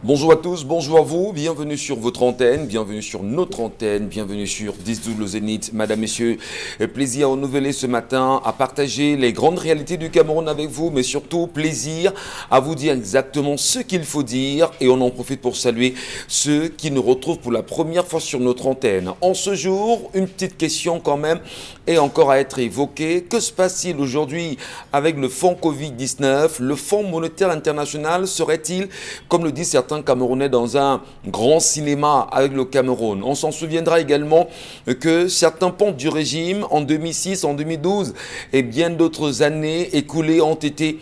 Bonjour à tous, bonjour à vous, bienvenue sur votre antenne, bienvenue sur notre antenne, bienvenue sur 10-12 le Zénith. Madame, messieurs, plaisir à renouveler ce matin, à partager les grandes réalités du Cameroun avec vous, mais surtout plaisir à vous dire exactement ce qu'il faut dire et on en profite pour saluer ceux qui nous retrouvent pour la première fois sur notre antenne. En ce jour, une petite question quand même est encore à être évoquée. Que se passe-t-il aujourd'hui avec le fonds Covid-19? Le Fonds monétaire international serait-il, comme le disent certains Camerounais, dans un grand cinéma avec le Cameroun? On s'en souviendra également que certains pontes du régime en 2006, en 2012 et bien d'autres années écoulées ont été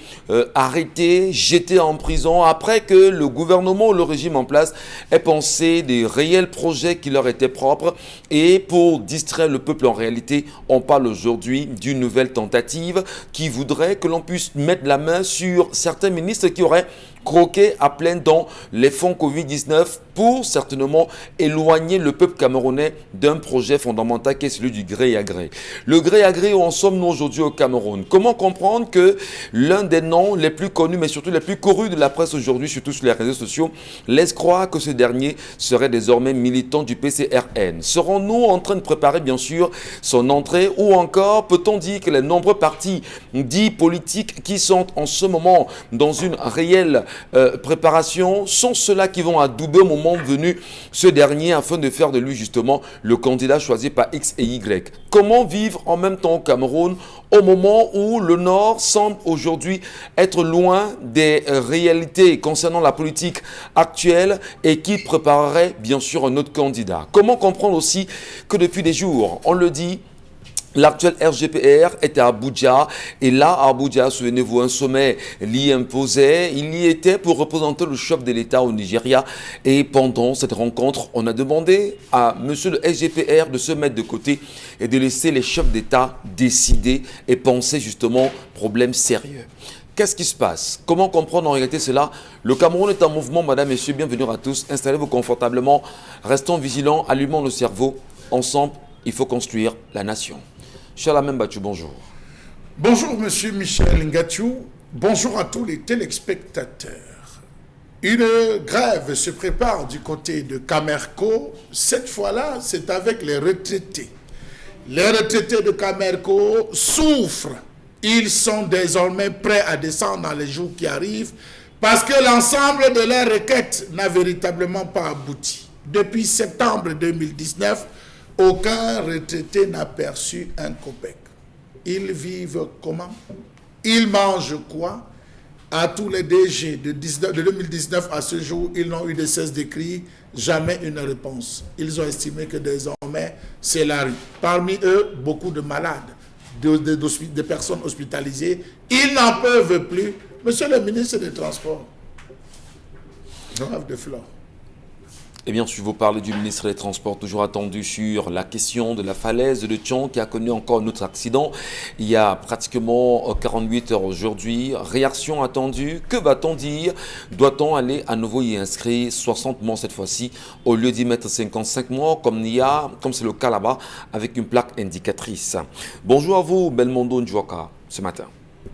arrêtés, jetés en prison après que le gouvernement ou le régime en place ait pensé des réels projets qui leur étaient propres. Et pour distraire le peuple, en réalité, on parle aujourd'hui d'une nouvelle tentative qui voudrait que l'on puisse mettre la main sur certains ministres qui auraient croqué à pleines dents les fonds Covid-19 pour certainement éloigner le peuple camerounais d'un projet fondamental qui est celui du gré à gré. Le gré à gré, où en sommes-nous aujourd'hui au Cameroun? Comment comprendre que l'un des noms les plus connus, mais surtout les plus courus de la presse aujourd'hui, surtout sur les réseaux sociaux, laisse croire que ce dernier serait désormais militant du PCRN? Serons-nous en train de préparer bien sûr son entrée, ou encore peut-on dire que les nombreux partis dits politiques qui sont en ce moment dans une réelle préparation sont ceux-là qui vont adouber au moment venu ce dernier afin de faire de lui justement le candidat choisi par X et Y? Comment vivre en même temps au Cameroun au moment où le Nord semble aujourd'hui être loin des réalités concernant la politique actuelle et qui préparerait bien sûr un autre candidat? Comment comprendre aussi que depuis des jours, on le dit, l'actuel RGPR était à Abuja et là, à Abuja, souvenez-vous, un sommet l'y imposait. Il y était pour représenter le chef de l'État au Nigeria. Et pendant cette rencontre, on a demandé à monsieur le RGPR de se mettre de côté et de laisser les chefs d'État décider et penser justement problème sérieux. Qu'est-ce qui se passe? Comment comprendre en réalité cela? Le Cameroun est en mouvement, madame, messieurs, bienvenue à tous. Installez-vous confortablement, restons vigilants, allumons le cerveau. Ensemble, il faut construire la nation. Chalamem Bachou, bonjour. Bonjour, monsieur Michel Ngachou. Bonjour à tous les téléspectateurs. Une grève se prépare du côté de Camerco. Cette fois-là, c'est avec les retraités. Les retraités de Camerco souffrent. Ils sont désormais prêts à descendre dans les jours qui arrivent parce que l'ensemble de leurs requêtes n'a véritablement pas abouti. Depuis septembre 2019, aucun retraité n'a perçu un copec. Ils vivent comment? Ils mangent quoi? À tous les DG de 2019 à ce jour, ils n'ont eu de cesse d'écrire, jamais une réponse. Ils ont estimé que désormais, c'est la rue. Parmi eux, beaucoup de malades, de personnes hospitalisées. Ils n'en peuvent plus. Monsieur le ministre des Transports, grave de Flore. Eh bien, si vous parlez du ministre des Transports, toujours attendu sur la question de la falaise de Tchon qui a connu encore un autre accident. Il y a pratiquement 48 heures aujourd'hui. Réaction attendue. Que va-t-on dire? Doit-on aller à nouveau y inscrire 60 mois cette fois-ci au lieu d'y mettre 55 mois comme c'est le cas là-bas avec une plaque indicatrice? Bonjour à vous, Belmondo Ndjouaka, ce matin.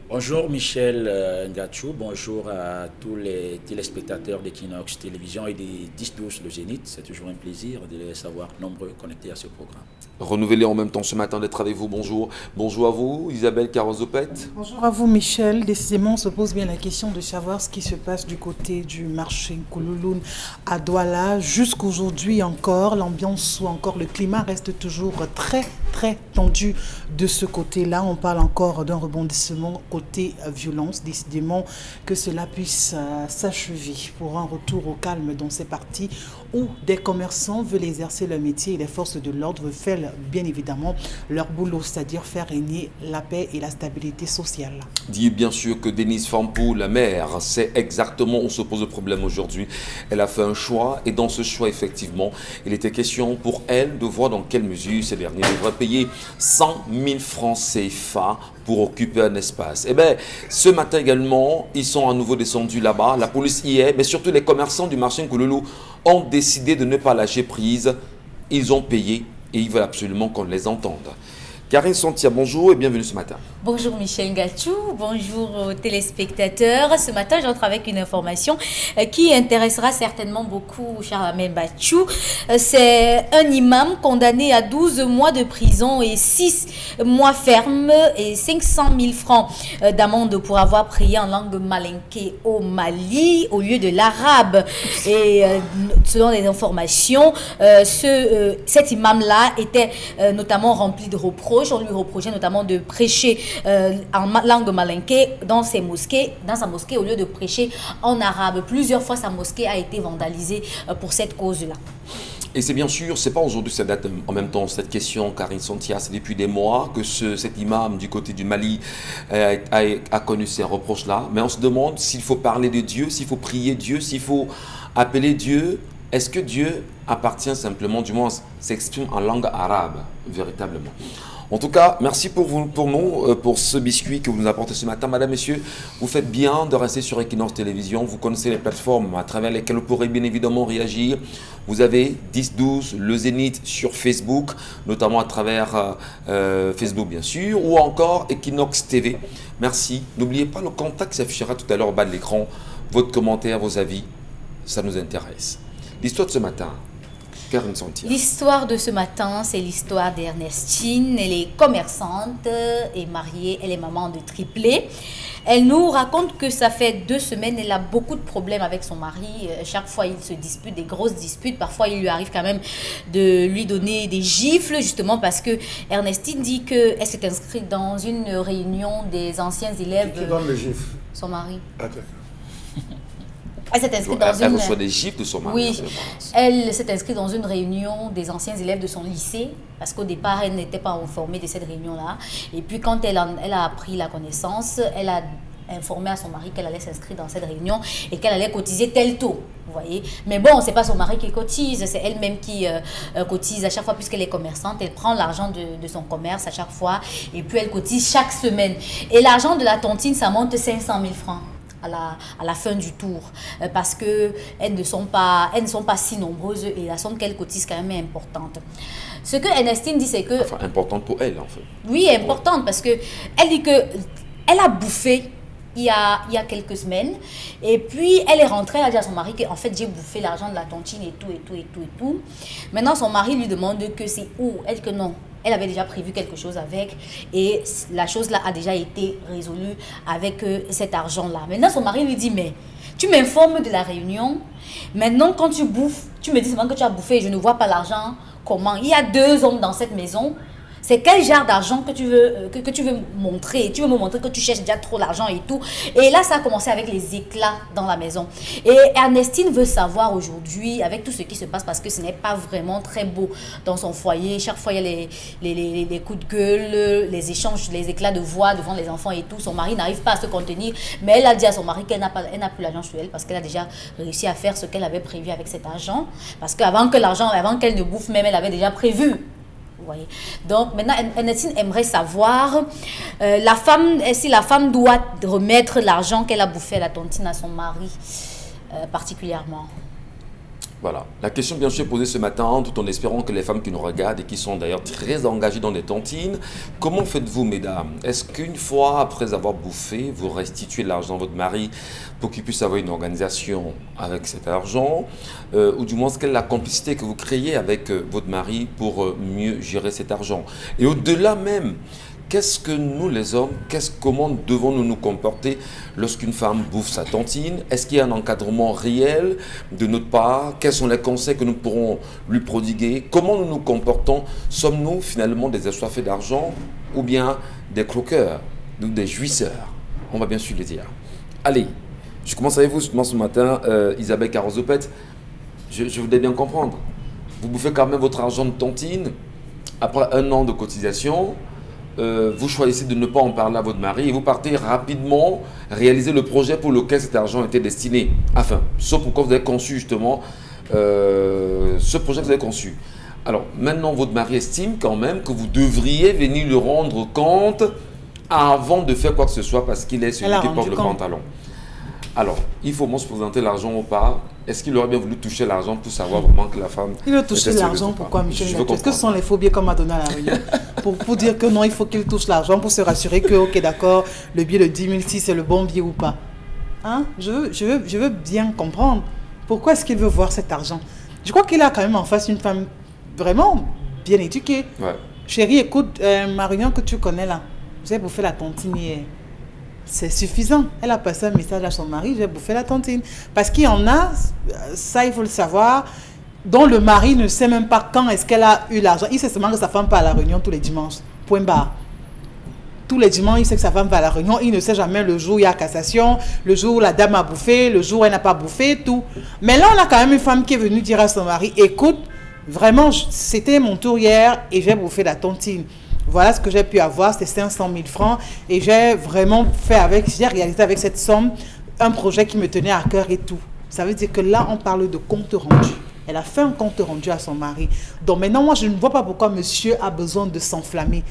Bonjour Michel Ngachou, bonjour à tous les téléspectateurs d'Equinox Télévision et des 10-12 le Zénith. C'est toujours un plaisir de les savoir nombreux connectés à ce programme. Renouvelé en même temps ce matin d'être avec vous. Bonjour. Bonjour à vous, Isabelle Carozopette. Bonjour à vous, Michel. Décidément, on se pose bien la question de savoir ce qui se passe du côté du marché Koulouloun à Douala. Jusqu'aujourd'hui encore, l'ambiance ou encore le climat reste toujours très tendu de ce côté-là. On parle encore d'un rebondissement côté violence. Décidément que cela puisse s'achever pour un retour au calme dans ces parties où des commerçants veulent exercer leur métier et les forces de l'ordre veulent faire bien évidemment leur boulot, c'est-à-dire faire régner la paix et la stabilité sociale. Dit bien sûr que Denise Fampou, la maire, sait exactement où se pose le problème aujourd'hui. Elle a fait un choix et dans ce choix, effectivement, il était question pour elle de voir dans quelle mesure ces derniers devraient payer 100 000 francs CFA pour occuper un espace. Eh bien, ce matin également, ils sont à nouveau descendus là-bas. La police y est, mais surtout les commerçants du marché Nkouloulou ont décidé de ne pas lâcher prise. Ils ont payé et ils veulent absolument qu'on les entende. Karine Santia, bonjour et bienvenue ce matin. Bonjour Michel Gatchou, bonjour aux téléspectateurs. Ce matin, j'entre avec une information qui intéressera certainement beaucoup Charlamel Batchou. C'est un imam condamné à 12 mois de prison et 6 mois ferme et 500 000 francs d'amende pour avoir prié en langue malinké au Mali au lieu de l'arabe. Et selon les informations, cet imam-là était notamment rempli de reproches. On lui reprochait notamment de prêcher en langue malinké dans sa mosquée au lieu de prêcher en arabe. Plusieurs fois, sa mosquée a été vandalisée pour cette cause-là. Et c'est bien sûr, c'est pas aujourd'hui ça date en même temps cette question, Karine Santia, c'est depuis des mois que cet imam du côté du Mali a connu ces reproches-là. Mais on se demande s'il faut parler de Dieu, s'il faut prier Dieu, s'il faut appeler Dieu. Est-ce que Dieu appartient simplement, du moins s'exprime en langue arabe, véritablement? En tout cas, merci pour ce biscuit que vous nous apportez ce matin. Madame, messieurs, vous faites bien de rester sur Equinox Télévision. Vous connaissez les plateformes à travers lesquelles vous pourrez bien évidemment réagir. Vous avez 10-12, le Zénith sur Facebook, notamment à travers Facebook bien sûr, ou encore Equinox TV. Merci. N'oubliez pas le contact qui s'affichera tout à l'heure au bas de l'écran. Votre commentaire, vos avis, ça nous intéresse. L'histoire de ce matin. L'histoire de ce matin, c'est l'histoire d'Ernestine. Elle est commerçante et mariée, elle est maman de triplés. Elle nous raconte que ça fait 2 semaines, elle a beaucoup de problèmes avec son mari. Chaque fois, ils se disputent, des grosses disputes. Parfois, il lui arrive quand même de lui donner des gifles, justement parce que Ernestine dit qu'elle s'est inscrite dans une réunion des anciens élèves. Qui donne le gifle? Son mari. Ah, d'accord. Elle s'est inscrite dans Elle reçoit des gifles de son mari. Oui, elle s'est inscrite dans une réunion des anciens élèves de son lycée parce qu'au départ, elle n'était pas informée de cette réunion-là. Et puis, quand elle a appris la connaissance, elle a informé à son mari qu'elle allait s'inscrire dans cette réunion et qu'elle allait cotiser tel taux. Vous voyez? Mais bon, c'est pas son mari qui cotise, c'est elle-même qui cotise à chaque fois puisqu'elle est commerçante. Elle prend l'argent de son commerce à chaque fois et puis elle cotise chaque semaine. Et l'argent de la tontine, ça monte 500 000 francs. À la fin du tour parce qu'elles ne sont pas si nombreuses et la somme qu'elles cotisent quand même est importante. Ce que Ernestine dit, c'est que... Enfin, importante pour elle, en fait. Oui, importante parce que elle dit qu'elle a bouffé il y a quelques semaines et puis elle est rentrée, elle a dit à son mari qu'en fait j'ai bouffé l'argent de la tontine et tout. Maintenant son mari lui demande que c'est où. Elle dit que non. Elle avait déjà prévu quelque chose avec et la chose là a déjà été résolue avec cet argent-là. Maintenant, son mari lui dit, mais tu m'informes de la réunion. Maintenant, quand tu bouffes, tu me dis seulement que tu as bouffé et je ne vois pas l'argent. Comment? Il y a 2 hommes dans cette maison. C'est quel genre d'argent que tu veux montrer? Tu veux me montrer que tu cherches déjà trop l'argent et tout. Et là, ça a commencé avec les éclats dans la maison. Et Ernestine veut savoir aujourd'hui, avec tout ce qui se passe, parce que ce n'est pas vraiment très beau dans son foyer. Chaque fois, il y a les coups de gueule, les échanges, les éclats de voix devant les enfants et tout. Son mari n'arrive pas à se contenir. Mais elle a dit à son mari qu'elle n'a plus l'argent sur elle parce qu'elle a déjà réussi à faire ce qu'elle avait prévu avec cet argent. Parce qu'avant qu'elle ne bouffe même, elle avait déjà prévu. Vous voyez. Donc maintenant, Ernestine aimerait savoir si la femme doit remettre l'argent qu'elle a bouffé à la tontine à son mari, particulièrement. Voilà. La question bien sûr posée ce matin, tout en espérant que les femmes qui nous regardent et qui sont d'ailleurs très engagées dans des tontines, comment faites-vous, mesdames? Est-ce qu'une fois après avoir bouffé, vous restituez l'argent à votre mari pour qu'il puisse avoir une organisation avec cet argent, ou du moins quelle est la complicité que vous créez avec votre mari pour mieux gérer cet argent? Et au-delà même, qu'est-ce que nous les hommes, comment devons-nous nous comporter lorsqu'une femme bouffe sa tontine? Est-ce qu'il y a un encadrement réel de notre part? Quels sont les conseils que nous pourrons lui prodiguer? Comment nous nous comportons? Sommes-nous finalement des assoiffés d'argent ou bien des croqueurs, des jouisseurs? On va bien sûr le dire. Allez, je commence avec vous ce matin, Isabelle Carozopet. Je voudrais bien comprendre. Vous bouffez quand même votre argent de tontine après 1 an de cotisation. Vous choisissez de ne pas en parler à votre mari et vous partez rapidement réaliser le projet pour lequel cet argent était destiné. Enfin, sauf pourquoi vous avez conçu justement ce projet que vous avez conçu. Alors, maintenant, votre mari estime quand même que vous devriez venir lui rendre compte avant de faire quoi que ce soit parce qu'il est celui qui porte le pantalon. Alors, il faut se présenter l'argent ou pas. Est-ce qu'il aurait bien voulu toucher l'argent pour savoir vraiment que la femme... Il veut toucher l'argent, pourquoi, Michel? Est-ce que ce sont les phobies qu'on m'a donné à la réunion pour dire que non, il faut qu'il touche l'argent pour se rassurer que, ok, d'accord, le billet de 10 000, si c'est le bon billet ou pas. Hein? Je veux bien comprendre. Pourquoi est-ce qu'il veut voir cet argent? Je crois qu'il a quand même en face une femme vraiment bien éduquée. Ouais. Chérie, écoute, ma réunion que tu connais là, j'ai bouffé la tontine hier. C'est suffisant. Elle a passé un message à son mari, j'ai bouffé la tontine. Parce qu'il y en a, ça il faut le savoir, dont le mari ne sait même pas quand est-ce qu'elle a eu l'argent. Il sait seulement que sa femme part à la réunion tous les dimanches. Point barre. Tous les dimanches, il sait que sa femme va à la réunion. Il ne sait jamais le jour où il y a cassation, le jour où la dame a bouffé, le jour où elle n'a pas bouffé, tout. Mais là, on a quand même une femme qui est venue dire à son mari, écoute, vraiment, c'était mon tour hier et j'ai bouffé la tontine. Voilà ce que j'ai pu avoir, c'était 500 000 francs. Et j'ai vraiment j'ai réalisé avec cette somme un projet qui me tenait à cœur et tout. Ça veut dire que là, on parle de compte rendu. Elle a fait un compte rendu à son mari. Donc maintenant, moi, je ne vois pas pourquoi monsieur a besoin de s'enflammer.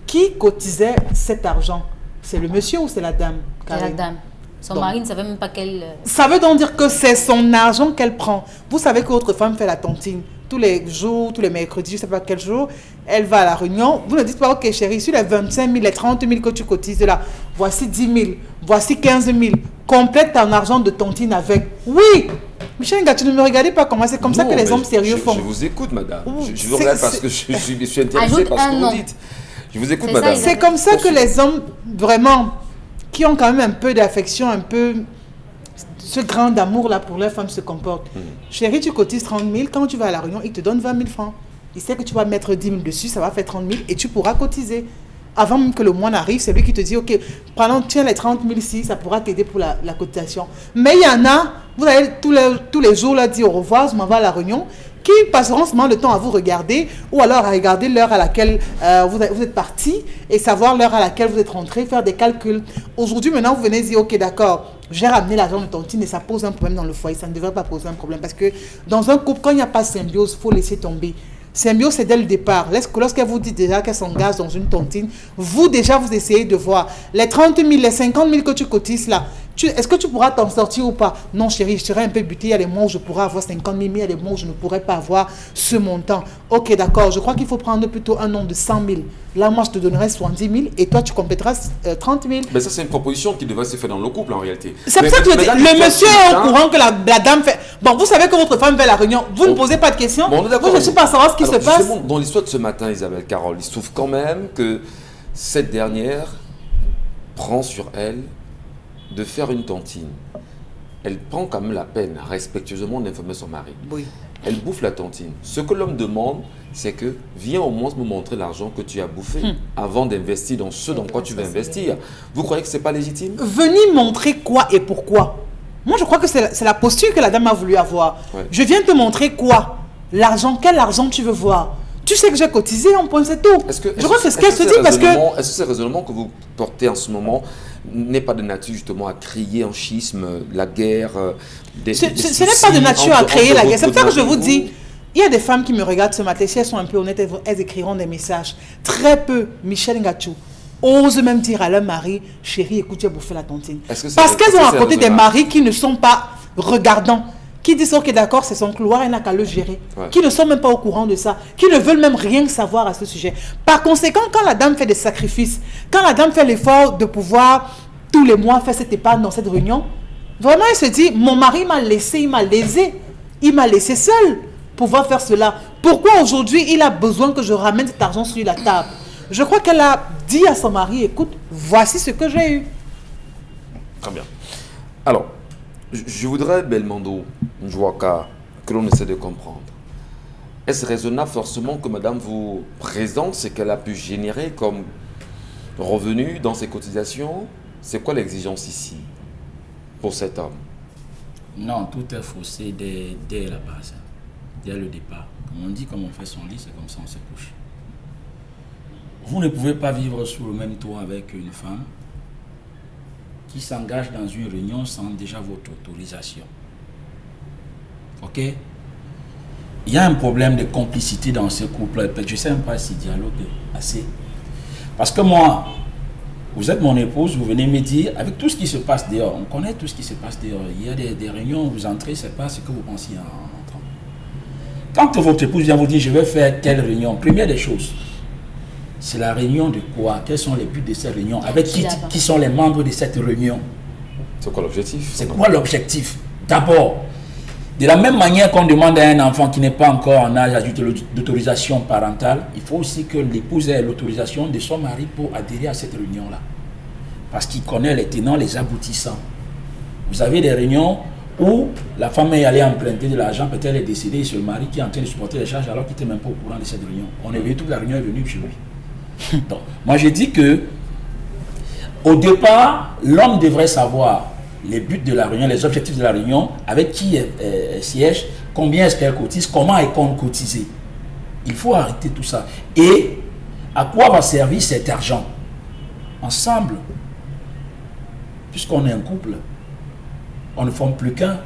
Qui cotisait cet argent? C'est le monsieur ou c'est la dame? C'est la dame. Son mari ne savait même pas qu'elle... Ça veut donc dire que c'est son argent qu'elle prend. Vous savez que votre femme fait la tontine. Tous les jours, tous les mercredis, je ne sais pas quel jour, elle va à la réunion. Vous ne dites pas, ok chérie, sur les 25 000, les 30 000 que tu cotises là, voici 10 000, voici 15 000. Complète ton argent de tontine avec. Oui! Michel Nga, tu ne me regardez pas comment c'est comme ça que les hommes sérieux font. Je vous écoute, madame. Je vous regarde parce que je suis intéressé par ce que vous dites. Je vous écoute, madame. C'est comme ça que les hommes, vraiment, qui ont quand même un peu d'affection, un peu... ce grand amour là pour leur femme se comporte. Chérie, tu cotises 30 000, quand tu vas à la réunion, il te donne 20 000 francs. Il sait que tu vas mettre 10 000 dessus, ça va faire 30 000 et tu pourras cotiser. Avant même que le mois n'arrive, c'est lui qui te dit, ok, tiens les 30 000 ici, ça pourra t'aider pour la cotisation. Mais il y en a, vous allez tous les jours là dire au revoir, je m'en vais à la réunion, qui passeront seulement le temps à vous regarder ou alors à regarder l'heure à laquelle vous êtes parti et savoir l'heure à laquelle vous êtes rentré, faire des calculs. Aujourd'hui, maintenant, vous venez dire, ok, d'accord, j'ai ramené l'argent de tontine et ça pose un problème dans le foyer. Ça ne devrait pas poser un problème parce que dans un couple, quand il n'y a pas de symbiose, il faut laisser tomber. Symbiose, c'est dès le départ. Lorsqu'elle vous dit déjà qu'elle s'engage dans une tontine, vous déjà, vous essayez de voir les 30 000, les 50 000 que tu cotises là. Est-ce que tu pourras t'en sortir ou pas? Non, chérie, je serai un peu butée. Il y a des mois où je pourrais avoir 50 000, mais il y a des mois où je ne pourrais pas avoir ce montant. Ok, d'accord. Je crois qu'il faut prendre plutôt un nombre de 100 000. Là, moi, je te donnerai 70 000 et toi, tu compléteras 30 000. Mais ça, c'est une proposition qui devrait se faire dans le couple, en réalité. C'est pour ça que je dis, le monsieur est au courant que la dame fait... Bon, vous savez que votre femme fait la réunion. Vous ne posez pas de questions. Bon, moi, je ne suis pas à savoir ce qui se passe. Dans l'histoire de ce matin, Isabelle Carole, il se trouve quand même que cette dernière prend sur elle de faire une tontine. Elle prend quand même la peine, respectueusement, d'informer son mari. Oui. Elle bouffe la tontine. Ce que l'homme demande, c'est que viens au moins me montrer l'argent que tu as bouffé avant d'investir dans ce dans quoi tu veux investir. Vous croyez que ce n'est pas légitime? Venez montrer quoi et pourquoi. Moi, je crois que c'est la posture que la dame a voulu avoir. Ouais. Je viens te montrer quoi? L'argent, quel argent tu veux voir? Tu sais que j'ai cotisé, on point, c'est tout. Je crois que c'est ce qu'elle se dit parce que... Est-ce que ce raisonnement que vous portez en ce moment n'est pas de nature justement à créer un schisme, la guerre ce n'est pas de nature à créer la guerre. C'est pour ça que je vous dis, il y a des femmes qui me regardent ce matin, si elles sont un peu honnêtes, elles écriront des messages. Très peu, Michel Ngachou, osent même dire à leur mari, chérie, écoute, j'ai bouffé la tontine. Parce qu'elles ont à côté des maris qui ne sont pas regardants, qui disent, ok, d'accord, c'est son couloir, elle n'a qu'à le gérer, qui ne sont même pas au courant de ça, qui ne veulent même rien savoir à ce sujet. Par conséquent, quand la dame fait des sacrifices, quand la dame fait l'effort de pouvoir, tous les mois, faire cette épargne dans cette réunion, vraiment, elle se dit, mon mari m'a laissé, il m'a lésé, il m'a laissé seul pour pouvoir faire cela. Pourquoi aujourd'hui, il a besoin que je ramène cet argent sur la table? Je crois qu'elle a dit à son mari, écoute, voici ce que j'ai eu. Très bien. Alors, je voudrais, Belmondo, Njouaka, que l'on essaie de comprendre. Est-ce raisonnable forcément que madame vous présente ce qu'elle a pu générer comme revenu dans ses cotisations? C'est quoi l'exigence ici pour cet homme? Non, tout est faussé dès la base, dès le départ. Comme on dit, comme on fait son lit, c'est comme ça on se couche. Vous ne pouvez pas vivre sous le même toit avec une femme qui s'engage dans une réunion sans déjà votre autorisation. Ok? Il y a un problème de complicité dans ce couple. Je ne sais même pas si dialogue est assez. Parce que moi, Vous êtes mon épouse, vous venez me dire, avec tout ce qui se passe dehors, on connaît tout ce qui se passe dehors. Il y a des réunions où vous entrez, c'est pas ce que vous pensiez en entrant. Quand votre épouse vient vous dire, je vais faire telle réunion, première des choses, c'est la réunion de quoi? Quels sont les buts de cette réunion? Avec qui sont les membres de cette réunion? C'est quoi l'objectif? C'est quoi l'objectif? D'abord, de la même manière qu'on demande à un enfant qui n'est pas encore en âge d'autorisation parentale, il faut aussi que l'épouse ait l'autorisation de son mari pour adhérer à cette réunion-là. Parce qu'il connaît les tenants, les aboutissants. Vous avez des réunions où la femme est allée emprunter de l'argent, peut-être elle est décédée, et c'est le mari qui est en train de supporter les charges alors qu'il n'était même pas au courant de cette réunion. On est venu, toute la réunion est venue chez lui. Donc, moi je dis que au départ, l'homme devrait savoir les buts de la réunion, les objectifs de la réunion, avec qui siège, combien est-ce qu'elle cotise, comment est-on cotisé. Il faut arrêter tout ça. Et à quoi va servir cet argent? Ensemble, puisqu'on est un couple, on ne forme plus qu'un.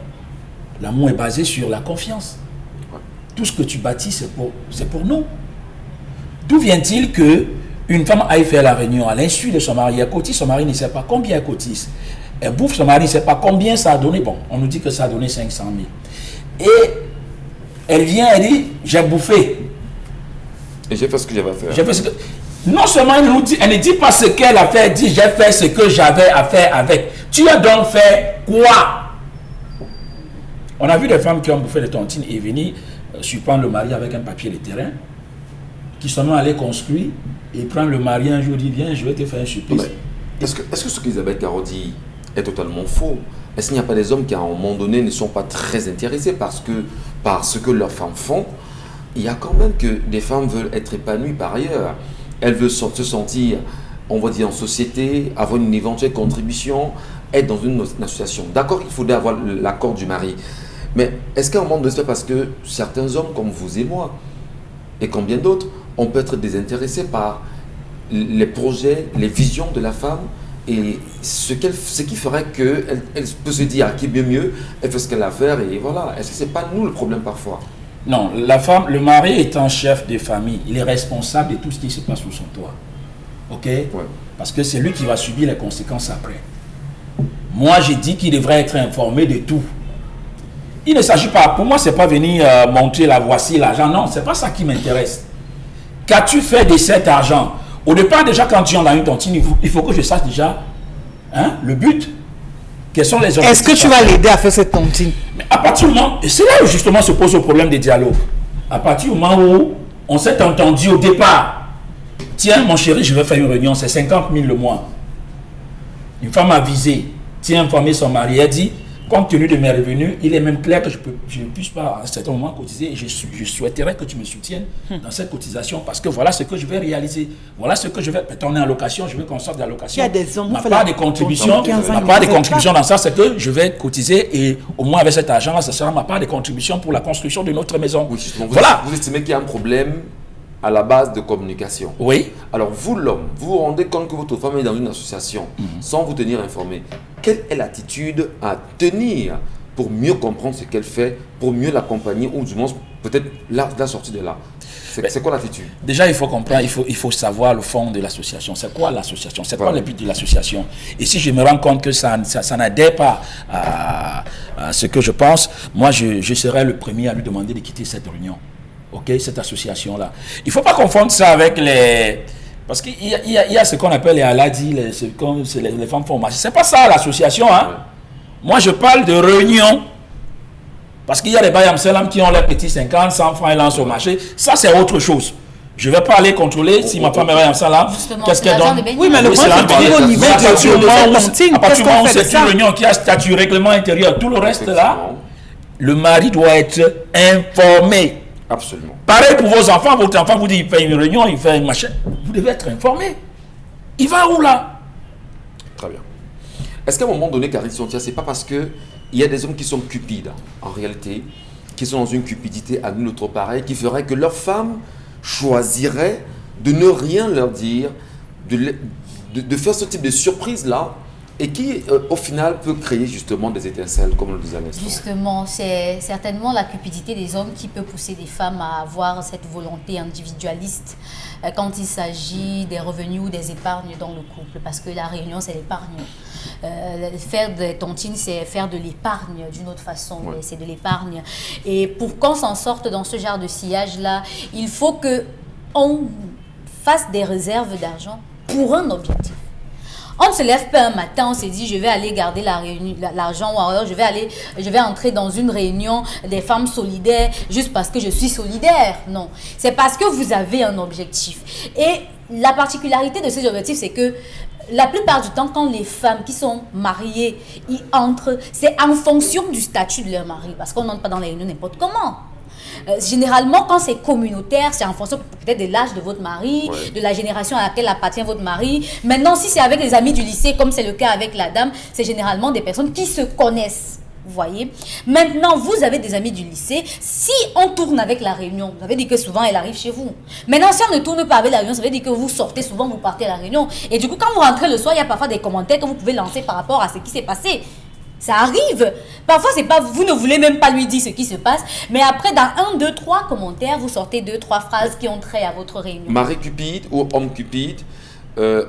L'amour est basé sur la confiance. Tout ce que tu bâtis, c'est pour nous. D'où vient-il que une femme aille faire la réunion à l'insu de son mari, elle cotise, son mari ne sait pas combien elle cotise. Elle bouffe, son mari ne sait pas combien ça a donné. Bon, on nous dit que ça a donné 500 000. Et elle vient, elle dit, j'ai bouffé. Et j'ai fait ce que j'avais à faire. J'ai fait ce que... Non seulement elle ne dit pas ce qu'elle a fait, elle dit, j'ai fait ce que j'avais à faire avec. Tu as donc fait quoi? On a vu des femmes qui ont bouffé des tontines et venues surprendre le mari avec un papier de terrain, qui sont allés construire et prendre le mari un jour, dit, viens, je vais te faire un surprise. Est-ce que ce qu'Isabelle Caro dit est totalement faux? Est-ce qu'il n'y a pas des hommes qui, à un moment donné, ne sont pas très intéressés par ce que leurs femmes font? Il y a quand même que des femmes veulent être épanouies par ailleurs. Elles veulent se sentir, on va dire, en société, avoir une éventuelle contribution, être dans une association. D'accord, il faudrait avoir l'accord du mari. Mais est-ce qu'à un moment donné, c'est parce que certains hommes, comme vous et moi, et comme bien d'autres, on peut être désintéressés par les projets, les visions de la femme et ce qui ferait qu'elle peut se dire qui est mieux, elle fait ce qu'elle a à faire et voilà. Est-ce que c'est pas nous le problème parfois? Non, la femme, le mari étant chef de famille, il est responsable de tout ce qui se passe sous son toit. Ok? Ouais. Parce que c'est lui qui va subir les conséquences après. Moi, j'ai dit qu'il devrait être informé de tout. Il ne s'agit pas, pour moi, c'est pas venir montrer la voici l'argent. Non, c'est pas ça qui m'intéresse. Qu'as-tu fait de cet argent? Au départ, déjà, quand tu en as une tontine, il faut que je sache déjà le but. Quels sont les objectifs? Est-ce que tu vas l'aider à faire cette tontine? Mais à partir du moment, et c'est là où justement se pose le problème des dialogues. À partir du moment où on s'est entendu au départ, tiens, mon chéri, je vais faire une réunion, c'est 50 000 le mois. Une femme avisée, tiens, informer son mari, elle dit, compte tenu de mes revenus, il est même clair que je ne puisse pas à un certain moment cotiser et je souhaiterais que tu me soutiennes dans cette cotisation parce que voilà ce que je vais réaliser. Voilà ce que je vais... Peut-être on est en location, je veux qu'on sorte de la location. Il y a des hommes, ma part des contributions dans ça, c'est que je vais cotiser et au moins avec cet argent, ça sera ma part des contributions pour la construction de notre maison. Oui, voilà. Vous estimez qu'il y a un problème à la base de communication. Oui. Alors vous, l'homme, vous vous rendez compte que votre femme est dans une association sans vous tenir informé. Quelle est l'attitude à tenir pour mieux comprendre ce qu'elle fait, pour mieux l'accompagner ou du moins peut-être la sortie de là? C'est quoi l'attitude? Déjà, il faut comprendre, il faut savoir le fond de l'association. C'est quoi l'association? C'est quoi le but de l'association? Et si je me rends compte que ça n'adhère pas à ce que je pense, moi je serai le premier à lui demander de quitter cette réunion. Ok, cette association-là. Il ne faut pas confondre ça avec les... Parce qu'il y a ce qu'on appelle les haladis, les femmes font marcher. Ce n'est pas ça l'association. Hein? Ouais. Moi, je parle de réunion. Parce qu'il y a des Bayam Salam qui ont leurs petits 50, 100 francs et lancent au marché. Ça, c'est autre chose. Je ne vais pas aller contrôler si ma femme est Bayam Salam. Qu'est-ce qu'elle donne? Oui, mais le point, c'est au niveau de cette tontine. À partir du moment où c'est une réunion qui a statut règlement intérieur, tout le reste là, le mari doit être informé. Absolument. Pareil pour vos enfants, votre enfant vous dit il fait une réunion, il fait une machin. Vous devez être informé. Il va où là? Très bien. Est-ce qu'à un moment donné, Karine Sontia, c'est pas parce qu'il y a des hommes qui sont cupides, en réalité, qui sont dans une cupidité à nous autre pareil, qui ferait que leur femme choisirait de ne rien leur dire, de faire ce type de surprise-là, et qui, au final, peut créer justement des étincelles, comme on le disait à l'instant. Justement, c'est certainement la cupidité des hommes qui peut pousser des femmes à avoir cette volonté individualiste quand il s'agit des revenus ou des épargnes dans le couple, parce que la réunion, c'est l'épargne. Faire des tontines, c'est faire de l'épargne d'une autre façon, Ouais. c'est de l'épargne. Et pour qu'on s'en sorte dans ce genre de sillage-là, il faut qu'on fasse des réserves d'argent pour un objectif. On ne se lève pas un matin, on se dit je vais aller garder l'argent ou alors je vais entrer dans une réunion des femmes solidaires juste parce que je suis solidaire. Non, c'est parce que vous avez un objectif. Et la particularité de ces objectifs, c'est que la plupart du temps, quand les femmes qui sont mariées y entrent, c'est en fonction du statut de leur mari, parce qu'on n'entre pas dans les réunions n'importe comment. Généralement, quand c'est communautaire, c'est en fonction peut-être de l'âge de votre mari, Ouais. de la génération à laquelle appartient votre mari. Maintenant, si c'est avec les amis du lycée, comme c'est le cas avec la dame, c'est généralement des personnes qui se connaissent. Vous voyez? Maintenant, vous avez des amis du lycée. Si on tourne avec la réunion, vous avez dit que souvent elle arrive chez vous. Maintenant, si on ne tourne pas avec la réunion, ça veut dire que vous sortez souvent, vous partez à la réunion. Et du coup, quand vous rentrez le soir, il y a parfois des commentaires que vous pouvez lancer par rapport à ce qui s'est passé. Ça arrive. Parfois, c'est pas, vous ne voulez même pas lui dire ce qui se passe. Mais après, dans 1, 2, 3 commentaires, vous sortez 2, 3 phrases qui ont trait à votre réunion. Marie Cupide ou homme Cupide,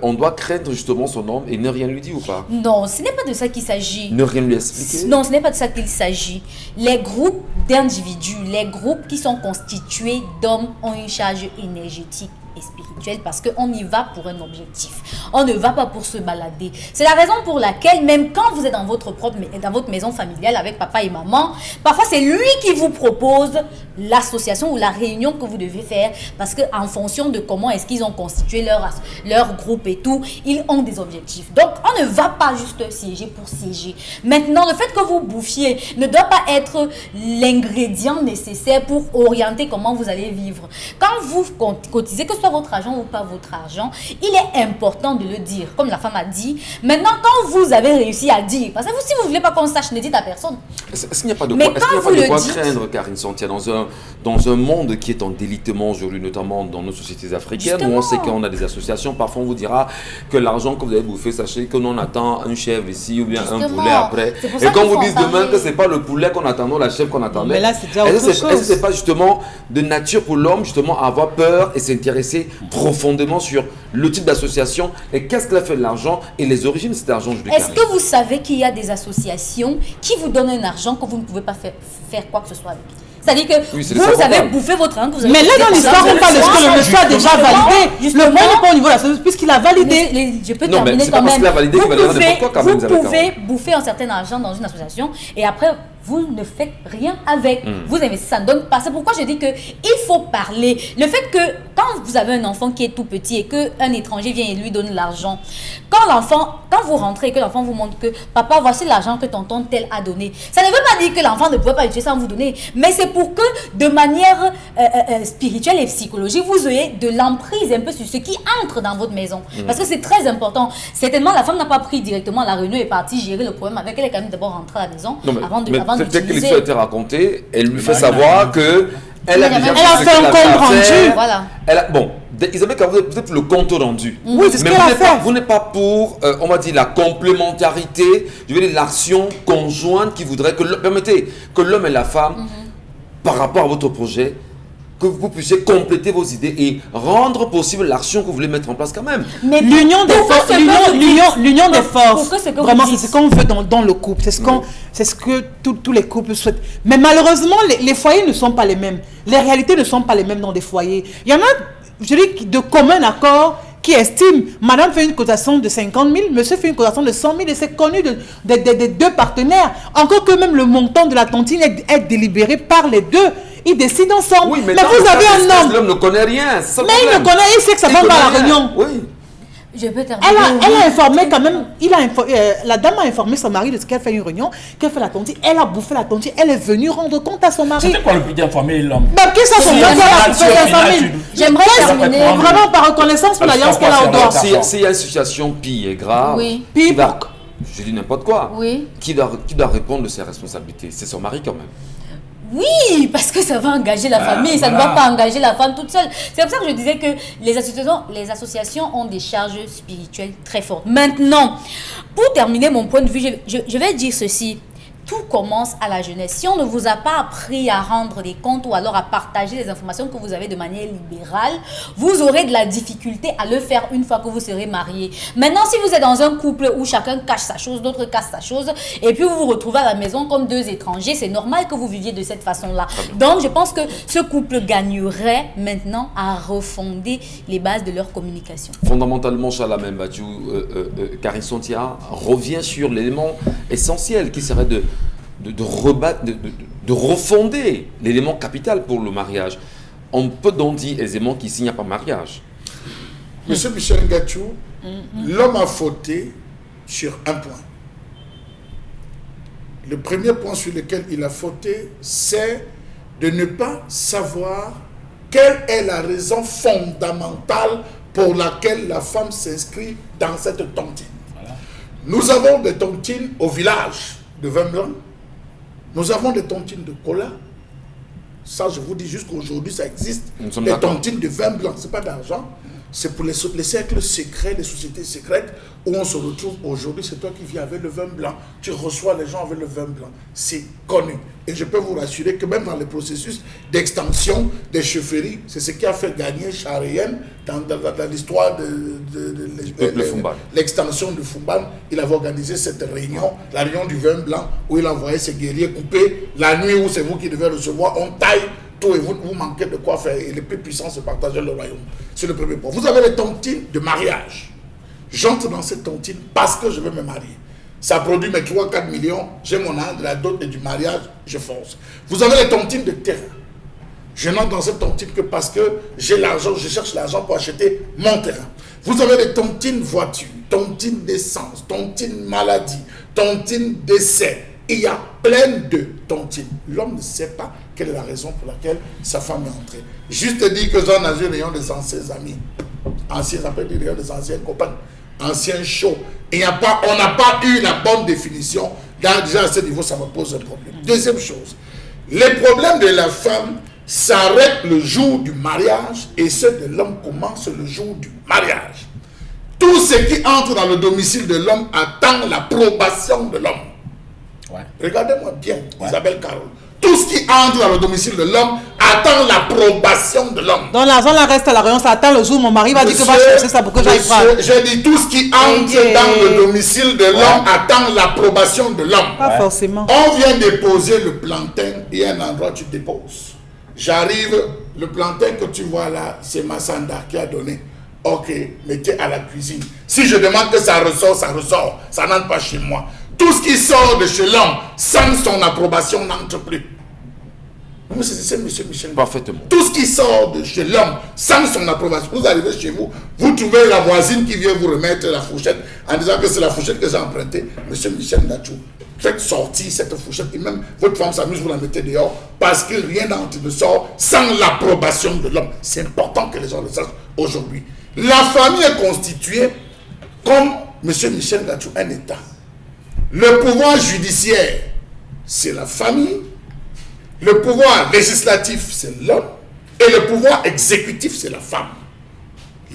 on doit craindre justement son homme et ne rien lui dire ou pas? Non, ce n'est pas de ça qu'il s'agit. Ne rien lui expliquer? Non, ce n'est pas de ça qu'il s'agit. Les groupes d'individus, les groupes qui sont constitués d'hommes ont une charge énergétique et spirituelle parce qu'on y va pour un objectif. On ne va pas pour se balader. C'est la raison pour laquelle même quand vous êtes dans votre maison familiale avec papa et maman, parfois c'est lui qui vous propose l'association ou la réunion que vous devez faire parce qu'en fonction de comment est-ce qu'ils ont constitué leur groupe et tout, ils ont des objectifs. Donc on ne va pas juste siéger pour siéger. Maintenant, le fait que vous bouffiez ne doit pas être l'ingrédient nécessaire pour orienter comment vous allez vivre. Quand vous cotisez, que ce soit votre argent ou pas votre argent, il est important de le dire, comme la femme a dit. Maintenant, quand vous avez réussi à dire, parce que si vous ne voulez pas qu'on sache, ne dites à personne. Est-ce qu'il n'y a pas de Mais quoi, est-ce qu'il n'y a quand pas de vous quoi le dites- craindre, Karine Santia, dans un monde qui est en délitement aujourd'hui, notamment dans nos sociétés africaines, où on sait Justement. qu'on a des associations, parfois on vous dira que l'argent que vous avez bouffé, sachez que l'on attend un chèvre ici ou bien un Justement. poulet après. C'est pour Et ça quand qu'il vous faut dites en demain parler. que c'est pas le poulet qu'on attendait, la chèvre qu'on attendait, mais là, c'est déjà est-ce autre que c'est- est-ce que chose. c'est pas justement de nature pour l'homme justement à avoir peur et s'intéresser profondément sur le type d'association et qu'est-ce qu'elle a fait de l'argent et les origines de cet argent, Julie Est-ce Karine? que vous savez qu'il y a des associations qui vous donnent un argent que vous ne pouvez pas faire quoi que ce soit avec? C'est-à-dire que Oui, c'est le vous savoir avez faire. bouffé votre argent que vous avez Mais là, dans l'histoire, on parle de ce que le monsieur a déjà validé. Le Justement. point n'est pas au niveau de la société, puisqu'il a validé. Je peux Non, mais terminer c'est pas quand parce même. qu'il a validé qu'il va dire n'importe quoi quand même, Vous Isabelle pouvez bouffer un certain argent dans une association et après vous ne faites rien avec. Vous investissez, ça ne donne pas. C'est pourquoi je dis que il faut parler. Le fait que quand vous avez un enfant qui est tout petit et qu'un étranger vient et lui donne l'argent, quand vous rentrez et que l'enfant vous montre que papa, voici l'argent que tonton tel a donné, ça ne veut pas dire que l'enfant ne pouvait pas utiliser sans vous donner, mais c'est pour que de manière spirituelle et psychologique, vous ayez de l'emprise un peu sur ce qui entre dans votre maison. Parce que c'est très important. Certainement, la femme n'a pas pris directement la réunion et est partie gérer le problème avec elle. Elle est quand même d'abord rentrée à la maison Non, mais, avant mais dès que d'utiliser. l'histoire a été racontée, elle lui fait Ouais, savoir que elle a Elle a déjà fait fait ce un qu'elle avait compte à rendu. faire. Voilà. Bon, Isabelle, vous êtes le compte rendu. Oui, c'est ce Mais qu'elle vous a n'êtes pas, fait. vous n'êtes pas pour, on va dire, la complémentarité, je veux dire, l'action conjointe qui voudrait que, permettez, que l'homme et la femme, par rapport à votre projet, que vous puissiez compléter vos idées et rendre possible l'action que vous voulez mettre en place quand même. Mais L'union des pourquoi forces, ce que vous dites- l'union des forces, Pourquoi ce que vous vraiment, dites- c'est ce qu'on veut dans le couple, c'est ce que tous les couples souhaitent. Mais malheureusement, les foyers ne sont pas les mêmes. Les réalités ne sont pas les mêmes dans des foyers. Il y en a, je dis, de commun accord qui estiment, madame fait une cotation de 50 000, monsieur fait une cotation de 100 000 et c'est connu des deux partenaires. Encore que même le montant de la tontine est délibéré par les deux. Ils décident ensemble. Oui, mais dans vous le cas avez d'espèce, un homme. l'homme ne connaît rien. C'est ça le Mais il problème. le connaît, il sait que ça Il va pas à la connaît rien. réunion. Oui. Je peux terminer. Elle a informé quand même, la dame a informé son mari de ce qu'elle fait une réunion, qu'elle fait la tontine, elle a bouffé la tontine, elle est venue rendre compte à son mari. C'était quoi le but d'informer l'homme? Bah, qu'est-ce que ça Si son au final, fait la famille? J'aimerais terminer. Vraiment par reconnaissance pour l'alliance qu'elle a au doigt. S'il y a une situation pire et grave, Oui. qui va, je dis n'importe quoi, Oui. qui doit répondre de ses responsabilités? C'est son mari quand même. Oui, parce que ça va engager la famille, ça ne va pas engager la femme toute seule. C'est pour ça que je disais que les associations ont des charges spirituelles très fortes. Maintenant, pour terminer mon point de vue, je vais dire ceci. Tout commence à la jeunesse. Si on ne vous a pas appris à rendre des comptes ou alors à partager les informations que vous avez de manière libérale, vous aurez de la difficulté à le faire une fois que vous serez marié. Maintenant, si vous êtes dans un couple où chacun cache sa chose, l'autre cache sa chose, et puis vous vous retrouvez à la maison comme deux étrangers, c'est normal que vous viviez de cette façon-là. Donc, je pense que ce couple gagnerait maintenant à refonder les bases de leur communication. Fondamentalement, Chalamel Badjou, Karine Sontia revient sur l'élément essentiel qui serait de refonder l'élément capital pour le mariage. On peut donc dire aisément qu'ici il n'y a pas mariage. Monsieur Michel Ngachou, l'homme a fauté sur un point. Le premier point sur lequel il a fauté, c'est de ne pas savoir quelle est la raison fondamentale pour laquelle la femme s'inscrit dans cette tontine. Voilà. Nous avons des tontines au village de vin blanc. Nous avons des tontines de cola. Ça, je vous dis, jusqu'aujourd'hui, ça existe. Les tontines de vin blanc, ce n'est pas d'argent. C'est pour les cercles secrets, les sociétés secrètes où on se retrouve aujourd'hui. C'est toi qui viens avec le vin blanc. Tu reçois les gens avec le vin blanc. C'est connu. Et je peux vous rassurer que même dans le processus d'extension des chefferies, c'est ce qui a fait gagner Charayenne dans l'histoire de l'extension de Fumban. Il avait organisé cette réunion, la réunion du vin blanc, où il envoyait ses guerriers couper. La nuit où c'est vous qui devez recevoir, on taille tout et vous manquez de quoi faire. Et les plus puissants se partagent le royaume. C'est le premier point. Vous avez les tontines de mariage. J'entre dans cette tontine parce que je veux me marier. Ça produit mes 3-4 millions. J'ai mon âge de la dot et du mariage. Je fonce. Vous avez les tontines de terrain. Je n'entre dans cette tontine que parce que j'ai l'argent. Je cherche l'argent pour acheter mon terrain. Vous avez les tontines voitures, tontines d'essence, tontines maladie, tontines décès. Il y a plein de tontines. L'homme ne sait pas quelle est la raison pour laquelle sa femme est entrée. Juste dire que j'en ai eu rayon des anciens amis. Anciens, ça peut dire rayon des anciens copains. Anciens chauds. On n'a pas eu la bonne définition. Déjà à ce niveau, ça me pose un problème. Deuxième chose, les problèmes de la femme s'arrêtent le jour du mariage et ceux de l'homme commencent le jour du mariage. Tout ce qui entre dans le domicile de l'homme attend l'approbation de l'homme. Ouais. Regardez-moi bien, Isabelle Carole. Tout ce qui entre dans le domicile de l'homme attend l'approbation de l'homme. Donc l'argent là reste à la rayon, ça attend le jour où mon mari va dire que va chercher ça pour que j'aille prendre. J'ai dit tout ce qui entre dans le domicile de l'homme attend l'approbation de l'homme. Pas forcément. On vient déposer le plantain, il y a un endroit où tu déposes. J'arrive, le plantain que tu vois là, c'est Massanda qui a donné. Ok, mettez à la cuisine. Si je demande que ça ressort, ça n'entre pas chez moi. Tout ce qui sort de chez l'homme sans son approbation n'entre plus. C'est monsieur Michel. Parfaitement. Tout ce qui sort de chez l'homme sans son approbation, vous arrivez chez vous, vous trouvez la voisine qui vient vous remettre la fourchette en disant que c'est la fourchette que j'ai empruntée. Monsieur Michel Ngachou, faites sortir cette fourchette et même votre femme s'amuse, vous la mettez dehors parce que rien n'entre ne sort sans l'approbation de l'homme. C'est important que les gens le sachent aujourd'hui. La famille est constituée comme monsieur Michel Ngachou, un État. Le pouvoir judiciaire, c'est la famille. Le pouvoir législatif, c'est l'homme. Et le pouvoir exécutif, c'est la femme.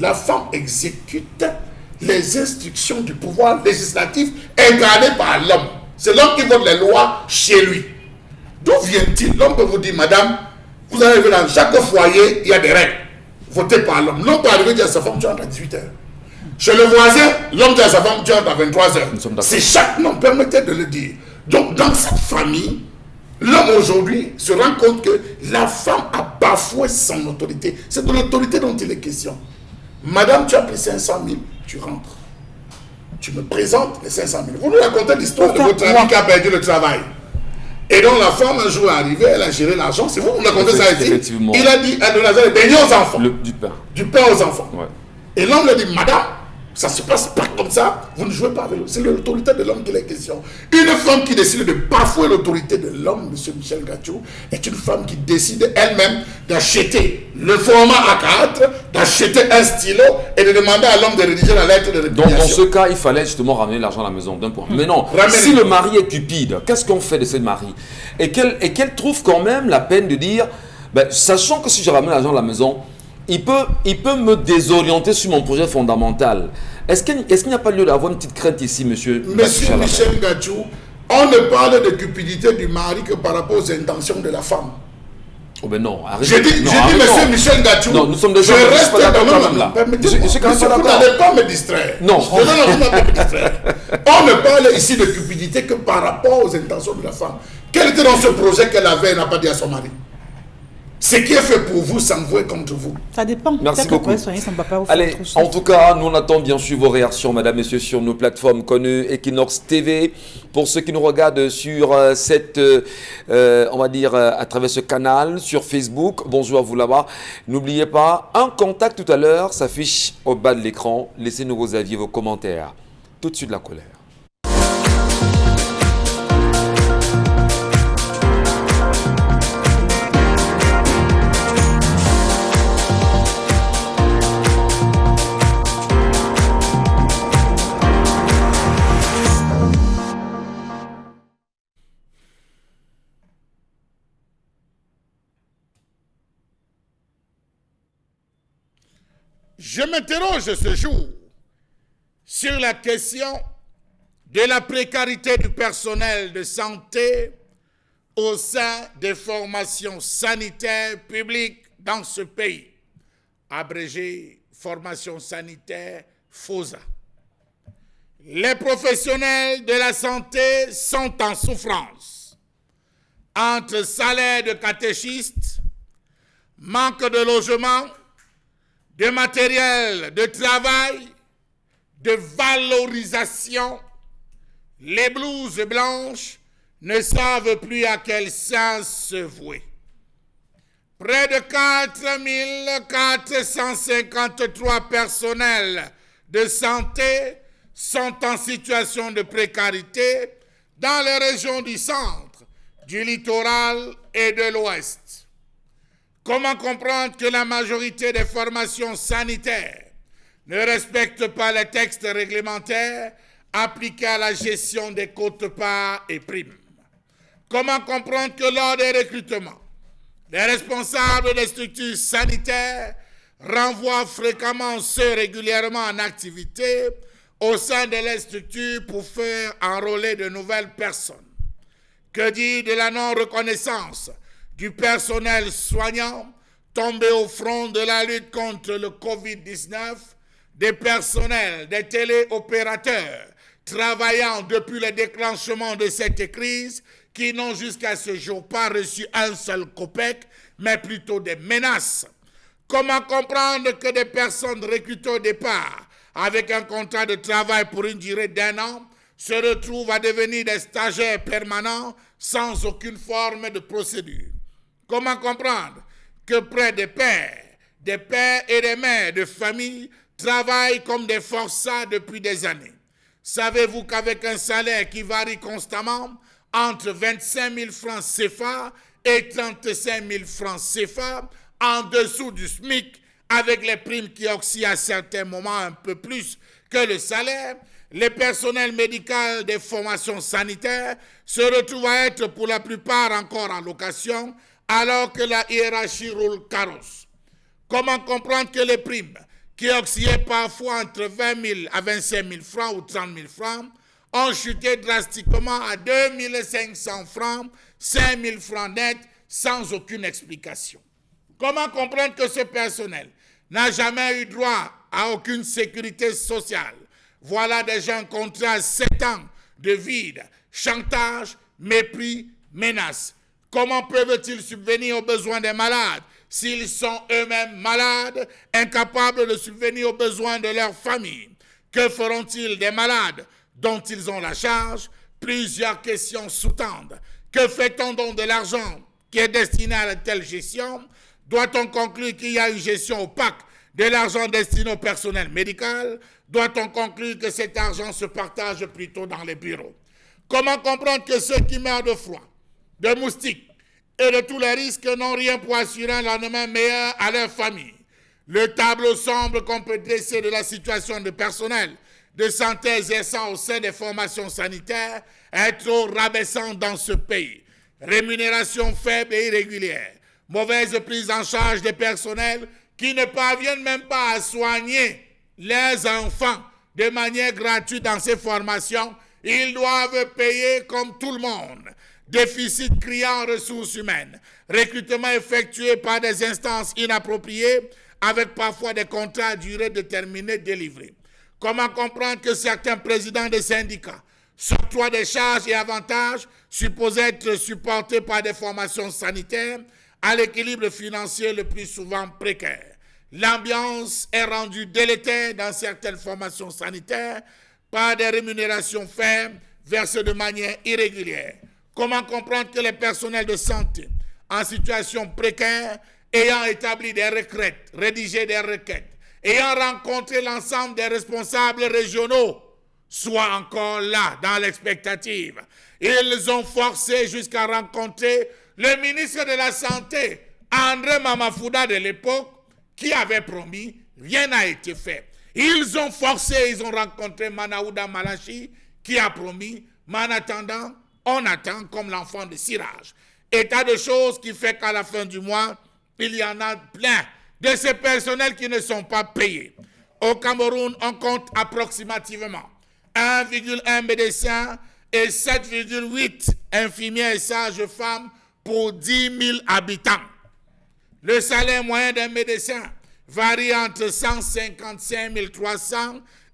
La femme exécute les instructions du pouvoir législatif incarné par l'homme. C'est l'homme qui vote les lois chez lui. D'où vient-il? L'homme peut vous dire, madame, vous arrivez dans chaque foyer, il y a des règles. Votez par l'homme. L'homme peut arriver et dire à sa femme, tu entres à 18h. Chez le voisin, l'homme dit à sa femme, tu entres à 23h. C'est chaque nom, permettez de le dire. Donc, dans cette famille, l'homme aujourd'hui se rend compte que la femme a bafoué son autorité. C'est de l'autorité dont il est question. Madame, tu as pris 500 000, tu rentres. Tu me présentes les 500 000. Vous nous racontez l'histoire de votre ami qui a perdu le travail. Et donc la femme, un jour est arrivée, elle a géré l'argent. C'est vous qui me racontez ça ici. Il a dit à Donazal, bénis aux enfants. Du pain. Du pain aux enfants. Ouais. Et l'homme lui a dit, madame, ça se passe pas comme ça, vous ne jouez pas avec l'autre. C'est l'autorité de l'homme qui est question. Une femme qui décide de bafouer l'autorité de l'homme, M. Michel Ngachou, est une femme qui décide elle-même d'acheter le format A4, d'acheter un stylo et de demander à l'homme de rédiger la lettre de répudiation. Donc dans ce cas, il fallait justement ramener l'argent à la maison d'un point. Mais non, si le mari est cupide, qu'est-ce qu'on fait de ce mari? et qu'elle trouve quand même la peine de dire, ben, sachant que si je ramène l'argent à la maison, il peut me désorienter sur mon projet fondamental. Est-ce qu'il n'y a pas lieu d'avoir une petite crainte ici, monsieur Monsieur Michel Gatchou, on ne parle de cupidité du mari que par rapport aux intentions de la femme. Oh ben non, arrêtez. J'ai dit, monsieur Michel Gatchou, non, nous sommes des je gens, reste pas d'accord dans quand même là. Permettez-moi, Je suis quand même monsieur, pas vous d'accord. n'allez pas me distraire. Non. Vous n'allez pas me distraire. On ne parle ici de cupidité que par rapport aux intentions de la femme. Quel était dans ce projet qu'elle avait, elle n'a pas dit à son mari? Ce qui est fait pour vous s'envoie contre vous. Ça dépend. Merci beaucoup. Peut-être que soigner son papa ou Allez, faire autre chose. en tout cas, nous on attend bien sûr vos réactions, madame, messieurs, sur nos plateformes connues, Equinox TV. Pour ceux qui nous regardent sur on va dire, à travers ce canal, sur Facebook, bonjour à vous là-bas. N'oubliez pas, un contact tout à l'heure s'affiche au bas de l'écran. Laissez-nous vos avis, vos commentaires. Tout de suite la colère. Je m'interroge ce jour sur la question de la précarité du personnel de santé au sein des formations sanitaires publiques dans ce pays, abrégé formation sanitaire FOSA. Les professionnels de la santé sont en souffrance entre salaire de catéchistes, manque de logement, de matériel de travail, de valorisation. Les blouses blanches ne savent plus à quel sens se vouer. Près de 4453 personnels de santé sont en situation de précarité dans les régions du centre, du littoral et de l'ouest. Comment comprendre que la majorité des formations sanitaires ne respectent pas les textes réglementaires appliqués à la gestion des quotes-parts et primes? Comment comprendre que lors des recrutements, les responsables des structures sanitaires renvoient fréquemment ceux régulièrement en activité au sein de les structures pour faire enrôler de nouvelles personnes? Que dire de la non-reconnaissance du personnel soignant tombé au front de la lutte contre le Covid-19, des personnels, des téléopérateurs travaillant depuis le déclenchement de cette crise qui n'ont jusqu'à ce jour pas reçu un seul copec, mais plutôt des menaces? Comment comprendre que des personnes recrutées au départ avec un contrat de travail pour une durée d'1 an se retrouvent à devenir des stagiaires permanents sans aucune forme de procédure? Comment comprendre que près des pères et des mères de famille travaillent comme des forçats depuis des années? Savez-vous qu'avec un salaire qui varie constamment entre 25 000 francs CFA et 35 000 francs CFA, en dessous du SMIC, avec les primes qui oscillent à certains moments un peu plus que le salaire, les personnels médicaux des formations sanitaires se retrouvent à être pour la plupart encore en location, alors que la hiérarchie roule carrosse? Comment comprendre que les primes, qui oscillaient parfois entre 20 000 à 25 000 francs ou 30 000 francs, ont chuté drastiquement à 2 500 francs, 5 000 francs nets, sans aucune explication? Comment comprendre que ce personnel n'a jamais eu droit à aucune sécurité sociale? Voilà déjà un contrat à 7 ans de vide, chantage, mépris, menaces. Comment peuvent-ils subvenir aux besoins des malades s'ils sont eux-mêmes malades, incapables de subvenir aux besoins de leur famille? Que feront-ils des malades dont ils ont la charge? Plusieurs questions sous-tendent. Que fait-on donc de l'argent qui est destiné à la telle gestion? Doit-on conclure qu'il y a une gestion opaque de l'argent destiné au personnel médical? Doit-on conclure que cet argent se partage plutôt dans les bureaux? Comment comprendre que ceux qui meurent de froid, de moustiques et de tous les risques n'ont rien pour assurer un lendemain meilleur à leur famille? Le tableau sombre qu'on peut dresser de la situation de personnel de santé exerçant au sein des formations sanitaires est trop rabaissant dans ce pays. rémunération faible et irrégulière, mauvaise prise en charge des personnels qui ne parviennent même pas à soigner leurs enfants de manière gratuite dans ces formations. Ils doivent payer comme tout le monde. Déficit criant en ressources humaines, recrutement effectué par des instances inappropriées avec parfois des contrats à durée déterminée délivrés. Comment comprendre que certains présidents de syndicats s'octroient des charges et avantages supposés être supportés par des formations sanitaires à l'équilibre financier le plus souvent précaire? L'ambiance est rendue délétère dans certaines formations sanitaires par des rémunérations faibles versées de manière irrégulière. Comment comprendre que les personnels de santé en situation précaire, ayant établi des requêtes, rédigé des requêtes, ayant rencontré l'ensemble des responsables régionaux, soient encore là dans l'expectative? Ils ont forcé jusqu'à rencontrer le ministre de la Santé, André Mamafouda de l'époque, qui avait promis, rien n'a été fait. Ils ont forcé, ils ont rencontré Manaouda Malachi, qui a promis, mais en attendant, on attend comme l'enfant de cirage. État de choses qui fait qu'à la fin du mois, il y en a plein de ces personnels qui ne sont pas payés. Au Cameroun, on compte approximativement 1,1 médecin et 7,8 infirmières et sages-femmes pour 10 000 habitants. Le salaire moyen d'un médecin varie entre 155 300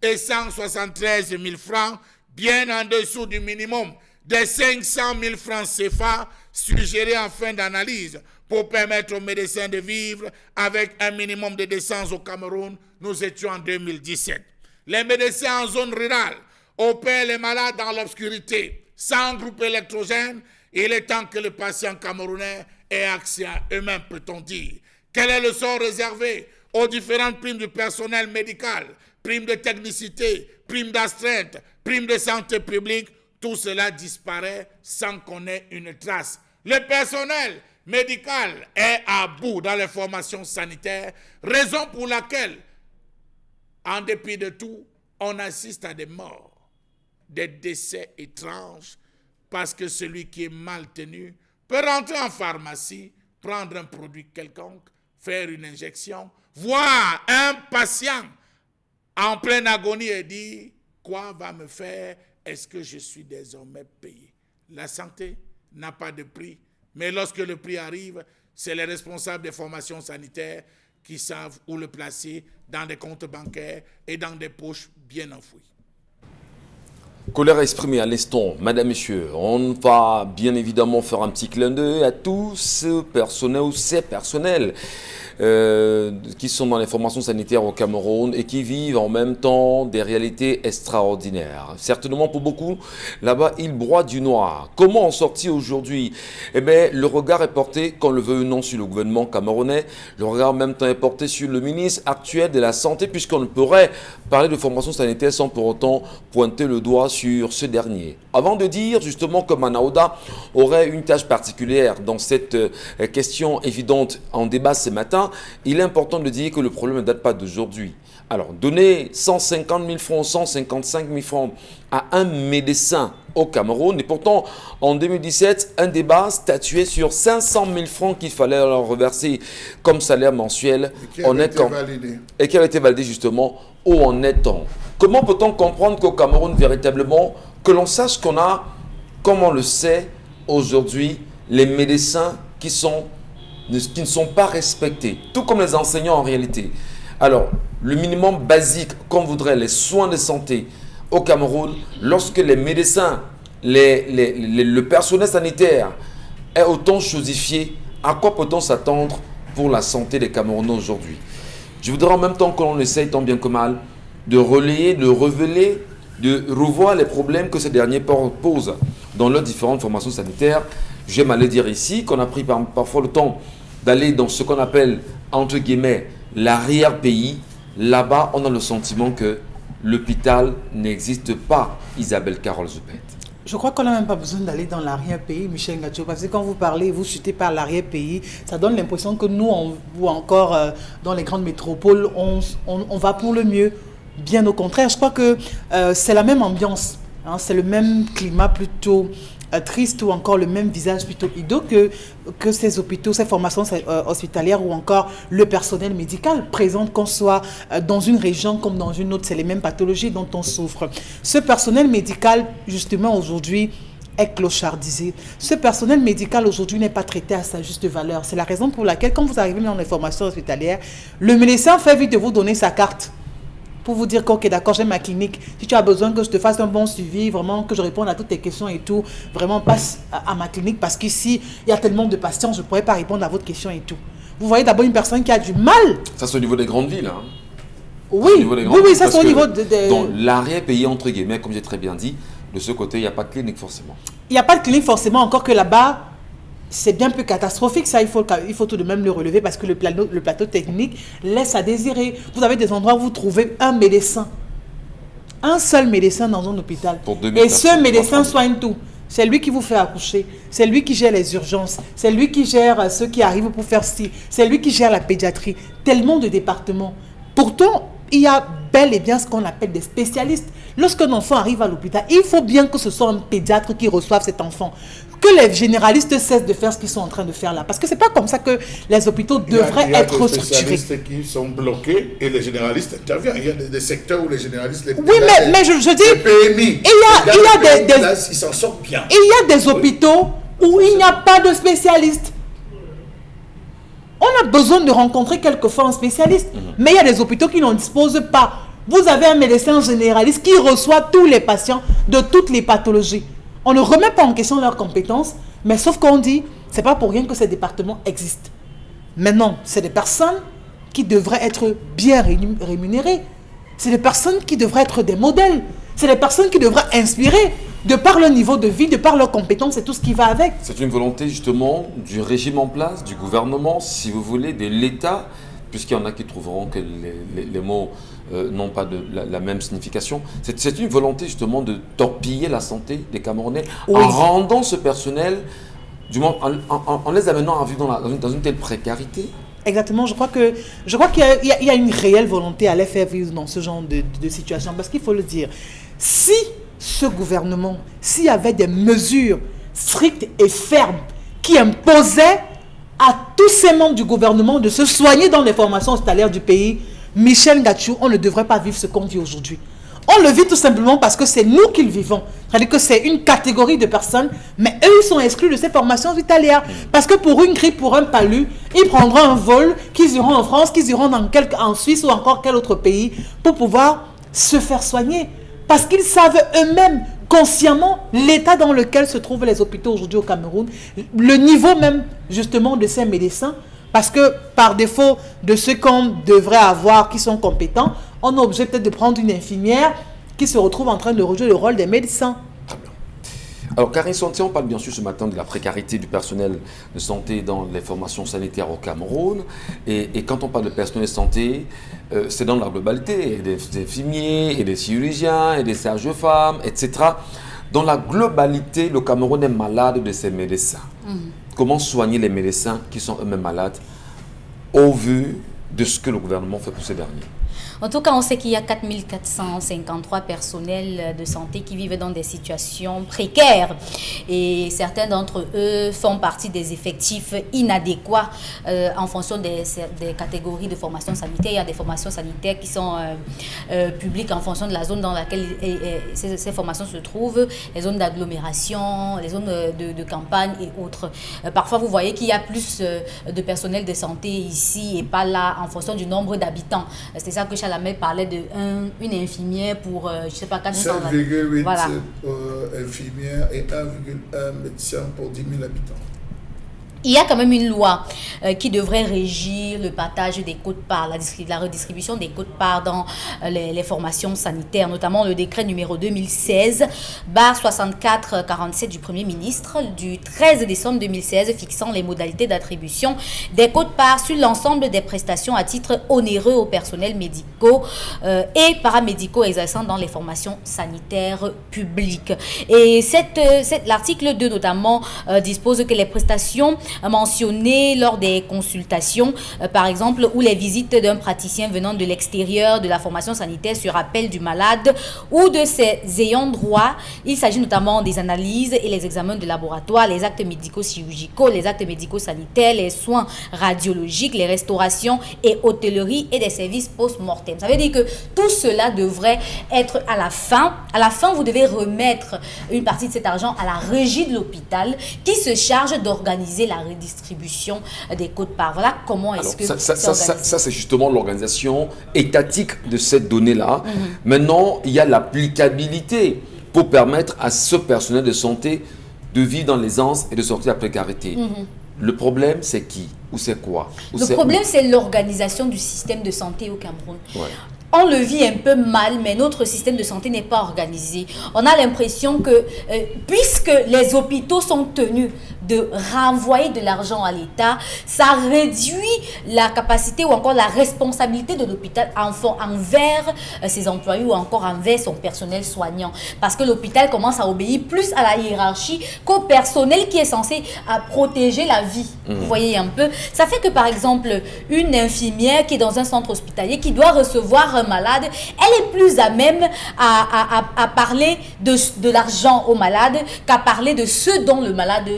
et 173 000 francs, bien en dessous du minimum des 500 000 francs CFA suggérés en fin d'analyse pour permettre aux médecins de vivre avec un minimum de décence au Cameroun. Nous étions en 2017. Les médecins en zone rurale opèrent les malades dans l'obscurité, sans groupe électrogène. Il est temps que les patients camerounais aient accès à eux-mêmes, peut-on dire. Quel est le sort réservé aux différentes primes du personnel médical, primes de technicité, primes d'astreinte, primes de santé publique? Tout cela disparaît sans qu'on ait une trace. Le personnel médical est à bout dans les formations sanitaires, raison pour laquelle, en dépit de tout, on assiste à des morts, des décès étranges, parce que celui qui est mal tenu peut rentrer en pharmacie, prendre un produit quelconque, faire une injection, voir un patient en pleine agonie et dire « Quoi va me faire ? Est-ce que je suis désormais payé ?» La santé n'a pas de prix, mais lorsque le prix arrive, c'est les responsables des formations sanitaires qui savent où le placer dans des comptes bancaires et dans des poches bien enfouies. Colère exprimée à l'instant, madame, monsieur, on va bien évidemment faire un petit clin d'œil à tous ce personnel ou ces personnels qui sont dans les formations sanitaires au Cameroun et qui vivent en même temps des réalités extraordinaires. Certainement pour beaucoup, là-bas, ils broient du noir. Comment en sortir aujourd'hui? Eh bien, le regard est porté, qu'on le veut ou non, sur le gouvernement camerounais. Le regard en même temps est porté sur le ministre actuel de la Santé, puisqu'on ne pourrait parler de formation sanitaire sans pour autant pointer le doigt sur ce dernier. Avant de dire justement que Manaouda aurait une tâche particulière dans cette question évidente en débat ce matin, il est important de dire que le problème ne date pas d'aujourd'hui. Alors, donner 150 000 francs, 155 000 francs à un médecin au Cameroun, et pourtant, en 2017, un débat statuait sur 500 000 francs qu'il fallait leur reverser comme salaire mensuel. Et qui avait été validé justement, où en est-on? Comment peut-on comprendre qu'au Cameroun, véritablement, que l'on sache qu'on a, comme on le sait aujourd'hui, les médecins qui ne sont pas respectés, tout comme les enseignants en réalité. Alors, le minimum basique qu'on voudrait, les soins de santé au Cameroun, lorsque les médecins, le personnel sanitaire est autant chosifié, à quoi peut-on s'attendre pour la santé des Camerounais aujourd'hui? Je voudrais en même temps que l'on essaye tant bien que mal de relayer, de révéler, de revoir les problèmes que ces derniers posent dans leurs différentes formations sanitaires. J'aime aller dire ici qu'on a pris parfois le temps d'aller dans ce qu'on appelle, entre guillemets, l'arrière-pays. Là-bas, on a le sentiment que l'hôpital n'existe pas, Isabelle Carole Zoupette. Je crois qu'on n'a même pas besoin d'aller dans l'arrière-pays, Michel Ngacho, parce que quand vous parlez, vous citez par l'arrière-pays, ça donne l'impression que nous, ou encore dans les grandes métropoles, on va pour le mieux. Bien au contraire, je crois que c'est la même ambiance, hein, c'est le même climat plutôt triste ou encore le même visage plutôt hideux que ces hôpitaux, ces formations hospitalières ou encore le personnel médical présente, qu'on soit dans une région comme dans une autre, c'est les mêmes pathologies dont on souffre. Ce personnel médical, justement, aujourd'hui, est clochardisé. Ce personnel médical aujourd'hui n'est pas traité à sa juste valeur. C'est la raison pour laquelle, quand vous arrivez dans les formations hospitalières, le médecin fait vite de vous donner sa carte pour vous dire que, ok, d'accord, j'ai ma clinique. Si tu as besoin que je te fasse un bon suivi, vraiment, que je réponde à toutes tes questions et tout, vraiment, passe à ma clinique parce qu'ici, il y a tellement de patients, je ne pourrais pas répondre à votre question et tout. Vous voyez d'abord une personne qui a du mal. Ça, c'est au niveau des grandes villes. Hein. Oui, oui, ça c'est au niveau de... Dans l'arrière-pays, entre guillemets, comme j'ai très bien dit, de ce côté, il n'y a pas de clinique forcément. Il n'y a pas de clinique forcément, encore que là-bas, c'est bien plus catastrophique. Ça, il faut tout de même le relever parce que le plateau technique laisse à désirer. Vous avez des endroits où vous trouvez un médecin. Un seul médecin dans un hôpital. Et ce médecin soigne tout. C'est lui qui vous fait accoucher. C'est lui qui gère les urgences. C'est lui qui gère ceux qui arrivent pour faire ci. C'est lui qui gère la pédiatrie. Tellement de départements. Pourtant, il y a bel et bien ce qu'on appelle des spécialistes. Lorsqu'un enfant arrive à l'hôpital, il faut bien que ce soit un pédiatre qui reçoive cet enfant. Que les généralistes cessent de faire ce qu'ils sont en train de faire là. Parce que ce n'est pas comme ça que les hôpitaux devraient être structurés. Il y a des spécialistes qui sont bloqués et les généralistes interviennent. Il y a des secteurs où les généralistes... Oui, mais je dis... Les PMI, ils s'en sortent bien. Il y a des hôpitaux où il n'y a pas de spécialistes. On a besoin de rencontrer quelquefois un spécialiste. Mais il y a des hôpitaux qui n'en disposent pas. Vous avez un médecin généraliste qui reçoit tous les patients de toutes les pathologies. On ne remet pas en question leurs compétences, mais sauf qu'on dit, c'est pas pour rien que ces départements existent. Maintenant, c'est des personnes qui devraient être bien rémunérées. C'est des personnes qui devraient être des modèles. C'est des personnes qui devraient inspirer de par leur niveau de vie, de par leurs compétences et tout ce qui va avec. C'est une volonté justement du régime en place, du gouvernement, si vous voulez, de l'État, puisqu'il y en a qui trouveront que les mots n'ont pas la même signification. C'est une volonté justement de torpiller la santé des Camerounais en rendant ce personnel, du moins en les amenant à vivre dans une telle précarité. Exactement, je crois qu'il y a une réelle volonté à les faire vivre dans ce genre de situation. Parce qu'il faut le dire, si ce gouvernement, s'il y avait des mesures strictes et fermes qui imposaient à tous ces membres du gouvernement de se soigner dans les formations hospitalières du pays, Michel Ngachou, on ne devrait pas vivre ce qu'on vit aujourd'hui. On le vit tout simplement parce que c'est nous qui le vivons. C'est-à-dire que c'est une catégorie de personnes, mais eux, ils sont exclus de ces formations hospitalières. Parce que pour une grippe, pour un palu, ils prendront un vol, qu'ils iront en France, qu'ils iront en Suisse ou encore quel autre pays pour pouvoir se faire soigner. Parce qu'ils savent eux-mêmes, consciemment, l'état dans lequel se trouvent les hôpitaux aujourd'hui au Cameroun, le niveau même, justement, de ces médecins. Parce que, par défaut de ceux qu'on devrait avoir qui sont compétents, on est obligé peut-être de prendre une infirmière qui se retrouve en train de rejouer le rôle des médecins. Très bien. Alors, Karine Santé, on parle bien sûr ce matin de la précarité du personnel de santé dans les formations sanitaires au Cameroun. Et quand on parle de personnel de santé, c'est dans la globalité. Il y a des infirmiers, et des chirurgiens, et des sages-femmes, etc. Dans la globalité, le Cameroun est malade de ses médecins. Comment soigner les médecins qui sont eux-mêmes malades au vu de ce que le gouvernement fait pour ces derniers? En tout cas, on sait qu'il y a 4453 personnels de santé qui vivent dans des situations précaires. Et certains d'entre eux font partie des effectifs inadéquats en fonction des catégories de formation sanitaire. Il y a des formations sanitaires qui sont publiques en fonction de la zone dans laquelle ces formations se trouvent, les zones d'agglomération, les zones de campagne et autres. Parfois, vous voyez qu'il y a plus de personnel de santé ici et pas là en fonction du nombre d'habitants. C'est ça que Chalamel parlait d'une infirmière pour, je ne sais pas, 7,8 voilà. Infirmières et 1,1 médecin pour 10 000 habitants. Il y a quand même une loi qui devrait régir le partage des quotes-parts, la redistribution des quotes-parts dans les formations sanitaires, notamment le décret numéro 2016/6447 du Premier ministre du 13 décembre 2016 fixant les modalités d'attribution des quotes-parts sur l'ensemble des prestations à titre onéreux aux personnels médicaux et paramédicaux exerçant dans les formations sanitaires publiques. Et l'article 2 notamment dispose que les prestations mentionné lors des consultations, par exemple, ou les visites d'un praticien venant de l'extérieur de la formation sanitaire sur appel du malade ou de ses ayants droit. Il s'agit notamment des analyses et les examens de laboratoire, les actes médico-chirurgicaux, les actes médico-sanitaires, les soins radiologiques, les restaurations et hôtellerie et des services post-mortem. Ça veut dire que tout cela devrait être à la fin. À la fin, vous devez remettre une partie de cet argent à la régie de l'hôpital qui se charge d'organiser la redistribution des quotes-parts. Voilà comment est-ce que ça, c'est justement l'organisation étatique de cette donnée-là. Maintenant, il y a l'applicabilité pour permettre à ce personnel de santé de vivre dans l'aisance et de sortir de la précarité. Le problème, c'est qui? Ou c'est quoi? Le problème, c'est l'organisation du système de santé au Cameroun. Ouais. On le vit un peu mal, mais notre système de santé n'est pas organisé. On a l'impression que, puisque les hôpitaux sont tenus de renvoyer de l'argent à l'État, ça réduit la capacité ou encore la responsabilité de l'hôpital envers ses employés ou encore envers son personnel soignant. Parce que l'hôpital commence à obéir plus à la hiérarchie qu'au personnel qui est censé protéger la vie. Vous voyez un peu? Ça fait que, par exemple, une infirmière qui est dans un centre hospitalier, qui doit recevoir un malade, elle est plus à même à parler de l'argent au malade qu'à parler de ce dont le malade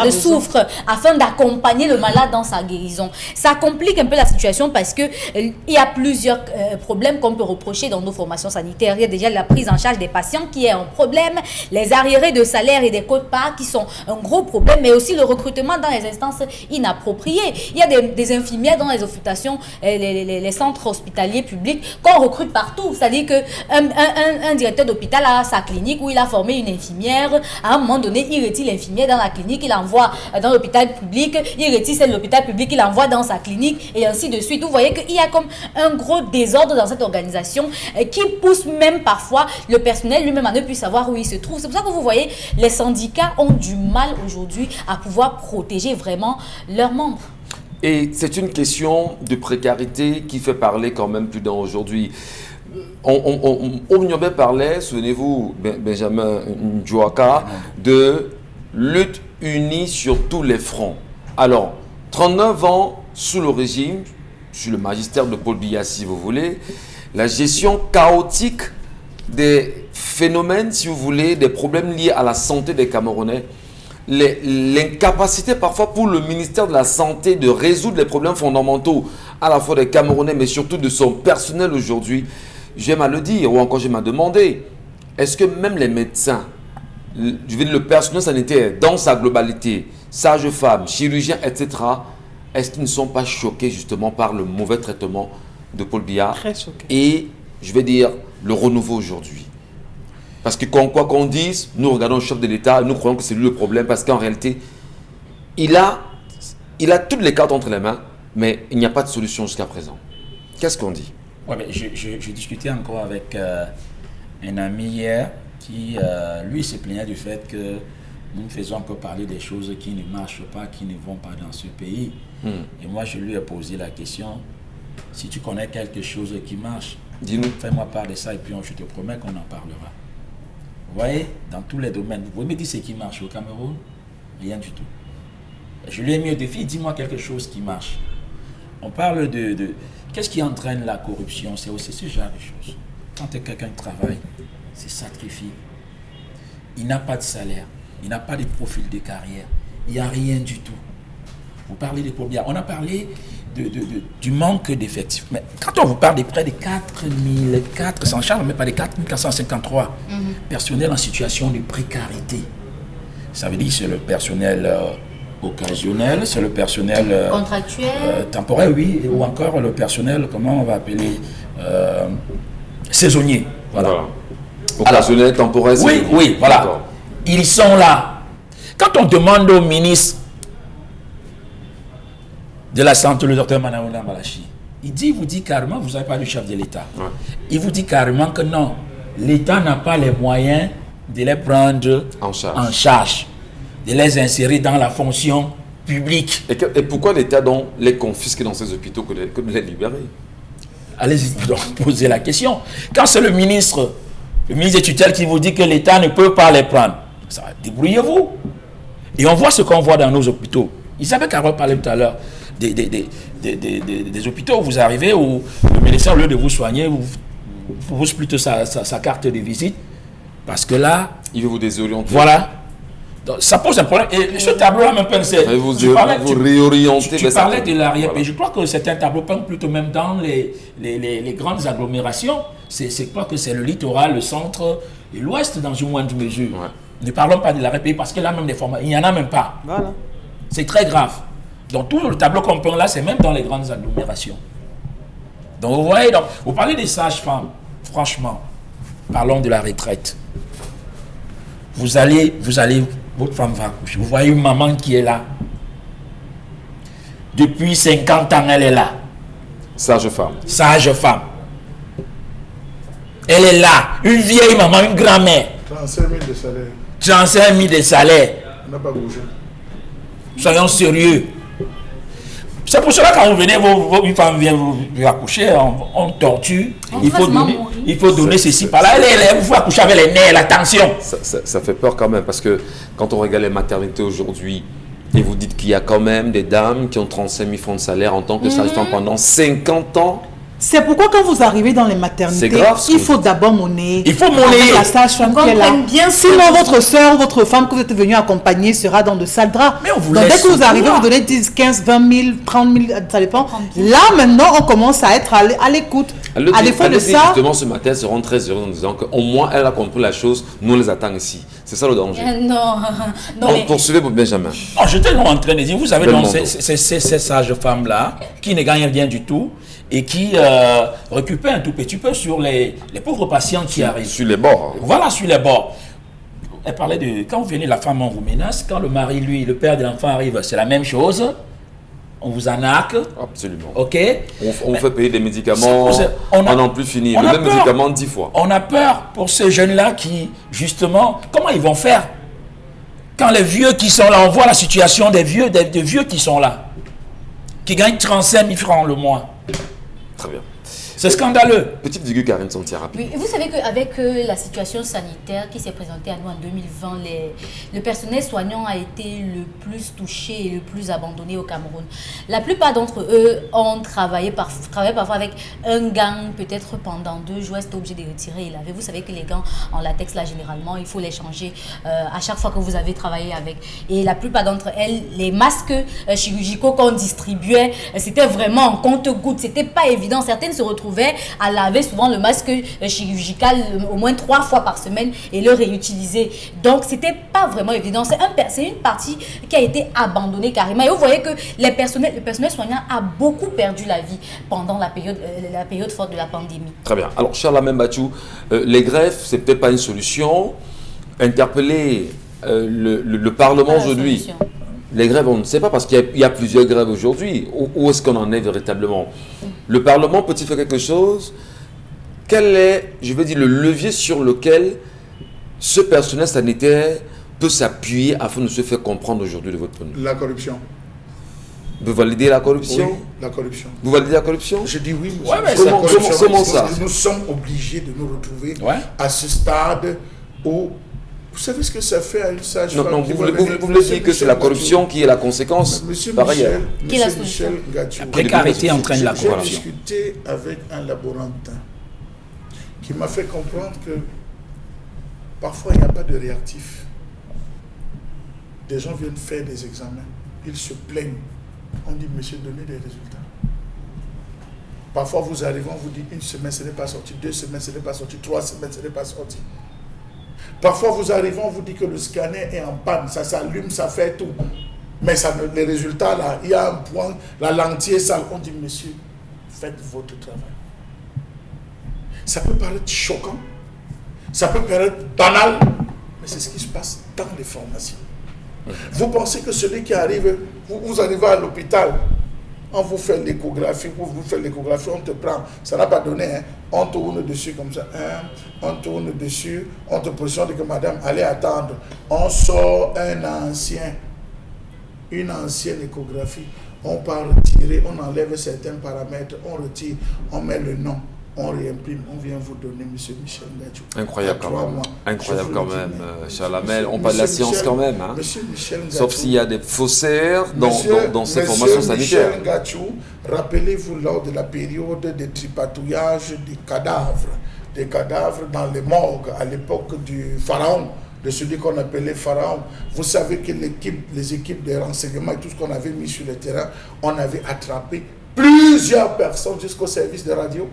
souffre, afin d'accompagner le malade dans sa guérison. Ça complique un peu la situation parce que il y a plusieurs problèmes qu'on peut reprocher dans nos formations sanitaires. Il y a déjà la prise en charge des patients qui est un problème, les arriérés de salaire et des quotes-parts qui sont un gros problème, mais aussi le recrutement dans les instances inappropriées. Il y a des infirmières dans les occupations, les centres hospitaliers publics qu'on recrute partout. C'est-à-dire qu'un directeur d'hôpital a sa clinique où il a formé une infirmière. À un moment donné, il retire l'infirmière dans la clinique, il envoie dans l'hôpital public, il retire celle de l'hôpital public, il envoie dans sa clinique et ainsi de suite. Vous voyez qu'il y a comme un gros désordre dans cette organisation qui pousse même parfois le personnel lui-même à ne plus savoir où il se trouve. C'est pour ça que vous voyez, les syndicats ont du mal aujourd'hui à pouvoir protéger vraiment leurs membres. Et c'est une question de précarité qui fait parler quand même plus d'un aujourd'hui. Omniobé parlait, souvenez-vous, Benjamin Ndjouaka, de lutte unie sur tous les fronts. Alors, 39 ans sous le régime, sous le magistère de Paul Biya, si vous voulez, la gestion chaotique des phénomènes, si vous voulez, des problèmes liés à la santé des Camerounais, l'incapacité parfois pour le ministère de la Santé de résoudre les problèmes fondamentaux à la fois des Camerounais mais surtout de son personnel aujourd'hui, j'aime à le dire ou encore j'aime à demander, est-ce que même les médecins, je veux dire le personnel sanitaire dans sa globalité, sages-femmes, chirurgiens, etc., est-ce qu'ils ne sont pas choqués justement par le mauvais traitement de Paul Biya et je vais dire le renouveau aujourd'hui? Parce que quoi qu'on dise, nous regardons le chef de l'État, nous croyons que c'est lui le problème, parce qu'en réalité, il a toutes les cartes entre les mains, mais il n'y a pas de solution jusqu'à présent. Qu'est-ce qu'on dit? Ouais, mais je discutais encore avec un ami hier qui, lui, se plaignait du fait que nous faisons encore parler des choses qui ne marchent pas, qui ne vont pas dans ce pays. Et moi, je lui ai posé la question, si tu connais quelque chose qui marche, dis-nous. Fais-moi part de ça et puis je te promets qu'on en parlera. Vous voyez, dans tous les domaines, vous pouvez me dire ce qui marche au Cameroun? Rien du tout. Je lui ai mis au défi, dis-moi quelque chose qui marche. On parle de qu'est-ce qui entraîne la corruption? C'est aussi ce genre de choses. Quand quelqu'un travaille, c'est sacrifié. Il n'a pas de salaire, il n'a pas de profil de carrière, il n'y a rien du tout. Vous parlez des problèmes. On a parlé du manque d'effectifs. Mais quand on vous parle de près de 4400 charges, mais pas de 4453 personnels en situation de précarité, ça veut dire que c'est le personnel occasionnel, c'est le personnel contractuel, temporaire, oui, ou encore le personnel, comment on va appeler, saisonnier. Voilà. Occasionnel, temporaire, oui, oui, voilà. Ils sont là. Quand on demande au ministre de la Santé, le docteur Manaoula Malachi, il vous dit carrément, vous n'avez pas le chef de l'État. Ouais. Il vous dit carrément que non, l'État n'a pas les moyens de les prendre en charge, de les insérer dans la fonction publique. Et pourquoi l'État donc les confisque dans ces hôpitaux que de les libérer? Allez-y donc poser la question. Quand c'est le ministre de tutelle qui vous dit que l'État ne peut pas les prendre, ça, débrouillez-vous. Et on voit ce qu'on voit dans nos hôpitaux. Isabelle Carole parlait tout à l'heure des hôpitaux où vous arrivez, où le médecin, au lieu de vous soigner, vous pose plutôt sa carte de visite. Parce que là... Il veut vous désorienter. Voilà. Donc, ça pose un problème. Et ce tableau-là, même c'est... Vous réorientez. Tu parlais de l'arrière. Voilà. Je crois que c'est un tableau peint plutôt même dans les grandes agglomérations. Je crois que c'est le littoral, le centre et l'ouest dans une moindre mesure. Ouais. Ne parlons pas de l'arrière-pays parce que là, même des formations, il n'y en a même pas. Voilà. C'est très grave. Donc tout le tableau qu'on peint là, c'est même dans les grandes agglomérations. Donc vous voyez, donc, vous parlez des sages-femmes. Franchement, parlons de la retraite. Vous allez, votre femme va accoucher. Vous voyez une maman qui est là. Depuis 50 ans, elle est là. Sage-femme. Sage-femme. Elle est là. Une vieille maman, une grand-mère. 35 000 de salaire. 35 000 de salaire. On n'a pas bougé. Soyons sérieux. C'est pour cela que quand vous venez, une femme vient vous accoucher, on torture. Il faut donner ceci par là. Elle vous accoucher avec les nerfs, la tension. Ça fait peur quand même parce que quand on regarde les maternités aujourd'hui et vous dites qu'il y a quand même des dames qui ont 35 000 francs de salaire en tant que sage-femme pendant 50 ans. C'est pourquoi quand vous arrivez dans les maternités, il faut d'abord monnayer. Il faut monnayer. La sage-femme qui est là. Sinon, votre soeur ou votre femme que vous êtes venu accompagner sera dans de sales draps. Mais on vous donc, laisse dès que vous arrivez, vous donnez 10, 15, 20 000, 30 000, ça dépend. Là, maintenant, on commence à être à l'écoute. À défaut de ça... Justement, ce matin, elles seront très heureuses en disant qu'au moins, elle a compris la chose. Nous, on les attend ici. C'est ça le danger. Non. On poursuivait pour Benjamin. Oh, j'étais en train de dire, vous avez donc ces sages-femmes-là qui ne gagnent rien du tout et qui récupèrent un tout petit peu sur les pauvres patients qui arrivent. Sur les bords. Voilà, sur les bords. Elle parlait de... Quand vous venez, la femme, on vous menace. Quand le mari, lui, le père de l'enfant arrive, c'est la même chose. On vous arnaque. Absolument. OK. On fait payer des médicaments. On n'en plus fini. Le même médicament 10 fois. On a peur pour ces jeunes-là qui, justement, comment ils vont faire? Quand les vieux qui sont là, on voit la situation des vieux qui sont là, qui gagnent 35 000 francs le mois. Très bien. C'est scandaleux. Petite virgule, Karine Santia, rapide. Oui, vous savez qu'avec la situation sanitaire qui s'est présentée à nous en 2020, le personnel soignant a été le plus touché et le plus abandonné au Cameroun. La plupart d'entre eux ont travaillé parfois avec un gant, peut-être pendant 2 jours, c'était obligé de retirer et laver. Vous savez que les gants en latex, là, généralement, il faut les changer à chaque fois que vous avez travaillé avec. Et la plupart d'entre elles, les masques chirurgicaux qu'on distribuait, c'était vraiment en compte-gouttes. C'était pas évident. Certaines se retrouvaient à laver souvent le masque chirurgical au moins 3 fois par semaine et le réutiliser. Donc, c'était pas vraiment évident. C'est une partie qui a été abandonnée carrément. Et vous voyez que le personnel soignant a beaucoup perdu la vie pendant la période forte de la pandémie. Très bien. Alors, cher Lamine Bachou, les grèves, c'est peut-être pas une solution. Interpeller le Parlement aujourd'hui. Les grèves, on ne sait pas parce qu'il y a plusieurs grèves aujourd'hui. Où est-ce qu'on en est véritablement? Le Parlement peut-il faire quelque chose? Quel est, je veux dire, le levier sur lequel ce personnel sanitaire peut s'appuyer afin de se faire comprendre aujourd'hui de votre point de vue? La corruption. Vous validez la corruption? Oui, la corruption. Vous validez la corruption? Je dis oui. Ouais, mais comment ça? Nous sommes obligés de nous retrouver à ce stade où... Vous savez ce que ça fait à une sage-femme? Non, vous voulez dire que c'est la corruption qui est la conséquence par ailleurs. Monsieur Michel Gachou, la précarité entraîne la corruption. J'ai discuté avec un laborantin qui m'a fait comprendre que parfois il n'y a pas de réactif. Des gens viennent faire des examens, ils se plaignent. On dit, monsieur, donnez des résultats. Parfois vous arrivez, on vous dit 1 semaine, ce n'est pas sorti, 2 semaines, ce n'est pas sorti, 3 semaines, ce n'est pas sorti. Parfois, vous arrivez, on vous dit que le scanner est en panne, ça s'allume, ça fait tout. Mais les résultats, là, il y a un point, la lentille est sale. On dit, monsieur, faites votre travail. Ça peut paraître choquant, ça peut paraître banal, mais c'est ce qui se passe dans les formations. Vous pensez que celui qui arrive, vous arrivez à l'hôpital, on vous fait l'échographie, on te prend, ça n'a pas donné, hein. On tourne dessus comme ça, on tourne dessus, on te positionne, dit que madame, allez attendre. On sort une ancienne échographie, on part retirer, on enlève certains paramètres, on retire, on met le nom. on réimprime, on vient vous donner, monsieur Michel Ngatou. Incroyable quand même. Mois. Incroyable quand même, Chalamel. On Monsieur parle de la science Michel, quand même. Hein. Monsieur Michel Ngatou. Sauf s'il y a des faussaires dans ces formations sanitaires. Michel Ngatou, rappelez-vous lors de la période des tripatouillages des cadavres dans les morgues à l'époque du pharaon, de celui qu'on appelait pharaon. Vous savez que les équipes de renseignement et tout ce qu'on avait mis sur le terrain, on avait attrapé plusieurs personnes jusqu'au service de radio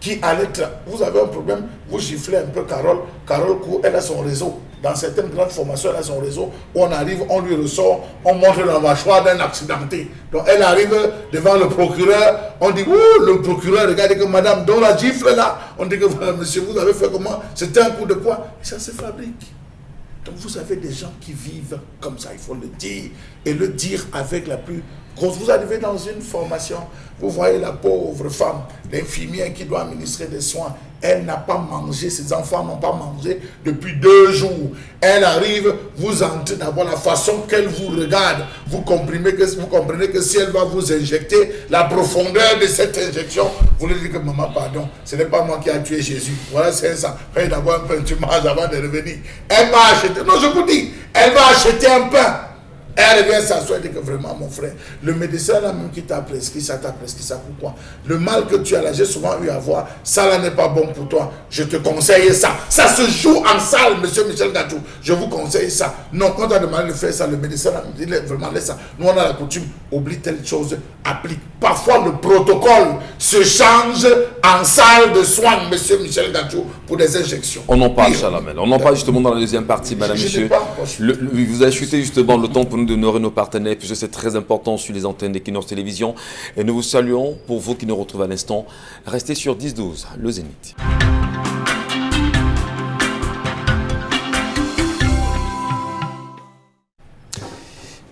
qui allaient... Vous avez un problème, vous giflez un peu Carole Cour, elle a son réseau. Dans certaines grandes formations, elle a son réseau où on arrive, on lui ressort, on montre la mâchoire d'un accidenté. Donc elle arrive devant le procureur, on dit, ouh, le procureur, regardez que madame, dans la gifle là, on dit que monsieur, vous avez fait comment? C'était un coup de poing. Ça se fabrique. Donc vous avez des gens qui vivent comme ça, il faut le dire, et le dire avec la plus grosse. Vous arrivez dans une formation, vous voyez la pauvre femme, l'infirmière qui doit administrer des soins, elle n'a pas mangé, ses enfants n'ont pas mangé depuis 2 jours. Elle arrive, vous entrez d'abord la façon qu'elle vous regarde, vous comprenez que si elle va vous injecter, la profondeur de cette injection, vous lui dites que maman, pardon, ce n'est pas moi qui a tué Jésus. Voilà, c'est ça. Faites d'abord un pain, tu manges avant de revenir. Elle va acheter, non, je vous dis, elle va acheter un pain. Elle vient s'asseoir et dit que vraiment, mon frère, le médecin là même qui t'a prescrit ça, pourquoi? Le mal que tu as là, j'ai souvent eu à voir, ça là n'est pas bon pour toi. Je te conseille ça. Ça se joue en salle, monsieur Michel Ngatou. Je vous conseille ça. Non, quand on a demandé de faire ça, le médecin là me dit vraiment, laisse ça. Nous, on a la coutume, oublie telle chose, applique. Parfois, le protocole se change en salle de soins, monsieur Michel Ngatou, pour des injections. On en parle, Chalamel. On en parle justement dans la deuxième partie, madame, monsieur. Vous avez chuté justement le temps pour nous d'honorer nos partenaires, puisque c'est très important sur les antennes d'Equinox Télévision. Et nous vous saluons pour vous qui nous retrouvez à l'instant. Restez sur 10-12, le Zénith.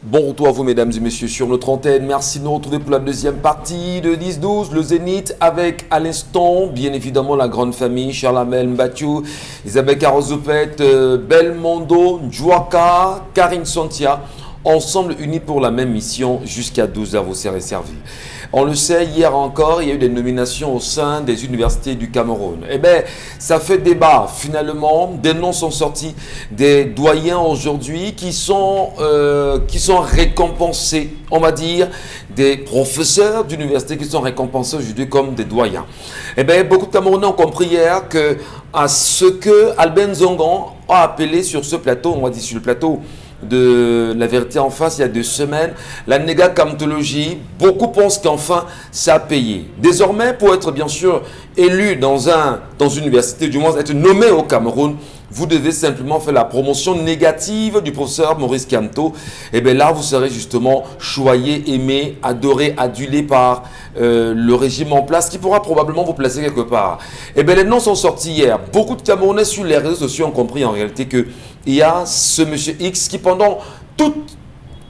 Bon retour à vous, mesdames et messieurs, sur notre antenne. Merci de nous retrouver pour la deuxième partie de 10-12, le Zénith, avec à l'instant, bien évidemment, la grande famille, Chalamel Mbathio, Isabelle Carozopet, Belmondo, Njouaka, Karine Santia, ensemble unis pour la même mission. Jusqu'à 12h, vous serez servis. On le sait, hier encore, il y a eu des nominations au sein des universités du Cameroun. Eh bien, ça fait débat. Finalement, des noms sont sortis, des doyens aujourd'hui qui sont récompensés, on va dire, des professeurs d'université qui sont récompensés aujourd'hui comme des doyens. Eh bien, beaucoup de Camerounais ont compris hier que à ce que Albin Zongon a appelé sur ce plateau, on va dire sur le plateau de La Vérité en face il y a 2 semaines, la négacamptologie, beaucoup pensent qu'enfin ça a payé. Désormais, pour être bien sûr élu dans une université, du moins être nommé au Cameroun, vous devez simplement faire la promotion négative du professeur Maurice Kamto. Et bien là, vous serez justement choyé, aimé, adoré, adulé par le régime en place qui pourra probablement vous placer quelque part. Et bien les noms sont sortis hier. Beaucoup de Camerounais sur les réseaux sociaux ont compris en réalité qu'il y a ce monsieur X qui pendant toutes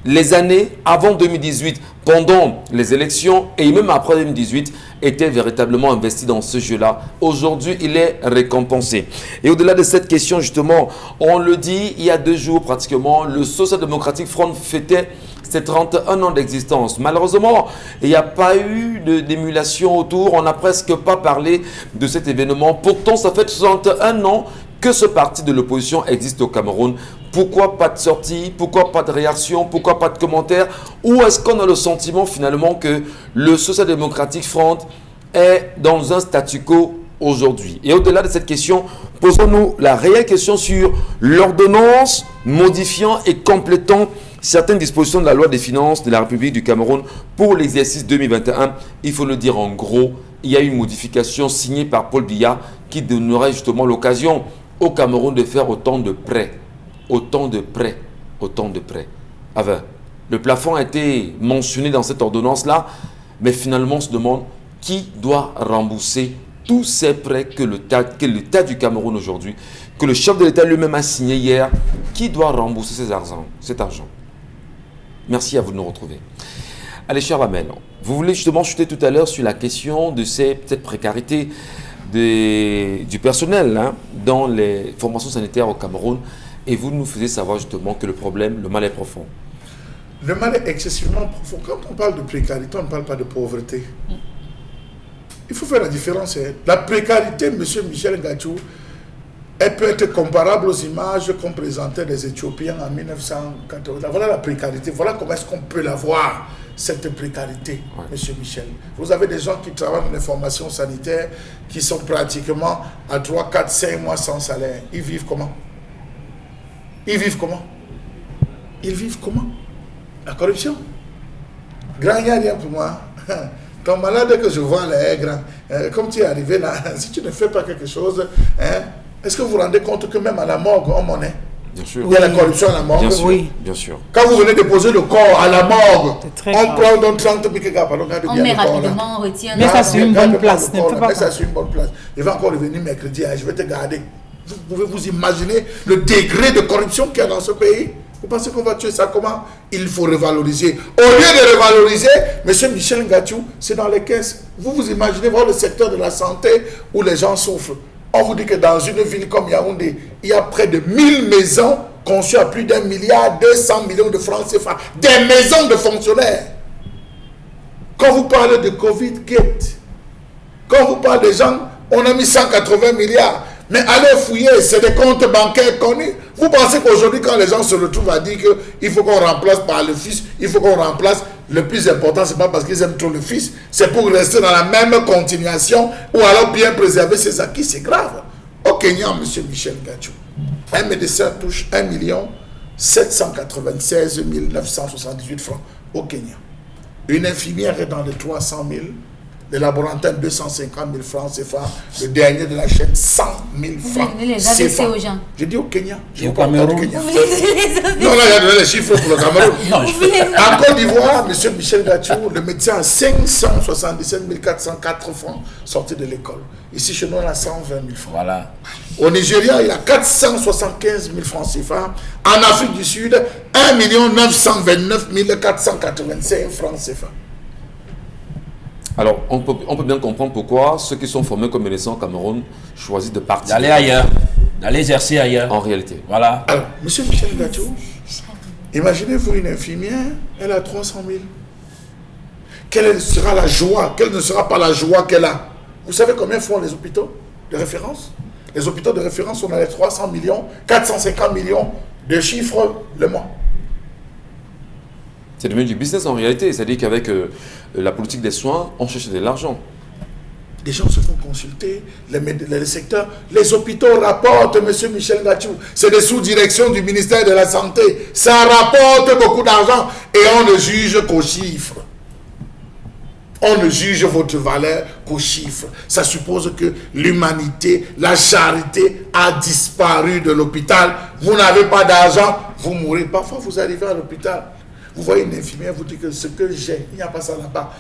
les années avant 2018, pendant les élections et même après 2018, était véritablement investi dans ce jeu-là. Aujourd'hui, il est récompensé. Et au-delà de cette question, justement, on le dit, il y a 2 jours pratiquement, le Social Democratic Front fêtait ses 31 ans d'existence. Malheureusement, il n'y a pas eu d'émulation autour. On n'a presque pas parlé de cet événement. Pourtant, ça fait 61 ans que ce parti de l'opposition existe au Cameroun. Pourquoi pas de sortie? Pourquoi pas de réaction? Pourquoi pas de commentaires? Ou est-ce qu'on a le sentiment finalement que le Social Democratic Front est dans un statu quo aujourd'hui? Et au-delà de cette question, posons-nous la réelle question sur l'ordonnance modifiant et complétant certaines dispositions de la loi des finances de la République du Cameroun pour l'exercice 2021. Il faut le dire en gros, il y a une modification signée par Paul Biya qui donnerait justement l'occasion au Cameroun de faire autant de prêts. Enfin, le plafond a été mentionné dans cette ordonnance-là, mais finalement on se demande qui doit rembourser tous ces prêts que l'État du Cameroun aujourd'hui, que le chef de l'État lui-même a signé hier, qui doit rembourser cet argent. Merci à vous de nous retrouver. Allez, cher Lamel, vous voulez justement chuter tout à l'heure sur la question de cette précarité du personnel dans les formations sanitaires au Cameroun. Et vous nous faisiez savoir justement que le mal est profond. Le mal est excessivement profond. Quand on parle de précarité, on ne parle pas de pauvreté. il faut faire la différence. Hein. La précarité, M. Michel Ngachou, elle peut être comparable aux images qu'on présentait des Éthiopiens en 1980. Voilà la précarité. Voilà comment est-ce qu'on peut la voir, cette précarité, M. Michel. Vous avez des gens qui travaillent dans les formations sanitaires qui sont pratiquement à 3, 4, 5 mois sans salaire. Ils vivent comment? Ils vivent comment? Ils vivent comment? La corruption. Grand, il n'y a rien pour moi. Ton malade que je vois là, grand, comme tu es arrivé là, si tu ne fais pas quelque chose, hein, est-ce que vous vous rendez compte que même à la morgue, on m'en est? Bien sûr. Il y a la corruption à la morgue. Bien sûr, Oui. bien sûr. Quand vous venez déposer le corps à la morgue, C'est très on grave. prend donc 30 000 gars, pardon, regardez On bien met le corps là. rapidement, on retient. Mais ça, c'est une bonne place, ne fais pas Mais ça, ça. c'est une bonne place. Il va encore revenir mercredi, hein, je vais te garder. Vous pouvez vous imaginer le degré de corruption qu'il y a dans ce pays? Vous pensez qu'on va tuer ça comment? Il faut revaloriser. Au lieu de revaloriser, M. Michel Ngachou, c'est dans les caisses. Vous vous imaginez voir le secteur de la santé où les gens souffrent. On vous dit que dans une ville comme Yaoundé, il y a près de 1000 maisons conçues à plus d'1 milliard 200 millions de francs CFA. Des maisons de fonctionnaires. Quand vous parlez de Covid-Gate, quand vous parlez des gens, on a mis 180 milliards. Mais allez fouiller, c'est des comptes bancaires connus. Vous pensez qu'aujourd'hui, quand les gens se retrouvent à dire qu'il faut qu'on remplace par le fils, il faut qu'on remplace, le plus important, c'est pas parce qu'ils aiment trop le fils, c'est pour rester dans la même continuation ou alors bien préserver ses acquis, c'est grave. Au Kenya, M. Michel Ngachou, un médecin touche 1 796 978 francs au Kenya. Une infirmière est dans les 300 000. Le laboratoire 250 000 francs CFA, le dernier de la chaîne 100 000 francs Vous les abaissez aux gens. J'ai dit au Kenya. Je Et au vous parle pas du Cameroun. Kenya. Vous les Non, là, il y a donné les chiffres pour le Cameroun. Non, je- En Côte d'Ivoire, M. Michel Ngachou, le médecin a 577 404 francs sortis de l'école. Ici, chez nous, on a 120 000 francs. Voilà. Au Nigeria, il a 475 000 francs CFA. En Afrique du Sud, 1 929 485 francs CFA. Alors, on peut bien comprendre pourquoi ceux qui sont formés comme médecins au Cameroun choisissent de partir D'aller ailleurs. D'aller exercer ailleurs. en réalité. Voilà. Alors, M. Michel Ngachou, imaginez-vous une infirmière, elle a 300 000. Quelle sera la joie? Quelle ne sera pas la joie qu'elle a? Vous savez combien font les hôpitaux de référence? Les hôpitaux de référence sont dans les 300 millions, 450 millions de chiffres le mois. C'est devenu du business en réalité. C'est-à-dire qu'avec la politique des soins, on cherche de l'argent. Des gens se font consulter, les secteurs, les hôpitaux rapportent, M. Michel Ngachou, c'est des sous-directions du ministère de la Santé. Ça rapporte beaucoup d'argent et on ne juge qu'aux chiffres. On ne juge votre valeur qu'aux chiffres. Ça suppose que l'humanité, la charité a disparu de l'hôpital. Vous n'avez pas d'argent, vous mourrez. Parfois, vous arrivez à l'hôpital. Vous voyez une infirmière, vous dites que ce que j'ai, il n'y a pas ça là-bas.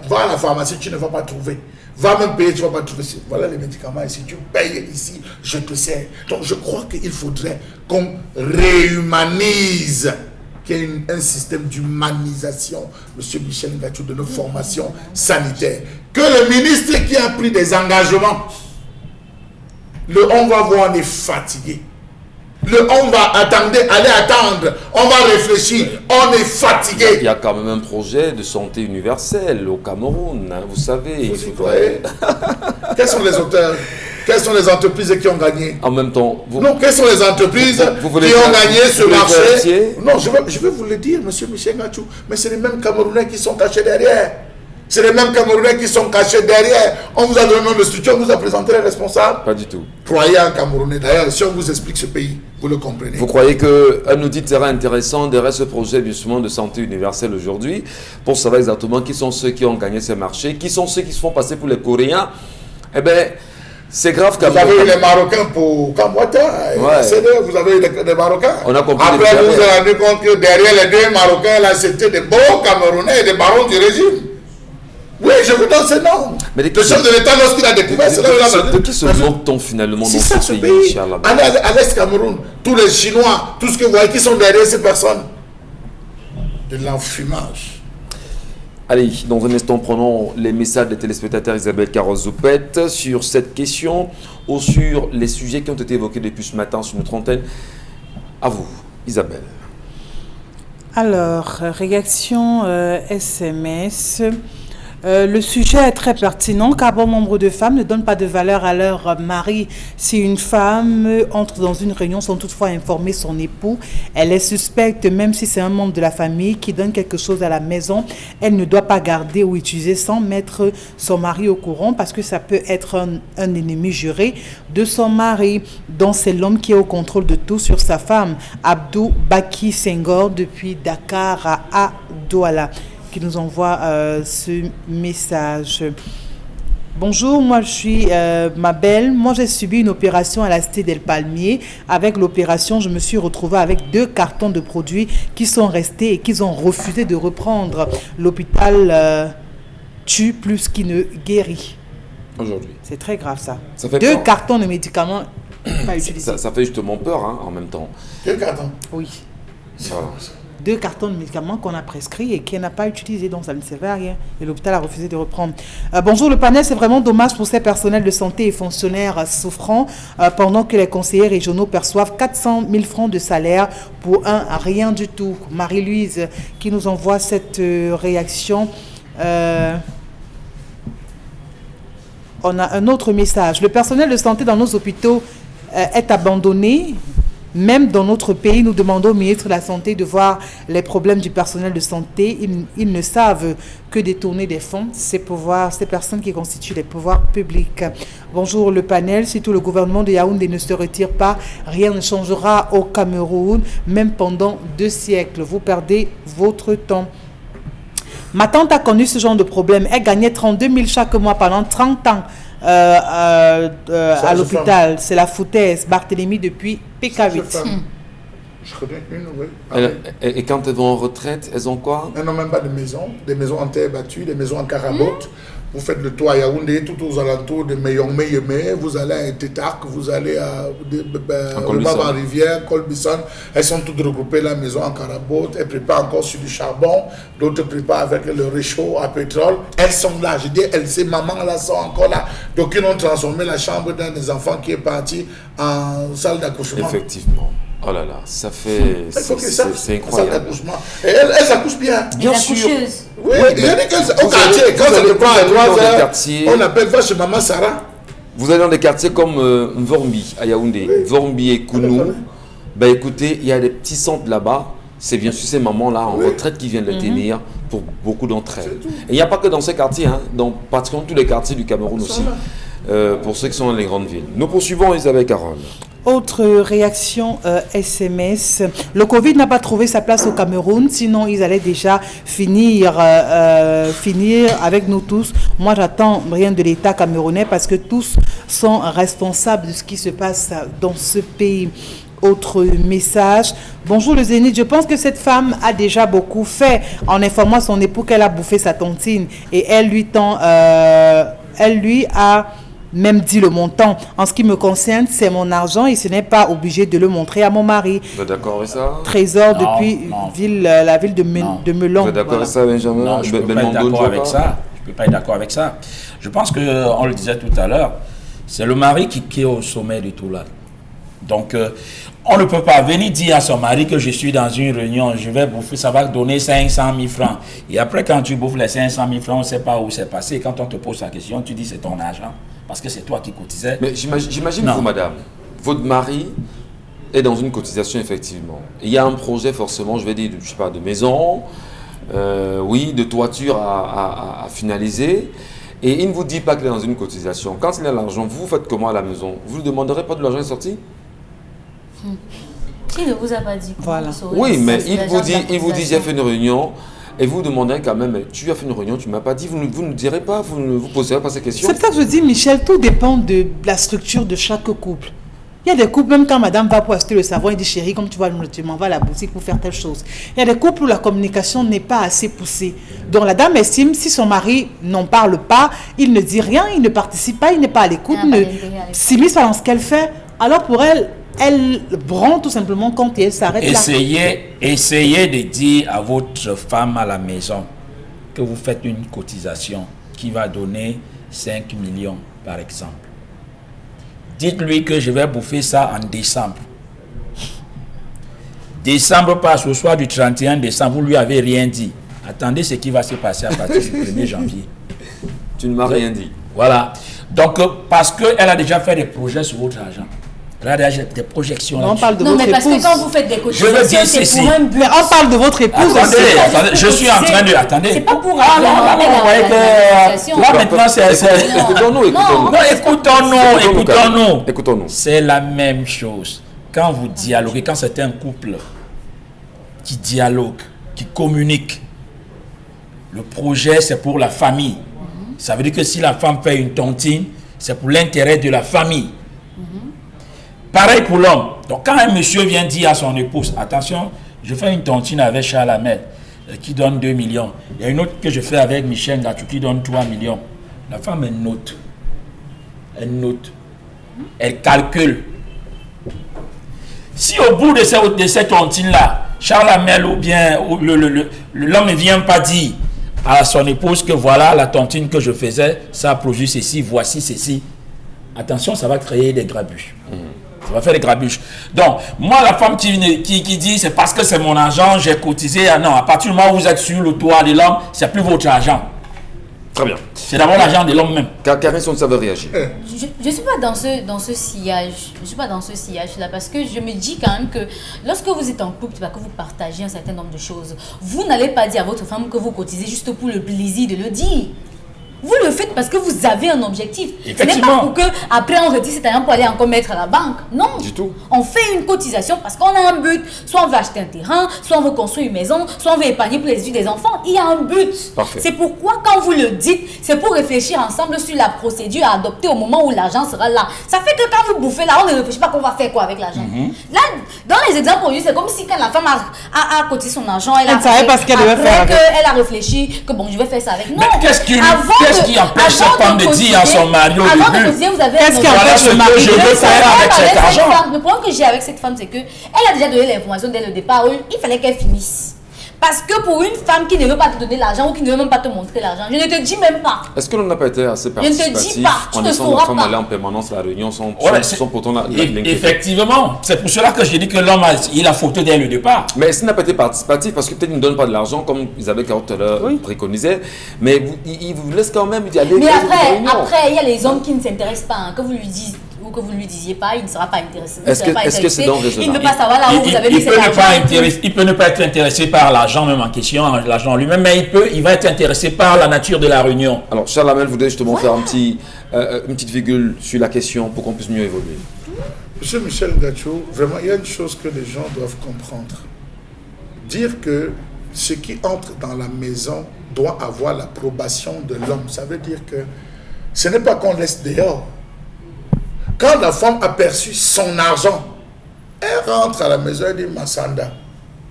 Va à la pharmacie, tu ne vas pas trouver. Va même payer, tu ne vas pas trouver. Voilà les médicaments ici. Tu payes ici, je te sers. Donc je crois qu'il faudrait qu'on réhumanise, qu'il y ait un système d'humanisation, M. Michel Ngachou, de nos formations sanitaires. Que le ministre qui a pris des engagements, on va voir, on est fatigué. On va attendre, allez attendre, on va réfléchir, on est fatigué. Il y a quand même un projet de santé universelle au Cameroun, hein, vous savez. Vous y croyez? Quels sont les auteurs? Quelles sont les entreprises qui ont gagné? En même temps, vous... Non, quelles sont les entreprises Vous voulez qui ont faire- gagné ce vous voulez marché? vérifier? Non, je vais vous le dire, M. Michel Ngachou, mais c'est les mêmes Camerounais qui sont cachés derrière. C'est les mêmes Camerounais qui sont cachés derrière. On vous a donné le nom de structure, on vous a présenté les responsables. Pas du tout. Croyez en Camerounais. D'ailleurs, si on vous explique ce pays, vous le comprenez. Vous croyez qu'un outil sera intéressant derrière ce projet justement de santé universelle aujourd'hui pour savoir exactement qui sont ceux qui ont gagné ces marchés, qui sont ceux qui se font passer pour les Coréens? Eh bien, c'est grave Vous avez eu les Marocains pour Kamwata. Ouais. Vous avez eu les Marocains. On a compris Après, depuis vous vous après. êtes rendu compte que derrière les deux Marocains, là, c'était des beaux Camerounais et des barons du régime. Oui, je vous donne ce nom. Mais Le chef de l'État, lorsqu'il a découvert cela, de qui se moque-t-on finalement c'est dans ça ce ce pays, pays. Charles Allez à l'Est Cameroun, tous les Chinois, tout ce que vous voyez qui sont derrière ces personnes. De l'enfumage. Allez, dans un instant, prenons les messages des téléspectateurs Isabelle Carroz-Zoupette sur cette question ou sur les sujets qui ont été évoqués depuis ce matin sur notre antenne. À vous, Isabelle. Alors, réaction SMS. Le sujet est très pertinent car bon nombre de femmes ne donnent pas de valeur à leur mari. Si une femme entre dans une réunion sans toutefois informer son époux, elle est suspecte même si c'est un membre de la famille qui donne quelque chose à la maison. Elle ne doit pas garder ou utiliser sans mettre son mari au courant parce que ça peut être un ennemi juré de son mari. Donc c'est l'homme qui est au contrôle de tout sur sa femme. Abdou Baki Senghor depuis Dakar à Douala qui nous envoie ce message. Bonjour, moi je suis Mabel. Moi j'ai subi une opération à la Cité del Palmier. Avec l'opération, je me suis retrouvée avec 2 cartons de produits qui sont restés et qu'ils ont refusé de reprendre. L'hôpital tue plus qu'il ne guérit. Aujourd'hui. C'est très grave ça. Ça fait 2 peur. cartons de médicaments pas utilisés. Ça fait justement peur hein, en même temps. 2 cartons. Oui. Voilà. 2 cartons de médicaments qu'on a prescrits et qu'elle n'a pas utilisé, donc ça ne servait à rien. Et l'hôpital a refusé de reprendre. Bonjour, le panel, c'est vraiment dommage pour ces personnels de santé et fonctionnaires souffrants pendant que les conseillers régionaux perçoivent 400 000 francs de salaire pour un rien du tout. Marie-Louise qui nous envoie cette réaction. On a un autre message. Le personnel de santé dans nos hôpitaux est abandonné. Même dans notre pays, nous demandons au ministre de la Santé de voir les problèmes du personnel de santé. Ils ne savent que détourner des fonds, ces personnes qui constituent les pouvoirs publics. Bonjour le panel. Si tout le gouvernement de Yaoundé ne se retire pas, rien ne changera au Cameroun, même pendant 2 siècles. Vous perdez votre temps. Ma tante a connu ce genre de problème. Elle gagnait 32 000 chaque mois pendant 30 ans. À l'hôpital, c'est la foutaise. Barthélemy depuis PK8. Je connais une, oui. Et quand elles vont en retraite, elles ont quoi? Elles n'ont même pas de maison, des maisons en terre battue, des maisons en carabote. Vous faites le toit à Yaoundé, tout aux alentours de Meyong-Meyemé, vous allez à Tétark, vous allez à Baba-Rivière, Colbisson. Elles sont toutes regroupées, la maison en carabote. Elles préparent encore sur du charbon, d'autres préparent avec le réchaud à pétrole. Elles sont là, je dis, ces mamans-là sont encore là. Donc ils ont transformé la chambre d'un des enfants qui est parti en salle d'accouchement. Effectivement. Oh là là, ça fait... C'est incroyable. Et elles accouchent bien. Bien sûr. Oui, il y a des cas au quartier, quand ça te prend à 3 heures, on appelle va chez Maman Sarah. Vous allez dans des quartiers comme Vormbi, à Yaoundé, Vormbi et Kounou. Ben écoutez, il y a des petits centres là-bas. C'est bien sûr ces mamans-là en retraite qui viennent les tenir pour beaucoup d'entre elles. Et il n'y a pas que dans ces quartiers, hein, dans pratiquement tous les quartiers du Cameroun aussi, pour ceux qui sont dans les grandes villes. Nous poursuivons Isabelle Carole. Autre réaction SMS. Le Covid n'a pas trouvé sa place au Cameroun, sinon ils allaient déjà finir avec nous tous. Moi, j'attends rien de l'État camerounais parce que tous sont responsables de ce qui se passe dans ce pays. Autre message. Bonjour le Zénith, je pense que cette femme a déjà beaucoup fait en informant son époux qu'elle a bouffé sa tontine et elle lui a même dit le montant. En ce qui me concerne, c'est mon argent et ce n'est pas obligé de le montrer à mon mari. Vous êtes d'accord avec ça? Trésor depuis la ville de Melon. Vous êtes d'accord avec ça, Benjamin? Non, je ne peux pas être d'accord avec ça. Je peux pas être d'accord avec ça. Je pense qu'on le disait tout à l'heure, c'est le mari qui est au sommet de tout là. Donc, on ne peut pas venir dire à son mari que je suis dans une réunion, je vais bouffer, ça va donner 500 000 francs. Et après, quand tu bouffes les 500 000 francs, on ne sait pas où c'est passé. Quand on te pose la question, tu dis c'est ton argent. Parce que c'est toi qui cotisais. Mais j'imagine vous, madame, votre mari est dans une cotisation, effectivement. Il y a un projet, forcément, je vais dire, je sais pas, de maison, oui, de toiture à finaliser. Et il ne vous dit pas qu'il est dans une cotisation. Quand il a l'argent, vous faites comment à la maison? Vous ne demanderez pas de l'argent est sorti? Qui ne vous a pas dit? Voilà. Oui, mais il vous dit j'ai fait une réunion. Et vous demandez quand même, tu as fait une réunion, tu ne m'as pas dit, vous ne direz pas, vous ne vous poserez pas ces questions. C'est ça que je dis, Michel, tout dépend de la structure de chaque couple. Il y a des couples, même quand madame va pour acheter le savon, il dit chérie, comme tu m'en vas à la boutique pour faire telle chose. Il y a des couples où la communication n'est pas assez poussée. Donc la dame estime, si son mari n'en parle pas, il ne dit rien, il ne participe pas, il n'est pas à l'écoute, il ne s'immisce pas dans ce qu'elle fait. Alors pour elle, elle branle tout simplement quand elle s'arrête là. Essayez de dire à votre femme à la maison que vous faites une cotisation qui va donner 5 millions, par exemple. Dites-lui que je vais bouffer ça en décembre. Décembre passe au soir du 31 décembre, vous ne lui avez rien dit. Attendez ce qui va se passer à partir du 1er janvier. Tu ne m'as rien dit. Voilà. Donc, parce qu'elle a déjà fait des projets sur votre argent. Elle a déjà des projections On là-dessus. parle de Non, votre mais parce épouse. que quand vous faites des Je veux cotisations, dire c'est ceci. pour un but. Mais on parle de votre épouse Attendez, aussi. attendez, je suis en train de... Attendez. C'est pas pour Ah non, avoir là, vous voyez l'association. que... Là, maintenant, c'est... Écoutons-nous, écoutons-nous. Non, écoutons-nous. Écoutons-nous. C'est la même chose. Quand vous dialoguez, quand c'est un couple qui dialogue, qui communique, le projet, c'est pour la famille. Ça veut dire que si la femme fait une tontine, c'est pour l'intérêt de la famille. Pareil pour l'homme. Donc, quand un monsieur vient dire à son épouse, attention, je fais une tontine avec Charles Hamel, qui donne 2 millions. Il y a une autre que je fais avec Michel Gatou qui donne 3 millions. La femme, elle note. Elle note. Elle calcule. Si au bout de cette tontine-là, Charles Hamel ou bien l'homme ne vient pas dire à son épouse que voilà la tontine que je faisais, ça a produit ceci, voici ceci. Attention, ça va créer des grabuges. Ça va faire des grabuges. Donc, moi, la femme qui dit c'est parce que c'est mon argent, j'ai cotisé. Ah non, à partir du moment où vous êtes sur le toit de l'homme, c'est plus votre argent. Très bien. C'est d'abord l'argent de l'homme même. Karine, on ne savait réagir. Je ne suis pas dans ce sillage. Je suis pas dans ce sillage-là parce que je me dis quand même que lorsque vous êtes en couple, que vous partagez un certain nombre de choses, vous n'allez pas dire à votre femme que vous cotisez juste pour le plaisir de le dire. Vous le faites parce que vous avez un objectif. Ce n'est pas Effectivement. pour que après on retire cet argent pour aller encore mettre à la banque. Non. Du tout. On fait une cotisation parce qu'on a un but. Soit on veut acheter un terrain, soit on veut construire une maison, soit on veut épargner pour les études des enfants. Il y a un but. Parfait. C'est pourquoi quand vous le dites, c'est pour réfléchir ensemble sur la procédure à adopter au moment où l'argent sera là. Ça fait que quand vous bouffez là, on ne réfléchit pas qu'on va faire quoi avec l'argent. Là, dans les exemples aujourd'hui, c'est comme si quand la femme a cotisé son argent, elle Elle savait pas ce qu'elle devait faire avec. Elle a réfléchi que bon, je vais faire ça avec. Non. Mais qu'est-ce qui Avant empêche cette avant femme de dire à son mari au avant de début, cotiser, vous avez qu'est-ce un qui objectif. voilà ce que je veux faire avec cet argent? Le problème que j'ai avec cette femme, c'est que elle a déjà donné l'information dès le départ. Il fallait qu'elle finisse. Parce que pour une femme qui ne veut pas te donner l'argent ou qui ne veut même pas te montrer l'argent, je ne te dis même pas. Est-ce que l'on n'a pas été assez Je ne te dis participatif pas, tu en ne laissant sauras la femme pas. aller en permanence à la réunion sans pourtant l'inquiéter? Effectivement, c'est pour cela que j'ai dit que l'homme il a faute dès le départ. Mais est-ce qu'il n'a pas été participatif parce que peut-être qu'il ne donne pas de l'argent comme Isabelle Carotte tout à l'heure préconisait, mais il vous laisse quand même y aller. Mais faire une réunion. après, il y a les hommes qui ne s'intéressent pas. Que vous lui dites ou que vous ne lui disiez pas, il ne sera pas intéressé. Est-ce que c'est donc raisonnable? Il ne peut pas savoir là où vous avez mis cet argent. Il peut ne pas être intéressé par l'argent même en question, l'argent lui-même, mais il va être intéressé par la nature de la réunion. Alors, Charles Hamel voudrait justement faire une petite virgule sur la question pour qu'on puisse mieux évoluer. Monsieur Michel Gacho, vraiment, il y a une chose que les gens doivent comprendre. Dire que ce qui entre dans la maison doit avoir l'approbation de l'homme. Ça veut dire que ce n'est pas qu'on laisse dehors. Quand la femme a perçu son argent, elle rentre à la maison et dit Massanda,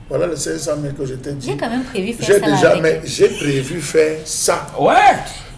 voilà les 500 000 que je t'ai dit. J'ai quand même prévu faire ça. J'ai prévu faire ça. Ouais.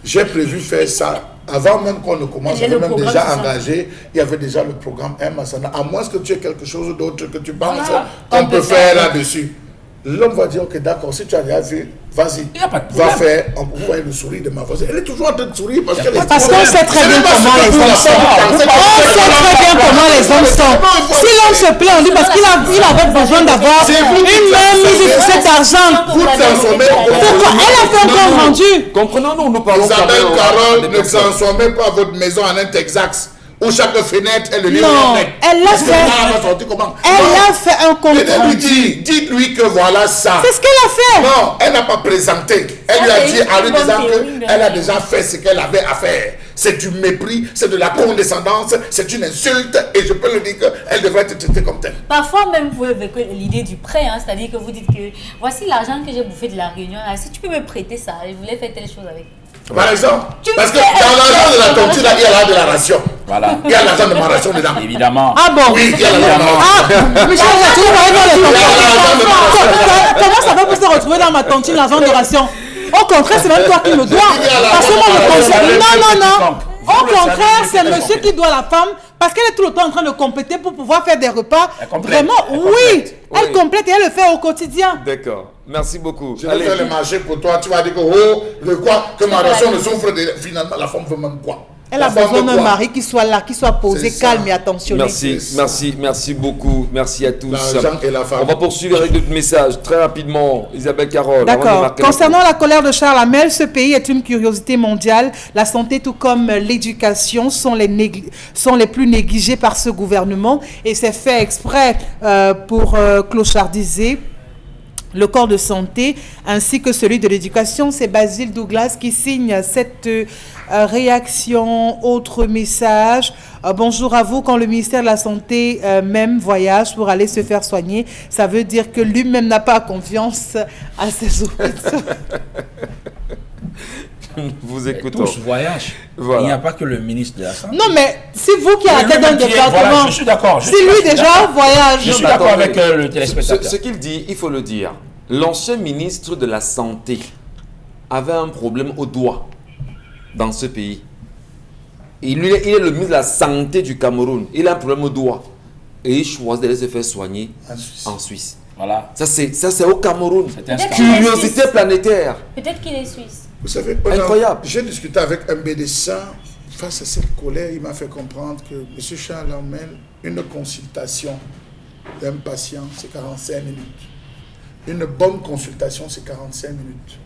J'ai prévu faire ça. Avant même qu'on ne commence, Il y a j'avais le même programme, déjà c'est ça. engagé. Il y avait déjà le programme Massanda. À moins que tu aies quelque chose d'autre que tu penses Voilà. qu'on peut faire là-dessus. L'homme va dire, ok, d'accord, si tu as déjà vu, vas-y, Il y a pas de va problème. faire. On peut voir le sourire de ma voisine. Elle est toujours en train de sourire parce qu'elle est... Parce qu'on sait très bien comment les hommes sont. On sait On très bien comment les hommes sont. Si l'homme se plaint, on dit parce qu'il avait besoin d'avoir une main mise sur cet argent. Vous transformez... Pourquoi elle a fait un compte rendu? Comprenons-nous, nous parlons quand Isabelle même Carole, des ne personnes. transformez pas votre maison en un Texas où chaque fenêtre est le livre Non, net. elle l'a Parce que fait. là, elle va sortir comment? Elle Non. a fait un compte Et lui rendu. dites-lui que voilà ça. C'est ce qu'elle a fait. Non, elle n'a pas présenté. Elle Ça, lui a c'est dit une en lui bonne disant théorie de- qu'elle a déjà fait ce qu'elle avait à faire. C'est du mépris, c'est de la condescendance, c'est une insulte et je peux le dire qu'elle devrait être traitée comme telle. Parfois même, vous avez l'idée du prêt, hein, c'est-à-dire que vous dites que voici l'argent que j'ai bouffé de la réunion, là, si tu peux me prêter ça, je voulais faire telle chose avec. Par exemple, Tu parce que fais- dans l'argent de la tontine, là, il y a l'argent de la ration. Voilà. Il y a l'argent de ma ration dedans. Évidemment. Ah bon? Oui, il y a l'argent de ma ration. Ah, Michel, tu vois dans les Il y a l'argent de ma ration. Comment ça va pour se retrouver dans ma tontine l'argent de ration? Au contraire, c'est même toi qui me dois. Parce que moi, je conseille. Non. Au contraire, c'est monsieur qui doit la femme parce qu'elle est tout le temps en train de compléter pour pouvoir faire des repas. Elle complète. Vraiment, Elle oui. complète. Elle Oui. complète et elle le fait au quotidien. D'accord. Merci beaucoup. Je vais faire le marché pour toi. Tu vas dire que oh, le quoi, que ma ration ne souffre de. Finalement, la femme veut même quoi? Elle a besoin d'un mari qui soit là, qui soit posé, calme et attentionné. Merci beaucoup. Merci à tous. L'argent et la femme. On va poursuivre avec d'autres messages très rapidement. Isabelle Carole. D'accord. Concernant la colère de Charles Hamel, ce pays est une curiosité mondiale. La santé, tout comme l'éducation, sont les plus négligés par ce gouvernement. Et c'est fait exprès pour clochardiser le corps de santé ainsi que celui de l'éducation. C'est Basile Douglas qui signe cette réaction. Autre message. Bonjour à vous. Quand le ministère de la Santé même voyage pour aller se faire soigner, ça veut dire que lui-même n'a pas confiance à ses hôpitaux. Vous écoutons. Tous voyagent. Voilà. Il n'y a pas que le ministre de la Santé. Non, mais c'est vous qui êtes à la tête d'un département. Voilà, je suis d'accord. Si lui déjà voyage. Je suis d'accord avec le téléspectateur. Ce qu'il dit, il faut le dire. L'ancien ministre de la Santé avait un problème au doigt dans ce pays. Il est le ministre de la Santé du Cameroun. Il a un problème au doigt. Et il choisit d'aller se faire soigner en Suisse. Voilà. Ça, c'est au Cameroun. Curiosité planétaire. Peut-être qu'il est suisse. Vous savez, incroyable. J'ai discuté avec un médecin face à cette colère. Il m'a fait comprendre que M. Charles Hamel, une consultation d'un patient, c'est 45 minutes. Une bonne consultation, c'est 45 minutes.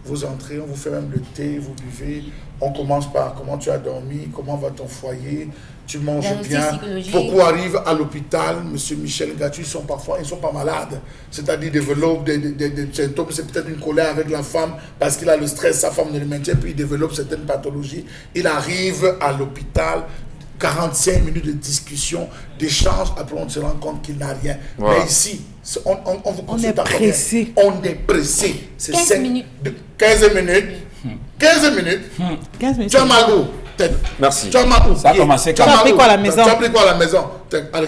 Vous entrez, on vous fait même le thé, vous buvez. On commence par comment tu as dormi, comment va ton foyer, tu manges bien. Beaucoup arrivent à l'hôpital, M. Michel Ngatu, ils sont pas malades. C'est-à-dire développent des symptômes, c'est peut-être une colère avec la femme parce qu'il a le stress, sa femme ne le maintient, puis il développe certaines pathologies. Il arrive à l'hôpital, 45 minutes de discussion, d'échange, après on se rend compte qu'il n'a rien. Voilà. Mais ici, on vous consulte à combien? On est pressé. C'est 15 minutes. 15 minutes. 15 minutes. 15 minutes. Tu as mal où? Merci. Tu as mal où? Ça a commencé quand tu as pris quoi à la maison? Tu as pris quoi à la maison? Allez,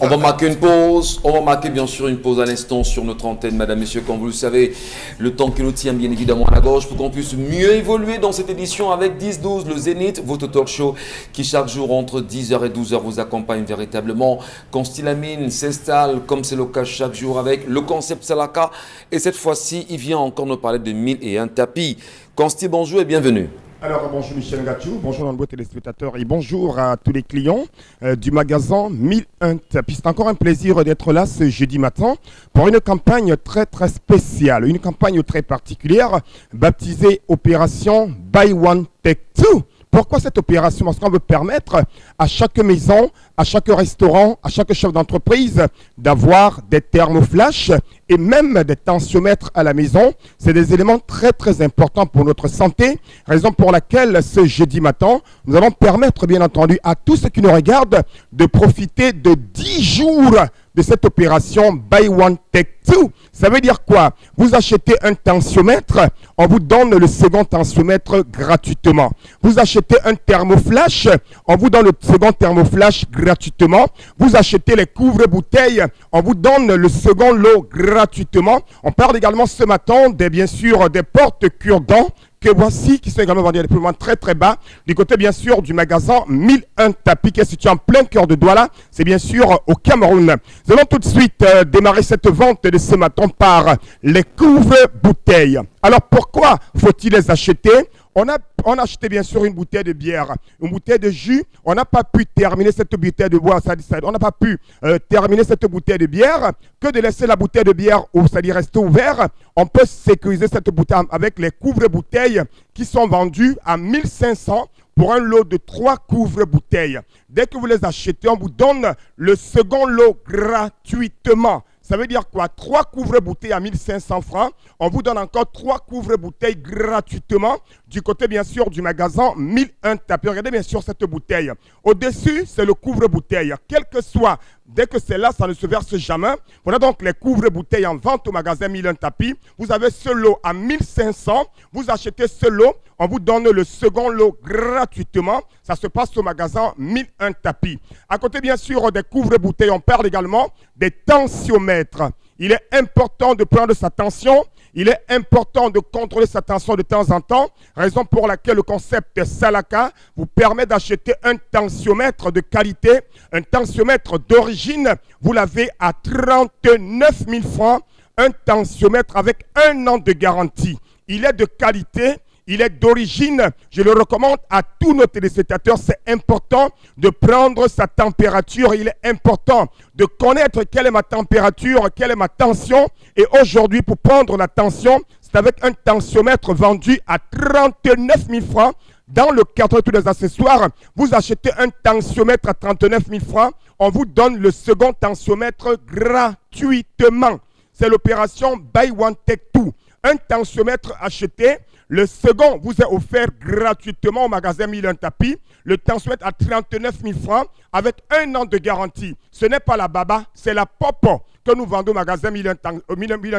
on va marquer une pause. On va marquer bien sûr une pause à l'instant sur notre antenne, madame, messieurs. Comme vous le savez, le temps qui nous tient bien évidemment à la gorge pour qu'on puisse mieux évoluer dans cette édition avec 10-12, le Zénith, votre talk show qui chaque jour entre 10h et 12h vous accompagne véritablement. Quand Stylamine s'installe, comme c'est le cas chaque jour avec le concept Salaka. Et cette fois-ci, il vient encore nous parler de 1001 tapis. Consti, bonjour et bienvenue. Alors bonjour Michel Ngatu, bonjour nombreux téléspectateurs et bonjour à tous les clients du magasin 1001 tapis. C'est encore un plaisir d'être là ce jeudi matin pour une campagne très spéciale, une campagne très particulière baptisée Opération Buy One Take Two. Pourquoi cette opération? Parce qu'on veut permettre à chaque maison, à chaque restaurant, à chaque chef d'entreprise d'avoir des thermoflash et même des tensiomètres à la maison. C'est des éléments très importants pour notre santé, raison pour laquelle ce jeudi matin, nous allons permettre bien entendu à tous ceux qui nous regardent de profiter de 10 jours de cette opération Buy One Take Two. Ça veut dire quoi? Vous achetez un tensiomètre, on vous donne le second tensiomètre gratuitement. Vous achetez un thermoflash, on vous donne le second thermoflash gratuitement. Vous achetez les couvre-bouteilles, on vous donne le second lot gratuitement. On parle également ce matin bien sûr des portes cure-dents que voici, qui sont également vendus à des prix très bas, du côté bien sûr du magasin 1001 tapis, qui est situé en plein cœur de Douala, c'est bien sûr au Cameroun. Nous allons tout de suite démarrer cette vente de ce matin par les couvre-bouteilles. Alors pourquoi faut-il les acheter? On a acheté bien sûr une bouteille de bière, une bouteille de jus. On n'a pas pu terminer cette bouteille de bois. On n'a pas pu terminer cette bouteille de bière que de laisser la bouteille de bière, c'est-à-dire rester ouverte. On peut sécuriser cette bouteille avec les couvre-bouteilles qui sont vendus à 1500 pour un lot de 3 couvre-bouteilles. Dès que vous les achetez, on vous donne le second lot gratuitement. Ça veut dire quoi? 3 couvre-bouteilles à 1500 francs. On vous donne encore 3 couvre-bouteilles gratuitement du côté bien sûr du magasin 1001 tapis. Regardez bien sûr cette bouteille. Au-dessus, c'est le couvre-bouteille. Quel que soit, dès que c'est là, ça ne se verse jamais. Voilà donc les couvre-bouteilles en vente au magasin 1001 tapis. Vous avez ce lot à 1500. Vous achetez ce lot. On vous donne le second lot gratuitement. Ça se passe au magasin 1001 tapis. À côté bien sûr des couvre-bouteilles, on parle également des tensiomètres. Il est important de prendre sa tension. Il est important de contrôler sa tension de temps en temps, raison pour laquelle le concept Salaka vous permet d'acheter un tensiomètre de qualité, un tensiomètre d'origine. Vous l'avez à 39 000 francs, un tensiomètre avec 1 an de garantie. Il est de qualité. il est d'origine. Je le recommande à tous nos téléspectateurs. C'est important de prendre sa température. Il est important de connaître quelle est ma température, quelle est ma tension. Et aujourd'hui, pour prendre la tension, c'est avec un tensiomètre vendu à 39 000 francs. Dans le cadre de tous les accessoires, vous achetez un tensiomètre à 39 000 francs. On vous donne le second tensiomètre gratuitement. C'est l'opération Buy One Take Two. Un tensiomètre acheté, le second vous est offert gratuitement au magasin Mille Tapis. Le tensiomètre à 39 000 francs avec 1 an de garantie. Ce n'est pas la baba, c'est la popo que nous vendons au magasin Mille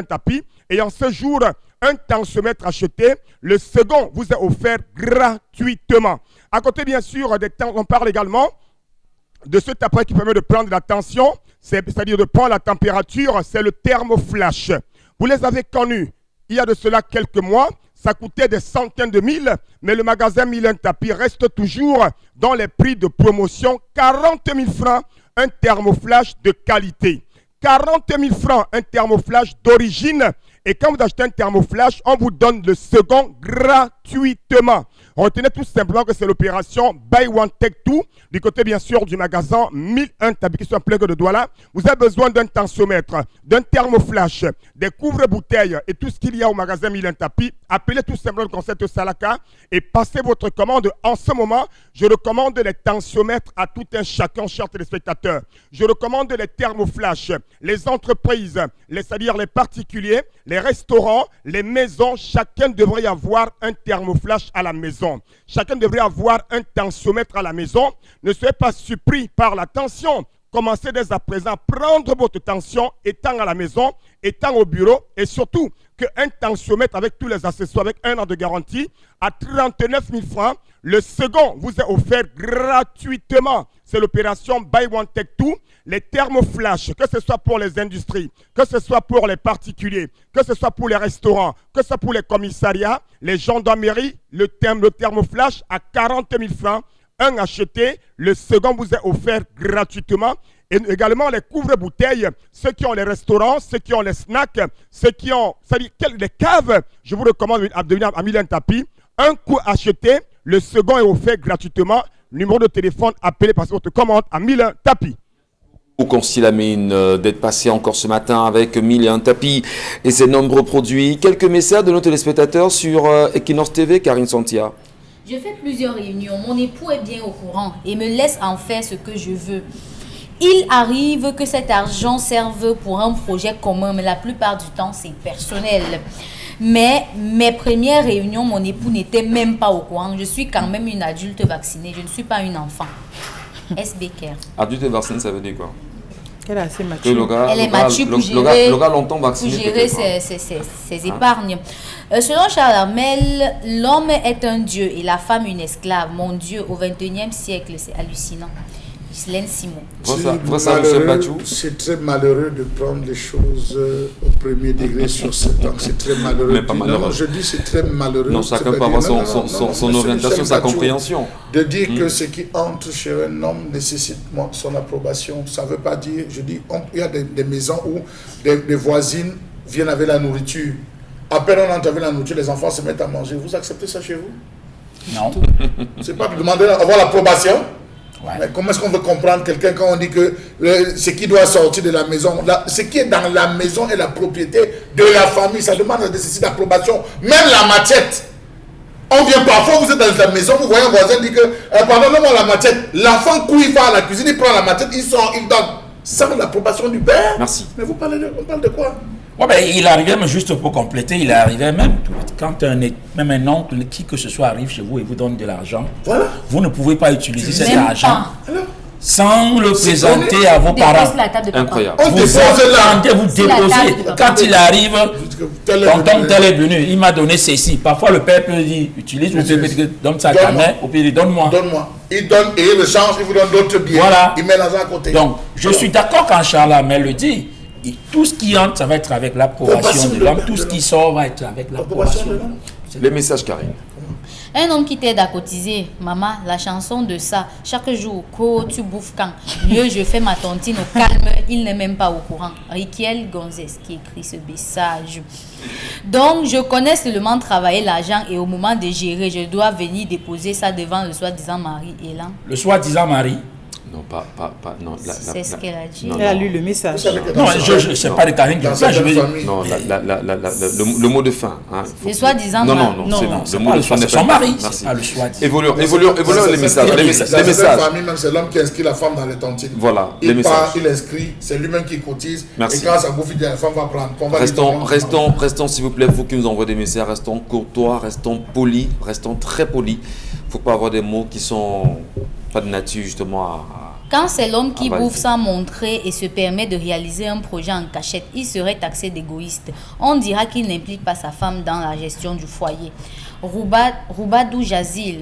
Tapis. Et en ce jour, un tensiomètre acheté, le second vous est offert gratuitement. À côté, bien sûr, des temps, on parle également de cet appareil qui permet de prendre la tension, c'est-à-dire de prendre la température, c'est le thermoflash. Vous les avez connus il y a de cela quelques mois, ça coûtait des centaines de mille, mais le magasin Mille Tapis reste toujours dans les prix de promotion, 40 000 francs, un thermoflash de qualité. 40 000 francs, un thermoflash d'origine. Et quand vous achetez un thermoflash, on vous donne le second gratuitement. Retenez tout simplement que c'est l'opération Buy One Take Two. Du côté, bien sûr, du magasin 1001 Tapis qui sont en plein de Douala. Vous avez besoin d'un tensiomètre, d'un thermoflash, des couvre-bouteilles et tout ce qu'il y a au magasin 1001 Tapis. Appelez tout simplement le concept Salaka et passez votre commande. En ce moment, je recommande les tensiomètres à tout un chacun, chers téléspectateurs. Je recommande les thermoflash, les entreprises, c'est-à-dire les particuliers, les restaurants, les maisons. Chacun devrait avoir un thermoflash à la maison. Chacun devrait avoir un tensiomètre à la maison. Ne soyez pas surpris par la tension. Commencez dès à présent à prendre votre tension étant à la maison, étant au bureau et surtout qu'un tensiomètre avec tous les accessoires, avec 1 an de garantie à 39 000 francs. Le second vous est offert gratuitement. C'est l'opération Buy One Take Two. Les thermoflash, que ce soit pour les industries, que ce soit pour les particuliers, que ce soit pour les restaurants, que ce soit pour les commissariats, les gendarmeries, le thermoflash à 40 000 francs. Un acheté, le second vous est offert gratuitement. Et également les couvre-bouteilles, ceux qui ont les restaurants, ceux qui ont les snacks, ceux qui ont les caves, je vous recommande à devenir à Mille Tapis. Un coup acheté, le second est offert gratuitement. Numéro de téléphone, appelez parce que votre commande à Mille Tapis. Concis Lamine d'être passé encore ce matin avec Mille Tapis et ses nombreux produits. Quelques messages de nos téléspectateurs sur Equinox TV, Karine Santia. Je fais plusieurs réunions. Mon époux est bien au courant et me laisse en faire ce que je veux. Il arrive que cet argent serve pour un projet commun, mais la plupart du temps, c'est personnel. Mais mes premières réunions, mon époux n'était même pas au courant. Je suis quand même une adulte vaccinée. Je ne suis pas une enfant. SBK. Adulte vaccinée, ça veut dire quoi? Elle est assez mature. Elle est mature pour gérer, longtemps vacciné, pour gérer ses épargnes. Selon Charles Armel, l'homme est un dieu et la femme une esclave. Mon Dieu, au XXIe siècle, c'est hallucinant. Ghislaine Simon. C'est très malheureux de prendre les choses au premier degré sur ce temps. C'est très malheureux. Mais pas malheureux. Non, je dis c'est très malheureux. Non, chacun peut avoir son orientation, sa compréhension. De dire que ce qui entre chez un homme nécessite son approbation, ça ne veut pas dire, je dis, il y a des maisons où des voisines viennent avec la nourriture. À peine on entre avec la nourriture, les enfants se mettent à manger. Vous acceptez ça chez vous? Non. C'est pas de demander avoir l'approbation. Ouais. Mais comment est-ce qu'on veut comprendre quelqu'un quand on dit que ce qui doit sortir de la maison, ce qui est dans la maison est la propriété de la famille, ça demande nécessité d'approbation. Même la machette. On vient parfois, vous êtes dans la maison, vous voyez un voisin dit que pardonnez-moi la machette. L'enfant couille, il va à la cuisine, il prend la machette, il sort, il donne. Sans l'approbation du père. Merci. Mais on parle de quoi? Ouais, ben, il arrivait, mais juste pour compléter, il arrivait même, quand même un oncle, qui que ce soit arrive chez vous et vous donne de l'argent, voilà. Vous ne pouvez pas utiliser cet Même argent pas. sans le présenter à vos Dépose parents. la table de papa. Incroyable. On dépose là. Vous C'est la table déposez. de papa. Quand il arrive, tonton tel est venu, il m'a donné ceci. Parfois le père peut dire, utilise, ou peut dire, donne ça à ta main, ou peut dire, donne-moi. Donne-moi. Il donne et il le change, il vous donne d'autres billets. Voilà. Il met l'argent à côté. Donc, je suis d'accord quand Charles Armel le dit. Et tout ce qui entre, ça va être avec l'approbation de l'homme. Tout ce qui sort va être avec l'approbation de l'homme. Les messages, Karine. Un homme qui t'aide à cotiser. Maman, la chanson de ça. Chaque jour, tu bouffes quand. Mieux, je fais ma tontine au calme. Il n'est même pas au courant. Riquiel Gonzès qui écrit ce message. Donc, je connais seulement travailler l'argent et au moment de gérer, je dois venir déposer ça devant le soi-disant mari. Et là, Le soi-disant mari. Non, pas, non. c'est ce qu'elle a dit. Non, Elle a lu le message. Non, je sais pas de Karine qui Dans dit ça, je certaines vais... familles, Non, le mot de fin. Hein, C'est soi-disant Non, mari. non, Non, c'est non, non. c'est Le pas mot de le fin choix, n'est c'est son pas. mari, Merci. c'est pas le soi-disant. Évoluons dans les certaines messages. Les messages. familles, même c'est l'homme qui inscrit la femme dans les tontines. Voilà, les Il part, messages. il inscrit, c'est lui-même qui cotise. Merci. Et quand ça bouffe, il dit, la femme va prendre. On va dire, Restons, s'il vous plaît, vous qui nous envoyez des messages, restons courtois, restons polis, restons très polis. Il ne faut pas avoir des mots qui sont pas de nature, justement, à... Quand c'est l'homme qui Ah, bouffe vas-y. sans montrer et se permet de réaliser un projet en cachette, il serait taxé d'égoïste. On dira qu'il n'implique pas sa femme dans la gestion du foyer. Roubadou Jazil.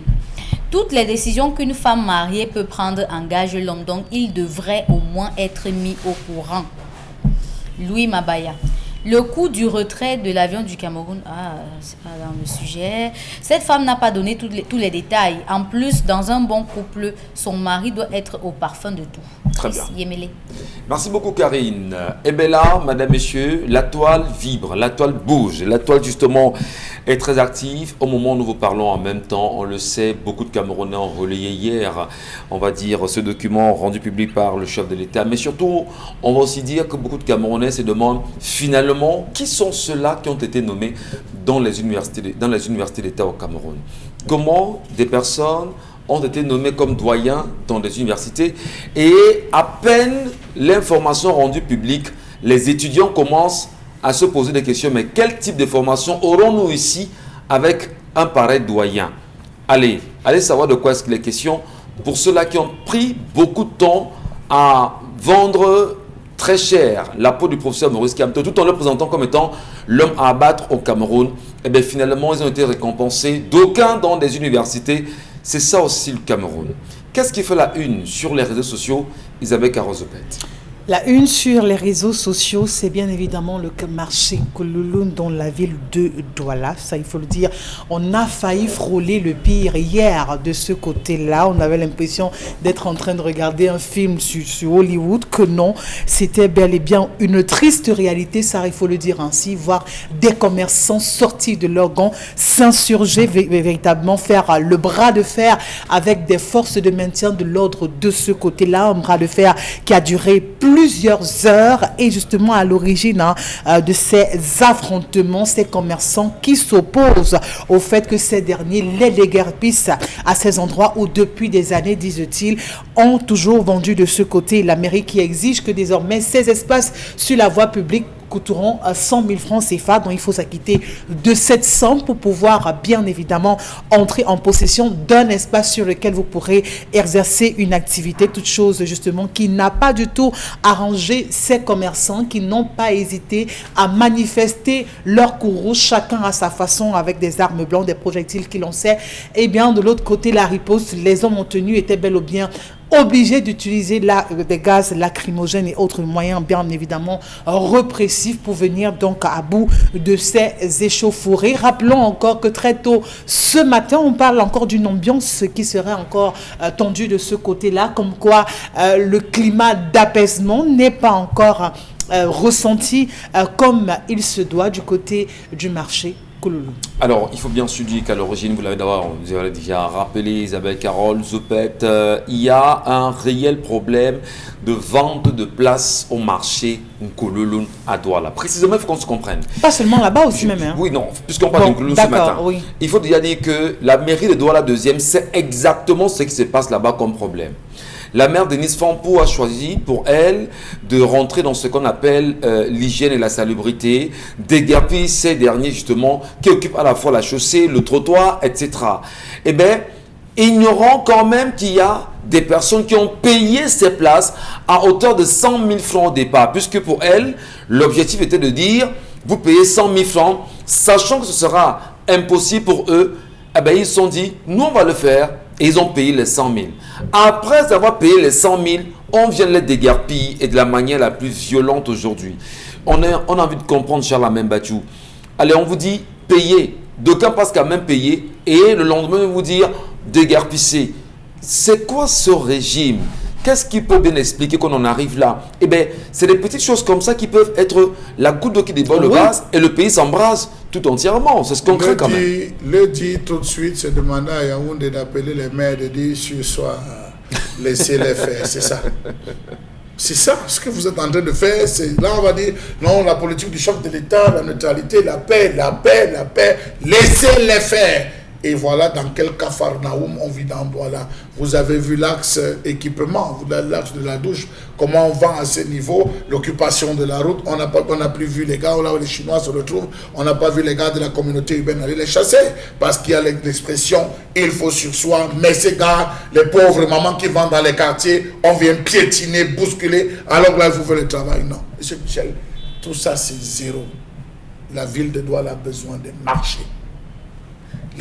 Toutes les décisions qu'une femme mariée peut prendre engagent l'homme, donc il devrait au moins être mis au courant. Louis Mabaya. Le coût du retrait de l'avion du Cameroun, c'est pas dans le sujet. Cette femme n'a pas donné tous les détails. En plus, dans un bon couple, son mari doit être au parfum de tout. Très bien. Yemele. Merci beaucoup, Karine. Eh bien là, madame, messieurs, la toile vibre, la toile bouge. La toile, justement, est très active. Au moment où nous vous parlons en même temps, on le sait, beaucoup de Camerounais ont relayé hier, on va dire, ce document rendu public par le chef de l'État. Mais surtout, on va aussi dire que beaucoup de Camerounais se demandent finalement qui sont ceux-là qui ont été nommés dans les universités d'État au Cameroun. Comment des personnes ont été nommés comme doyens dans des universités et à peine l'information rendue publique, les étudiants commencent à se poser des questions. Mais quel type de formation aurons-nous ici avec un pareil doyen? Allez savoir de quoi est-ce qu'il est question pour ceux-là qui ont pris beaucoup de temps à vendre très cher la peau du professeur Maurice Kamto tout en le présentant comme étant l'homme à abattre au Cameroun. Et bien finalement, ils ont été récompensés, d'aucuns dans des universités. C'est ça aussi le Cameroun. Qu'est-ce qui fait la une sur les réseaux sociaux, Isabelle Carozopet? La une sur les réseaux sociaux, c'est bien évidemment le marché Koulouloun dans la ville de Douala. Ça, il faut le dire. On a failli frôler le pire hier de ce côté-là. On avait l'impression d'être en train de regarder un film sur Hollywood. Que non, c'était bel et bien une triste réalité. Ça, il faut le dire ainsi. Voir des commerçants sortis de leurs gants, s'insurger véritablement, faire le bras de fer avec des forces de maintien de l'ordre de ce côté-là. Un bras de fer qui a duré plusieurs heures et justement à l'origine de ces affrontements, ces commerçants qui s'opposent au fait que ces derniers les déguerpissent à ces endroits où depuis des années, disent-ils, ont toujours vendu de ce côté. La mairie qui exige que désormais ces espaces sur la voie publique coûteront 100 000 francs CFA, dont il faut s'acquitter de cette somme pour pouvoir bien évidemment entrer en possession d'un espace sur lequel vous pourrez exercer une activité, toute chose justement qui n'a pas du tout arrangé ces commerçants qui n'ont pas hésité à manifester leur courroux, chacun à sa façon avec des armes blanches, des projectiles qui lançaient. Et bien de l'autre côté, la riposte, les hommes en tenue étaient bel ou bien obligés d'utiliser des gaz lacrymogènes et autres moyens bien évidemment répressifs pour venir donc à bout de ces échauffourées. Rappelons encore que très tôt ce matin, on parle encore d'une ambiance qui serait encore tendue de ce côté-là, comme quoi le climat d'apaisement n'est pas encore ressenti comme il se doit du côté du marché Koulouloun. Alors, il faut bien se dire qu'à l'origine, vous avez déjà rappelé, Isabelle Carole Zopet, il y a un réel problème de vente de places au marché Koulouloun à Douala. Précisément, il faut qu'on se comprenne. Pas seulement là-bas aussi même. Hein. Oui, non, puisqu'on parle de Koulouloun ce matin. Oui. Il faut déjà dire que la mairie de Douala 2e sait exactement ce qui se passe là-bas comme problème. La maire Denise Fampou a choisi pour elle de rentrer dans ce qu'on appelle l'hygiène et la salubrité, déguerpir ces derniers justement qui occupent à la fois la chaussée, le trottoir, etc. Eh bien, ignorant quand même qu'il y a des personnes qui ont payé ces places à hauteur de 100 000 francs au départ, puisque pour elle, l'objectif était de dire, vous payez 100 000 francs, sachant que ce sera impossible pour eux, eh bien, ils se sont dit, nous on va le faire. Et ils ont payé les 100 000. Après avoir payé les 100 000, on vient les déguerpir et de la manière la plus violente aujourd'hui. On a envie de comprendre, Charles Amembatou. Allez, on vous dit, payez. d'aucuns passent quand même payer et le lendemain vous dire déguerpissez. C'est quoi ce régime? Qu'est-ce qui peut bien expliquer qu'on en arrive là? Eh bien, c'est des petites choses comme ça qui peuvent être la goutte d'eau qui déborde le vase et le pays s'embrase tout entièrement. C'est ce qu'on crée quand même. Le dit tout de suite, c'est demander à Yaoundé d'appeler les maires de dire ce soir, laissez-les faire, c'est ça. C'est ça, ce que vous êtes en train de faire, c'est là on va dire, non, la politique du chef de l'État, la neutralité, la paix, laissez-les faire. Et voilà dans quel Capharnaüm on vit dans Douala. Vous avez vu l'axe équipement, l'axe de la douche, comment on vend à ce niveau, l'occupation de la route. On n'a plus vu les gars, là où les Chinois se retrouvent, on n'a pas vu les gars de la communauté urbaine aller les chasser. Parce qu'il y a l'expression, il faut sur soi, mais ces gars, les pauvres mamans qui vendent dans les quartiers, on vient piétiner, bousculer, alors que là, vous faites le travail. Non, monsieur Michel, tout ça c'est zéro. La ville de Douala a besoin de marchés.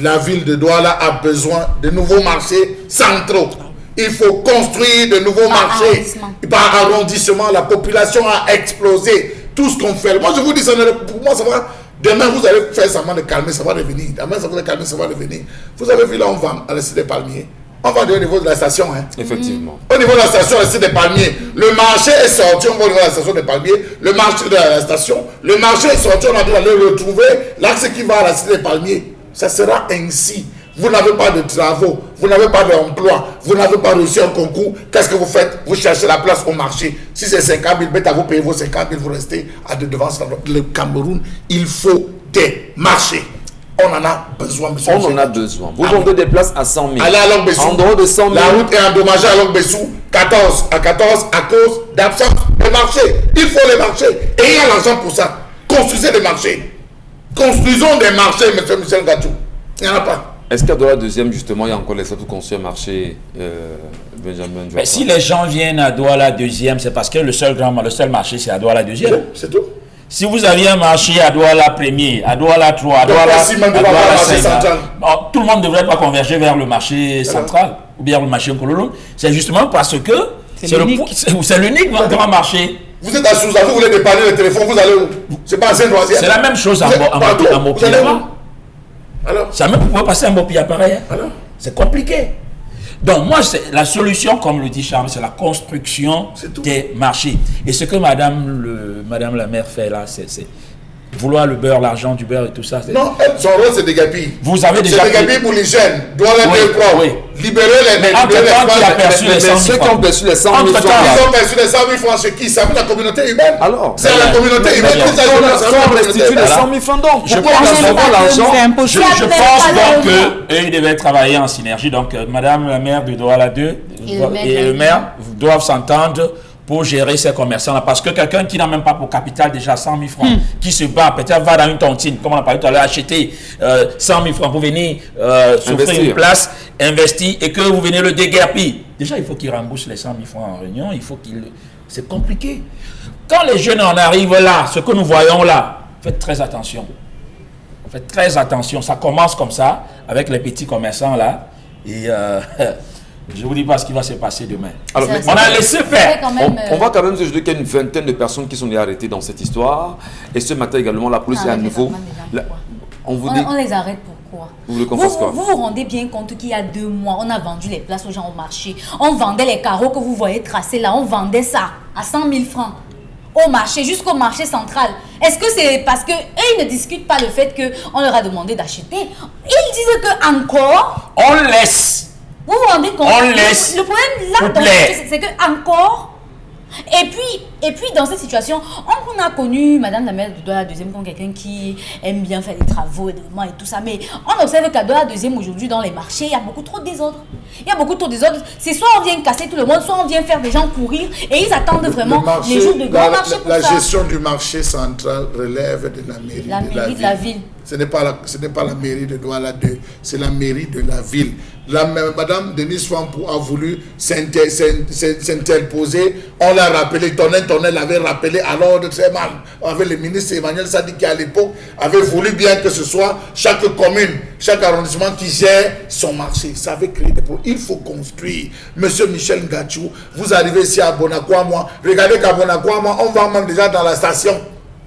La ville de Douala a besoin de nouveaux marchés centraux. Il faut construire de nouveaux marchés. Par arrondissement, la population a explosé. Tout ce qu'on fait. Moi, je vous dis, pour moi, ça va. Demain, vous allez faire semblant de calmer, ça va revenir. Demain, ça va calmer, ça va revenir. Vous avez vu là, on vend à la Cité des Palmiers. On va au niveau de la station. Hein. Effectivement. Au niveau de la station, la Cité des Palmiers. Le marché est sorti, on va au niveau de la station des Palmiers. Le marché de la station. Le marché est sorti, on a dû aller le retrouver. L'axe qui va à la Cité des Palmiers. Ça sera ainsi. Vous n'avez pas de travaux, vous n'avez pas d'emploi, vous n'avez pas reçu un concours. Qu'est-ce que vous faites? Vous cherchez la place au marché. Si c'est 50 000 bêtes à vous payer vos 50 000, vous restez devant le Cameroun. Il faut des marchés. On en a besoin, monsieur. On en a besoin. Vous vendez des places à 100 000. Allez à Longbessou. En dehors de 100 000. La route est endommagée à Longbessou. 14 à cause d'absence de marché. Il faut les marchés. Et il y a l'argent pour ça. Construisez des marchés. Construisons des marchés, monsieur Michel Gatchou. Il n'y en a pas. Est-ce qu'à Douala deuxième, justement, il y a encore les pour construire un marché, Benjamin? Mais si les gens viennent à Douala deuxième, c'est parce que le seul marché, c'est à Douala deuxième. C'est tout. Si vous aviez un marché à Douala premier, à Douala 3, à Douala 5, tout le monde ne devrait pas converger vers le marché central ou bien le marché Nkololo. C'est justement parce que c'est l'unique grand marché. Vous êtes à Souza, vous voulez dépanner le téléphone, vous allez où? C'est pas un troisième. C'est la même chose à Mopi. Alors ça même pour passer un Mopi pareil. Alors c'est compliqué. Donc moi, la solution, comme le dit Charles, c'est la construction des marchés. Et ce que madame la maire fait là, c'est vouloir le beurre, l'argent du beurre et tout ça. Non, son rôle c'est des gapilles. Vous avez déjà... C'est des gapilles pour les jeunes. Doit les propre. Libérer les... Entre-temps, qui a perçu les 100 000 francs. Ceux qui ont perçu les 100 000 francs. Ils ont perçu les 100 000 francs, c'est qui? C'est la communauté humaine. Alors, c'est la communauté humaine qui on restitue les 100 000 francs donc. Pourquoi on a l'argent? Je pense donc qu'ils devaient travailler en synergie. Donc, madame la maire de Douala 2 et le maire doivent s'entendre pour gérer ces commerçants-là. Parce que quelqu'un qui n'a même pas pour capital déjà 100 000 francs, qui se bat, peut-être va dans une tontine, comme on a parlé tout à l'heure, acheter 100 000 francs pour venir s'offrir une place, investir, et que vous venez le déguerpir. Déjà, il faut qu'il rembourse les 100 000 francs en réunion, il faut qu'il... C'est compliqué. Quand les jeunes en arrivent là, ce que nous voyons là, faites très attention. Faites très attention. Ça commence comme ça, avec les petits commerçants là, et... je ne vous dis pas ce qui va se passer demain. Alors, on a laissé faire. On va quand même se dire qu'il y a une vingtaine de personnes qui sont arrêtées dans cette histoire. Et ce matin également, la police est à nouveau. On les arrête pourquoi? Vous le confessez quoi? Vous vous rendez bien compte qu'il y a 2 mois, on a vendu les places aux gens au marché. On vendait les carreaux que vous voyez tracés là. On vendait ça à 100 000 francs au marché, jusqu'au marché central. Est-ce que c'est parce qu'eux, ils ne discutent pas le fait qu'on leur a demandé d'acheter? Ils disent que encore... On laisse. Vous vous rendez compte? On laisse. Le problème là, c'est que encore. Et puis dans cette situation, on a connu Madame la maire de Douala deuxième comme quelqu'un qui aime bien faire des travaux et tout ça. Mais on observe qu'à Douala deuxième aujourd'hui dans les marchés, il y a beaucoup trop de désordre. C'est soit on vient casser tout le monde, soit on vient faire des gens courir et ils attendent vraiment les jours de grand marché pour ça. La gestion du marché central relève de la mairie de la ville. Ce n'est pas la mairie de Douala 2, c'est la mairie de la ville. Madame Denise Fampou a voulu s'interposer. On l'a rappelé, Tonel l'avait rappelé à l'ordre très mal. Avec le ministre Emmanuel Sadi qui à l'époque avait voulu bien que ce soit chaque commune, chaque arrondissement qui gère son marché. Ça avait créé des problèmes. Il faut construire. Monsieur Michel Gatchou, vous arrivez ici à Bonakwama. Regardez qu'à Bonakwama, on vend même déjà dans la station.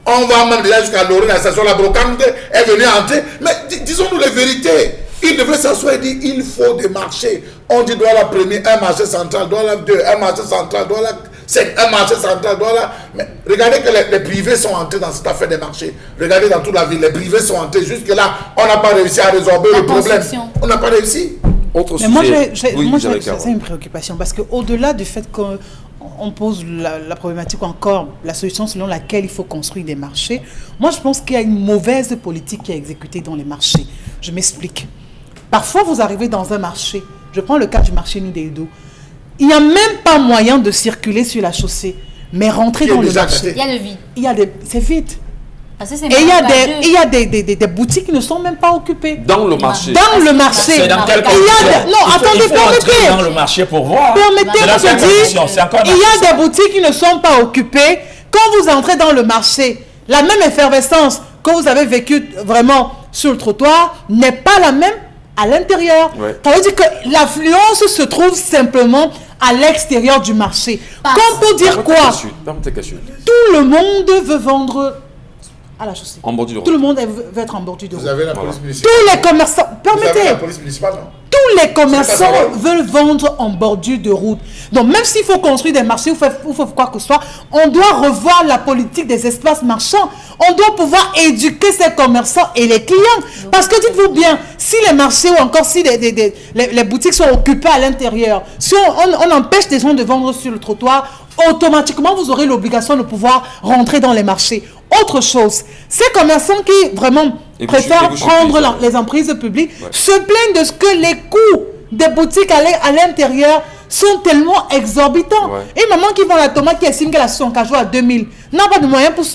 On On va même déjà jusqu'à Lorraine, la station La Brocante est venue entrer. Mais disons-nous les vérités. Il devrait s'asseoir et dire il faut des marchés. On dit Douala premier, un marché central, Douala 2, un marché central, Douala 5, un marché central, Douala. Mais regardez que les privés sont entrés dans cette affaire des marchés. Regardez dans toute la ville, les privés sont entrés. Jusque-là, on n'a pas réussi à résorber le problème. On n'a pas réussi. Autre Mais sujet. moi, c'est une préoccupation parce qu'au-delà du fait qu'on pose la problématique ou encore la solution selon laquelle il faut construire des marchés, moi je pense qu'il y a une mauvaise politique qui est exécutée dans les marchés. Je m'explique. Parfois, vous arrivez dans un marché, je prends le cas du marché Nidédo, il n'y a même pas moyen de circuler sur la chaussée, mais rentrer dans le marché. Il y a le vide. C'est vide. Parce que Et il y a des boutiques qui ne sont même pas occupées. Dans le marché. Dans le marché. C'est dans quel cas? Non, attendez, permettez. Dans le marché pour voir. Permettez-moi de dire, il y a des boutiques qui ne sont pas occupées. Quand vous entrez dans le marché, la même effervescence que vous avez vécue vraiment sur le trottoir n'est pas la même à l'intérieur. Ouais. Ça veut dire que l'affluence se trouve simplement à l'extérieur du marché. Comme pour dire quoi? Tout le monde veut vendre à la chaussée. En bordure de route. Tout le monde veut être en bordure de route. Vous avez la police municipale. Tous les commerçants, Vous avez permettez, la police municipale, non? tous les commerçants veulent vendre en bordure de route. Donc même s'il faut construire des marchés ou faut quoi que ce soit, on doit revoir la politique des espaces marchands. On doit pouvoir éduquer ces commerçants et les clients. Parce que dites-vous bien, si les marchés ou encore si les boutiques sont occupées à l'intérieur, si on empêche des gens de vendre sur le trottoir, automatiquement vous aurez l'obligation de pouvoir rentrer dans les marchés. Autre chose, ces commerçants qui vraiment préfèrent prendre les emprises publiques se plaignent de ce que les coûts des boutiques à l'intérieur sont tellement exorbitants. Et maman qui vend la tomate qui estime qu'elle a son cajou à 2000 n'a pas de moyens pour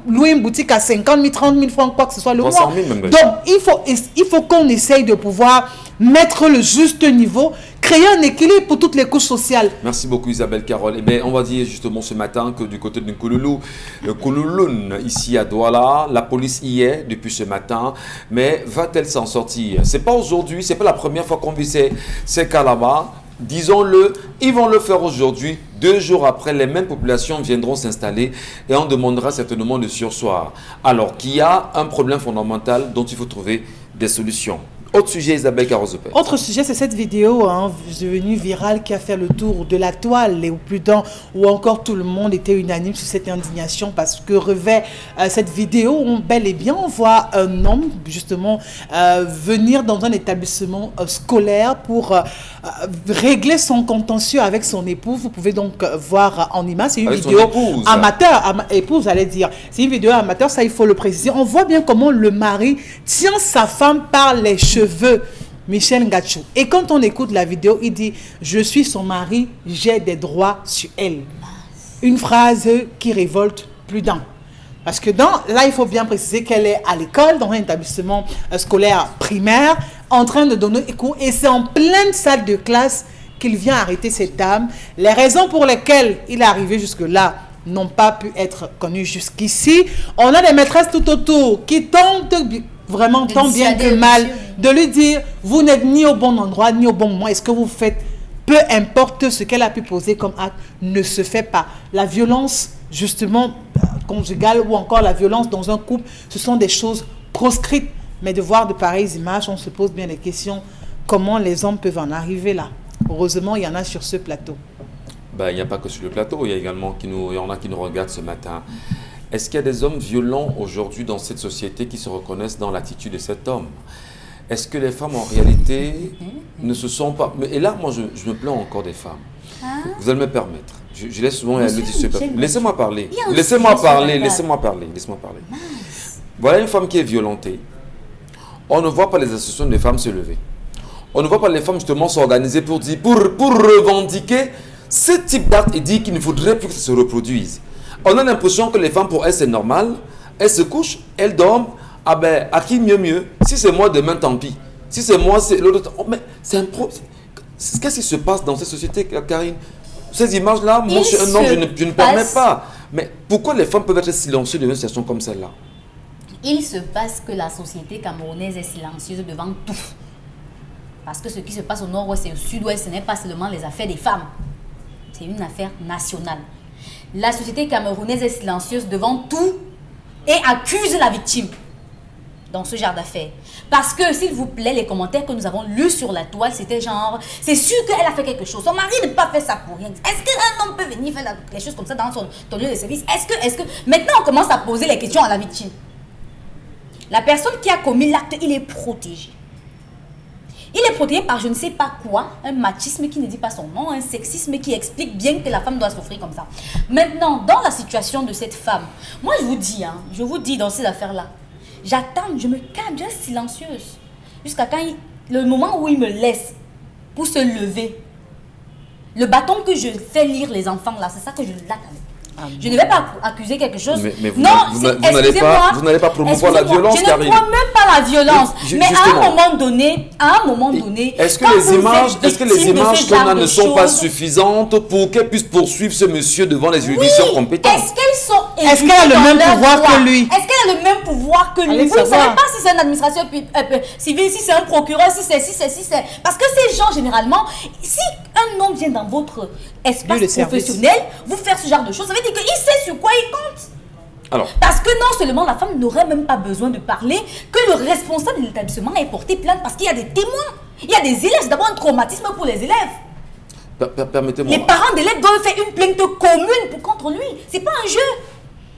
louer une boutique à 50 000, 30 000 francs, quoi que ce soit le mois. Donc il faut qu'on essaye de pouvoir mettre le juste niveau, créer un équilibre pour toutes les couches sociales. Merci beaucoup Isabelle Carole. Eh bien, on va dire justement ce matin que du côté de Koulouloun, ici à Douala, la police y est depuis ce matin, mais va-t-elle s'en sortir? C'est pas aujourd'hui, c'est pas la première fois qu'on vit ces cas là-bas. Disons-le, ils vont le faire aujourd'hui. 2 jours après, les mêmes populations viendront s'installer et on demandera certainement de surseoir. Alors qu'il y a un problème fondamental dont il faut trouver des solutions. Autre sujet, Isabelle Carozopé. Autre sujet, c'est cette vidéo devenue virale qui a fait le tour de la toile et au plus d'un, où encore tout le monde était unanime sur cette indignation parce que revêt cette vidéo où bel et bien on voit un homme justement venir dans un établissement scolaire pour régler son contentieux avec son épouse. Vous pouvez donc voir en image, c'est une avec vidéo amateur, épouse allez dire. C'est une vidéo amateur, ça il faut le préciser. On voit bien comment le mari tient sa femme par les cheveux. Michel Ngachou. Et quand on écoute la vidéo, il dit « Je suis son mari, j'ai des droits sur elle ». Une phrase qui révolte plus d'un. Parce que là, il faut bien préciser qu'elle est à l'école, dans un établissement scolaire primaire, en train de donner cours. Et c'est en pleine salle de classe qu'il vient arrêter cette dame. Les raisons pour lesquelles il est arrivé jusque-là n'ont pas pu être connues jusqu'ici. On a des maîtresses tout autour qui tentent vraiment tant bien que mal de lui dire vous n'êtes ni au bon endroit ni au bon moment, est-ce que vous faites, peu importe ce qu'elle a pu poser comme acte, ne se fait pas. La violence justement conjugale ou encore la violence dans un couple, ce sont des choses proscrites, mais de voir de pareilles images, on se pose bien les questions, comment les hommes peuvent en arriver là. Heureusement il y en a sur ce plateau. Il n'y a pas que sur le plateau, il y a également il y en a qui nous regardent ce matin. Est-ce qu'il y a des hommes violents aujourd'hui dans cette société qui se reconnaissent dans l'attitude de cet homme? Est-ce que les femmes en réalité ne se sont pas... Et là, moi, je me plains encore des femmes. Vous allez me permettre. Je laisse souvent le dire. Laissez-moi parler. Laissez-moi parler. Voilà une femme qui est violentée. On ne voit pas les associations de femmes se lever. On ne voit pas les femmes justement s'organiser pour dire, pour revendiquer ce type d'acte et dire qu'il ne faudrait plus que ça se reproduise. On a l'impression que les femmes, pour elles, c'est normal. Elles se couchent, elles dorment. Ah ben, à qui mieux? Si c'est moi, demain, tant pis. Si c'est moi, c'est l'autre. Oh, mais c'est un problème. Qu'est-ce qui se passe dans cette société, Karine? Ces images-là, moi, je suis un homme, je ne permets pas. Mais pourquoi les femmes peuvent être silencieuses devant une situation comme celle-là? Il se passe que la société camerounaise est silencieuse devant tout. Parce que ce qui se passe au nord-ouest et au sud-ouest, ce n'est pas seulement les affaires des femmes. C'est une affaire nationale. La société camerounaise est silencieuse devant tout, et accuse la victime dans ce genre d'affaires. Parce que, s'il vous plaît, les commentaires que nous avons lus sur la toile, c'était genre, c'est sûr qu'elle a fait quelque chose. Son mari n'a pas fait ça pour rien. Est-ce qu'un homme peut venir faire les choses comme ça dans ton lieu de service? Est-ce que... Maintenant, on commence à poser les questions à la victime. La personne qui a commis l'acte, il est protégé. Il est protégé par je ne sais pas quoi, un machisme qui ne dit pas son nom, un sexisme qui explique bien que la femme doit souffrir comme ça. Maintenant, dans la situation de cette femme, moi je vous dis dans ces affaires-là, j'attends, je me calme, je reste silencieuse. Jusqu'à quand le moment où il me laisse pour se lever. Le bâton que je fais lire les enfants là, c'est ça que je l'attends. Je ne vais pas accuser quelque chose. Mais vous n'allez pas promouvoir la violence, je ne promeux pas la violence. Mais à un moment donné, est-ce que les images qu'on a ne sont pas suffisantes pour qu'elle puisse poursuivre ce monsieur devant les juridictions compétentes? Est-ce qu'elle a le même pouvoir que lui? Est-ce qu'elle a le même pouvoir que lui? Vous ne savez pas si c'est une administration civile, si c'est un procureur, si c'est... Parce que ces gens, généralement, si un homme vient dans votre espace professionnel, vous faire ce genre de choses, ça veut dire qu'il sait sur quoi il compte. Alors. Parce que non seulement la femme n'aurait même pas besoin de parler, que le responsable de l'établissement ait porté plainte parce qu'il y a des témoins. Il y a des élèves, c'est d'abord un traumatisme pour les élèves. Permettez-moi. Les parents d'élèves doivent faire une plainte commune contre lui. C'est pas un jeu.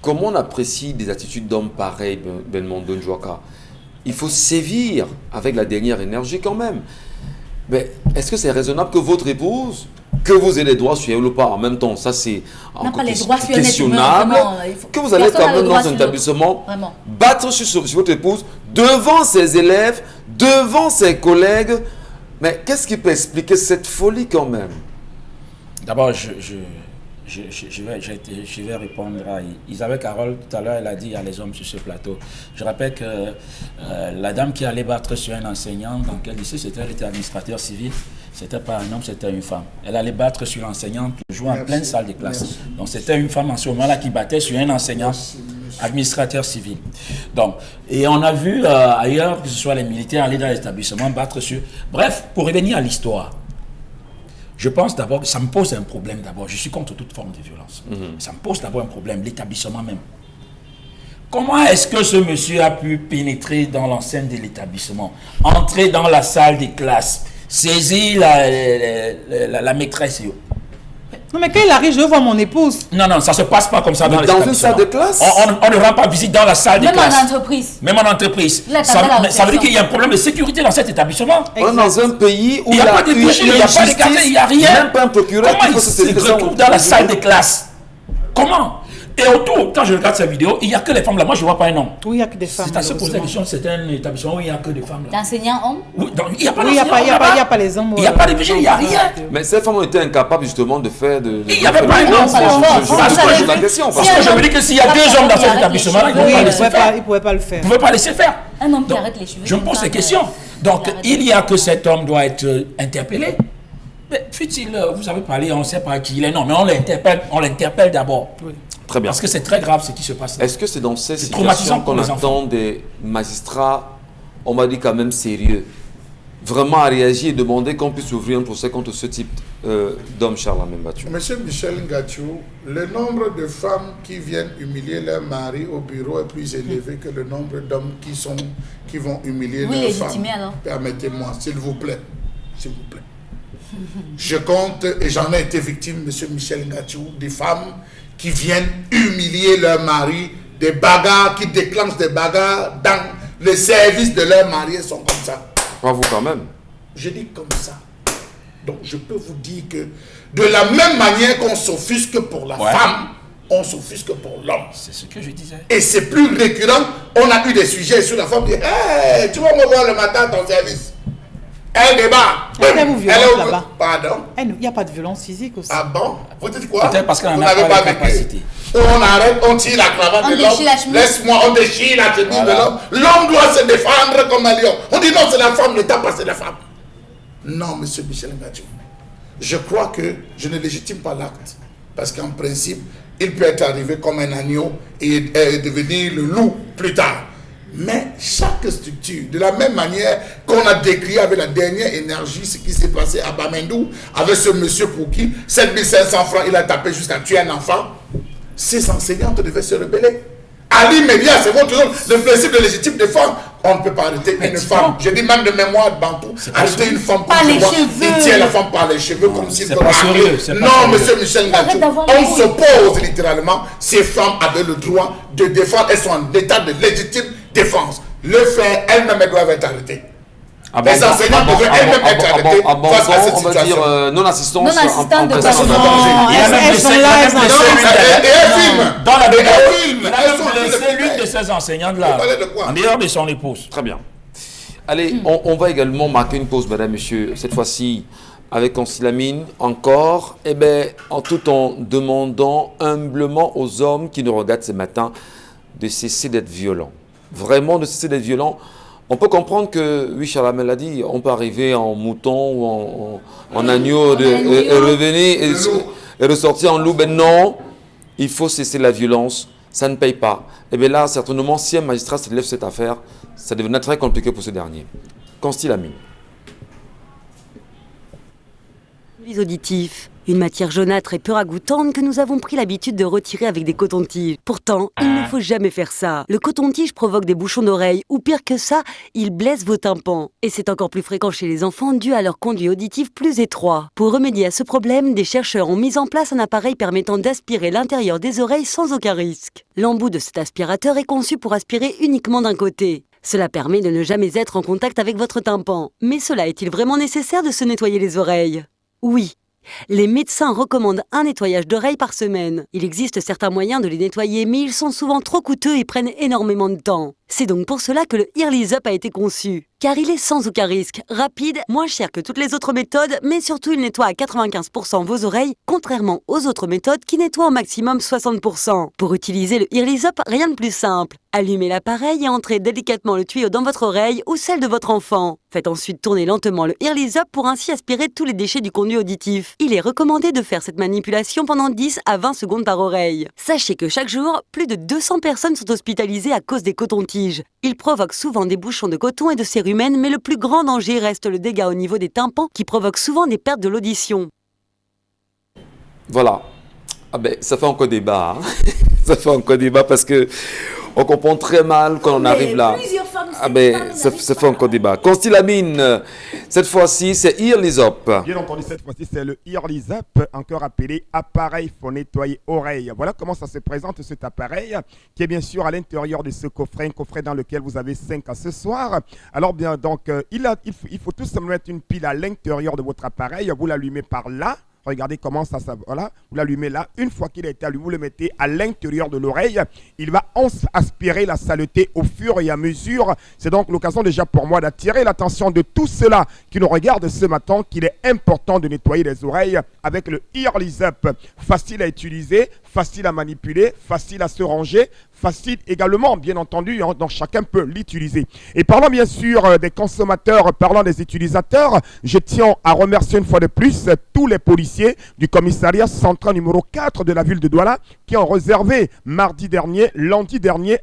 Comment on apprécie des attitudes d'hommes pareils, Belmondo Njouaka? Il faut sévir avec la dernière énergie quand même. Mais est-ce que c'est raisonnable que votre épouse, que vous ayez les droits sur elle ou pas en même temps? Ça, c'est questionnable. Que vous allez quand même dans un établissement battre sur votre épouse devant ses élèves, devant ses collègues. Mais qu'est-ce qui peut expliquer cette folie quand même? D'abord, je vais répondre à Isabelle Carole. Tout à l'heure, elle a dit il y a les hommes sur ce plateau. Je rappelle que la dame qui allait battre sur un enseignant dans quel lycée, elle était administrateur civil. C'était pas un homme, c'était une femme. Elle allait battre sur l'enseignant toujours en pleine salle de classe. Donc c'était une femme en ce moment-là qui battait sur un enseignant administrateur civil. Donc, et on a vu ailleurs, que ce soit les militaires aller dans l'établissement battre sur... Bref, pour revenir à l'histoire, je pense d'abord que ça me pose un problème d'abord. Je suis contre toute forme de violence. Ça me pose d'abord un problème, l'établissement même. Comment est-ce que ce monsieur a pu pénétrer dans l'enceinte de l'établissement, entrer dans la salle de classe, saisir la maîtresse? Non, mais quand il arrive, je veux voir mon épouse. Non, ça ne se passe pas comme ça dans une salle de classe. On ne rend pas visite dans la salle de classe. Même en entreprise. Ça veut dire qu'il y a un problème de sécurité dans cet établissement. On est dans un pays où il n'y a pas de justice, il n'y a pas de quartier, il n'y a rien. Même pas un procureur. Comment il se retrouve dans la salle de classe? Comment? Et autour, quand je regarde cette vidéo, il n'y a que les femmes là. Moi, je ne vois pas un homme. Oui, il n'y a que des femmes. C'est à se poser la question, c'est un établissement où il n'y a que des femmes là. D'enseignants hommes? Oui, donc il n'y a pas il n'y a pas les hommes. Il n'y a pas de vigile, il n'y a rien. Mais ces femmes ont été incapables justement de faire de... Il n'y avait pas un homme. Je la question. Parce que je me dis que s'il y a deux hommes dans cet établissement là, ils ne pouvaient pas le faire. Ils ne pouvaient pas laisser faire. Un homme qui arrête les cheveux. Je me pose ces questions. Donc, il y a que cet homme doit être interpellé. Mais fut-il, vous avez parlé, on ne sait pas qui il est, non, mais on l'interpelle d'abord. Oui. Très bien. Parce que c'est très grave ce qui se passe là. Est-ce que c'est dans ces situations qu'on attend des magistrats, on m'a dit quand même sérieux, vraiment à réagir et demander qu'on puisse ouvrir un procès contre ce type d'homme, Charles Amembatou? Monsieur Michel Ngatiou, le nombre de femmes qui viennent humilier leur mari au bureau est plus élevé que le nombre d'hommes qui vont humilier leur femme. Alors. Permettez-moi, s'il vous plaît. S'il vous plaît. Je compte, et j'en ai été victime, monsieur Michel Ngatiou, des femmes qui viennent humilier leur mari, des bagarres, qui déclenchent des bagarres dans le service de leur mari, sont comme ça. Pas vous quand même. Je dis comme ça. Donc je peux vous dire que de la même manière qu'on s'offusque pour la femme, on s'offusque pour l'homme. C'est ce que je disais. Et c'est plus récurrent. On a eu des sujets sur la femme qui dit hey, tu vas me voir le matin à ton service. Elle débat. Elle est là-bas. Pardon. Il n'y a pas de violence physique aussi. Ah bon? Vous dites quoi? Peut-être parce qu'on vous n'a pas de capacité. On arrête, on tire la cravate de l'homme. Laisse-moi, on déchire la chemise de l'homme. L'homme doit se défendre comme un lion. On dit non, c'est la femme, l'État passe, c'est la femme. Non, monsieur Michel Ngatiou. Je crois que je ne légitime pas l'acte. Parce qu'en principe, il peut être arrivé comme un agneau et devenir le loup plus tard. Mais chaque structure, de la même manière qu'on a décrit avec la dernière énergie ce qui s'est passé à Bamendou, avec ce monsieur pour qui 7500 francs, il a tapé jusqu'à tuer un enfant, ces enseignantes devaient se rebeller. à l'immédiat, c'est votre zone. Le principe de légitime défense, on ne peut pas arrêter une femme. Je dis même de mémoire bantou, arrêter une femme par les cheveux. Il tient la femme par les cheveux comme s'il c'est pas sérieux. Non, monsieur Michel Ngatou, on s'oppose littéralement. Ces femmes avaient le droit de défendre. Elles sont en état de légitime défense. Le fait, elles-mêmes doivent être arrêtées. Les enseignants devraient elles-mêmes être arrêtés face à cette on va situation. dire non-assistance Non-assistance de personne en personne. danger. Elles sont là, elles sont Dans la film. il a même blessé l'une de ses enseignantes là, en dehors de son épouse. Très bien. Allez, on va également marquer une pause, madame, monsieur, cette fois-ci avec Consilamine, encore, tout en demandant humblement aux hommes qui nous regardent ce matin de cesser d'être violents. Vraiment de cesser d'être violents. On peut comprendre que, oui, Chalamel l'a dit, on peut arriver en mouton ou en agneau et revenir et ressortir en loup. Ben non, il faut cesser la violence, ça ne paye pas. Et bien là, certainement, si un magistrat se lève cette affaire, ça devenait très compliqué pour ce dernier. Consilamine. Les auditifs, une matière jaunâtre et peu ragoûtante que nous avons pris l'habitude de retirer avec des cotons-tiges. Pourtant, il ne faut jamais faire ça. Le coton-tige provoque des bouchons d'oreilles ou pire que ça, il blesse vos tympans. Et c'est encore plus fréquent chez les enfants dû à leur conduit auditif plus étroit. Pour remédier à ce problème, des chercheurs ont mis en place un appareil permettant d'aspirer l'intérieur des oreilles sans aucun risque. L'embout de cet aspirateur est conçu pour aspirer uniquement d'un côté. Cela permet de ne jamais être en contact avec votre tympan. Mais cela est-il vraiment nécessaire de se nettoyer les oreilles ? Oui. Les médecins recommandent un nettoyage d'oreilles par semaine. Il existe certains moyens de les nettoyer, mais ils sont souvent trop coûteux et prennent énormément de temps. C'est donc pour cela que le Earlys Up a été conçu. Car il est sans aucun risque, rapide, moins cher que toutes les autres méthodes, mais surtout il nettoie à 95% vos oreilles, contrairement aux autres méthodes qui nettoient au maximum 60%. Pour utiliser le Earlys Up, rien de plus simple. Allumez l'appareil et entrez délicatement le tuyau dans votre oreille ou celle de votre enfant. Faites ensuite tourner lentement le Earlys Up pour ainsi aspirer tous les déchets du conduit auditif. Il est recommandé de faire cette manipulation pendant 10 à 20 secondes par oreille. Sachez que chaque jour, plus de 200 personnes sont hospitalisées à cause des cotons-tiges. Ils provoquent souvent des bouchons de coton et de cérumen, mais le plus grand danger reste le dégât au niveau des tympans qui provoque souvent des pertes de l'audition. Voilà. Ça fait encore débat. Ça fait encore débat parce que on comprend très mal quand on arrive là. Ça fait encore débat. Consilamine, cette fois-ci, c'est Earlys Up. Bien entendu, cette fois-ci, c'est le Earlys Up, encore appelé appareil pour nettoyer oreilles. Voilà comment ça se présente, cet appareil, qui est bien sûr à l'intérieur de ce coffret, un coffret dans lequel vous avez 5 accessoires. Alors bien, donc, il faut tout simplement mettre une pile à l'intérieur de votre appareil. Vous l'allumez par là. Regardez comment ça, voilà, vous l'allumez là. Une fois qu'il a été allumé, vous le mettez à l'intérieur de l'oreille. Il va aspirer la saleté au fur et à mesure. C'est donc l'occasion déjà pour moi d'attirer l'attention de tous ceux-là qui nous regardent ce matin qu'il est important de nettoyer les oreilles avec le Earlys Up. Facile à utiliser, facile à manipuler, facile à se ranger, facile également, bien entendu, donc chacun peut l'utiliser. Et parlant bien sûr des consommateurs, parlant des utilisateurs, je tiens à remercier une fois de plus tous les policiers du commissariat central numéro 4 de la ville de Douala qui ont réservé lundi dernier,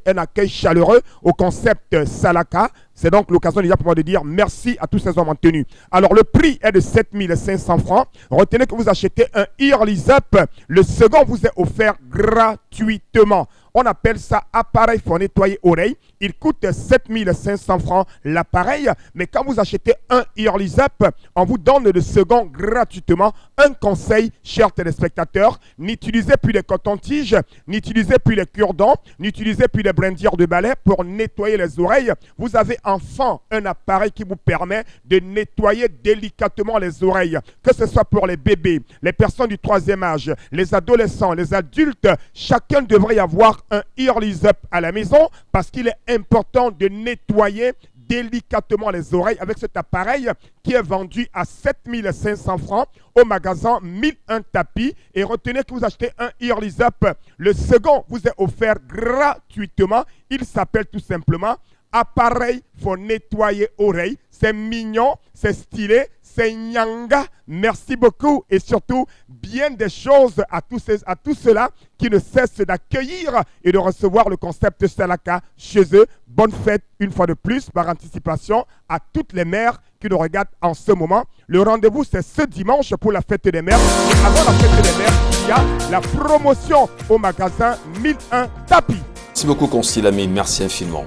un accueil chaleureux au concept Salaka. C'est donc l'occasion déjà pour moi de dire merci à tous ces hommes en tenue. Alors le prix est de 7 500 francs. Retenez que vous achetez un Earlys Up. Le second vous est offert gratuitement. On appelle ça appareil pour nettoyer oreilles. Il coûte 7 500 francs l'appareil. Mais quand vous achetez un Earlys Up, on vous donne le second gratuitement. Un conseil, chers téléspectateurs, n'utilisez plus les cotons-tiges, n'utilisez plus les cure-dents, n'utilisez plus les brindilles de balai pour nettoyer les oreilles. Vous avez enfin un appareil qui vous permet de nettoyer délicatement les oreilles. Que ce soit pour les bébés, les personnes du 3e âge, les adolescents, les adultes, chacun devrait avoir un Earlys Up à la maison parce qu'il est important de nettoyer délicatement les oreilles avec cet appareil qui est vendu à 7 500 francs au magasin 1001 tapis. Et retenez que vous achetez un Earlys Up. Le second vous est offert gratuitement. Il s'appelle tout simplement appareil pour nettoyer oreilles. C'est mignon, c'est stylé, c'est nyanga. Merci beaucoup et surtout bien des choses à tous ceux-là qui ne cessent d'accueillir et de recevoir le concept Salaka chez eux. Bonne fête une fois de plus par anticipation à toutes les mères qui nous regardent en ce moment. Le rendez-vous c'est ce dimanche pour la fête des mères. Et avant la fête des mères, il y a la promotion au magasin 1001 tapis. Merci beaucoup, Consil Lamine. Merci infiniment.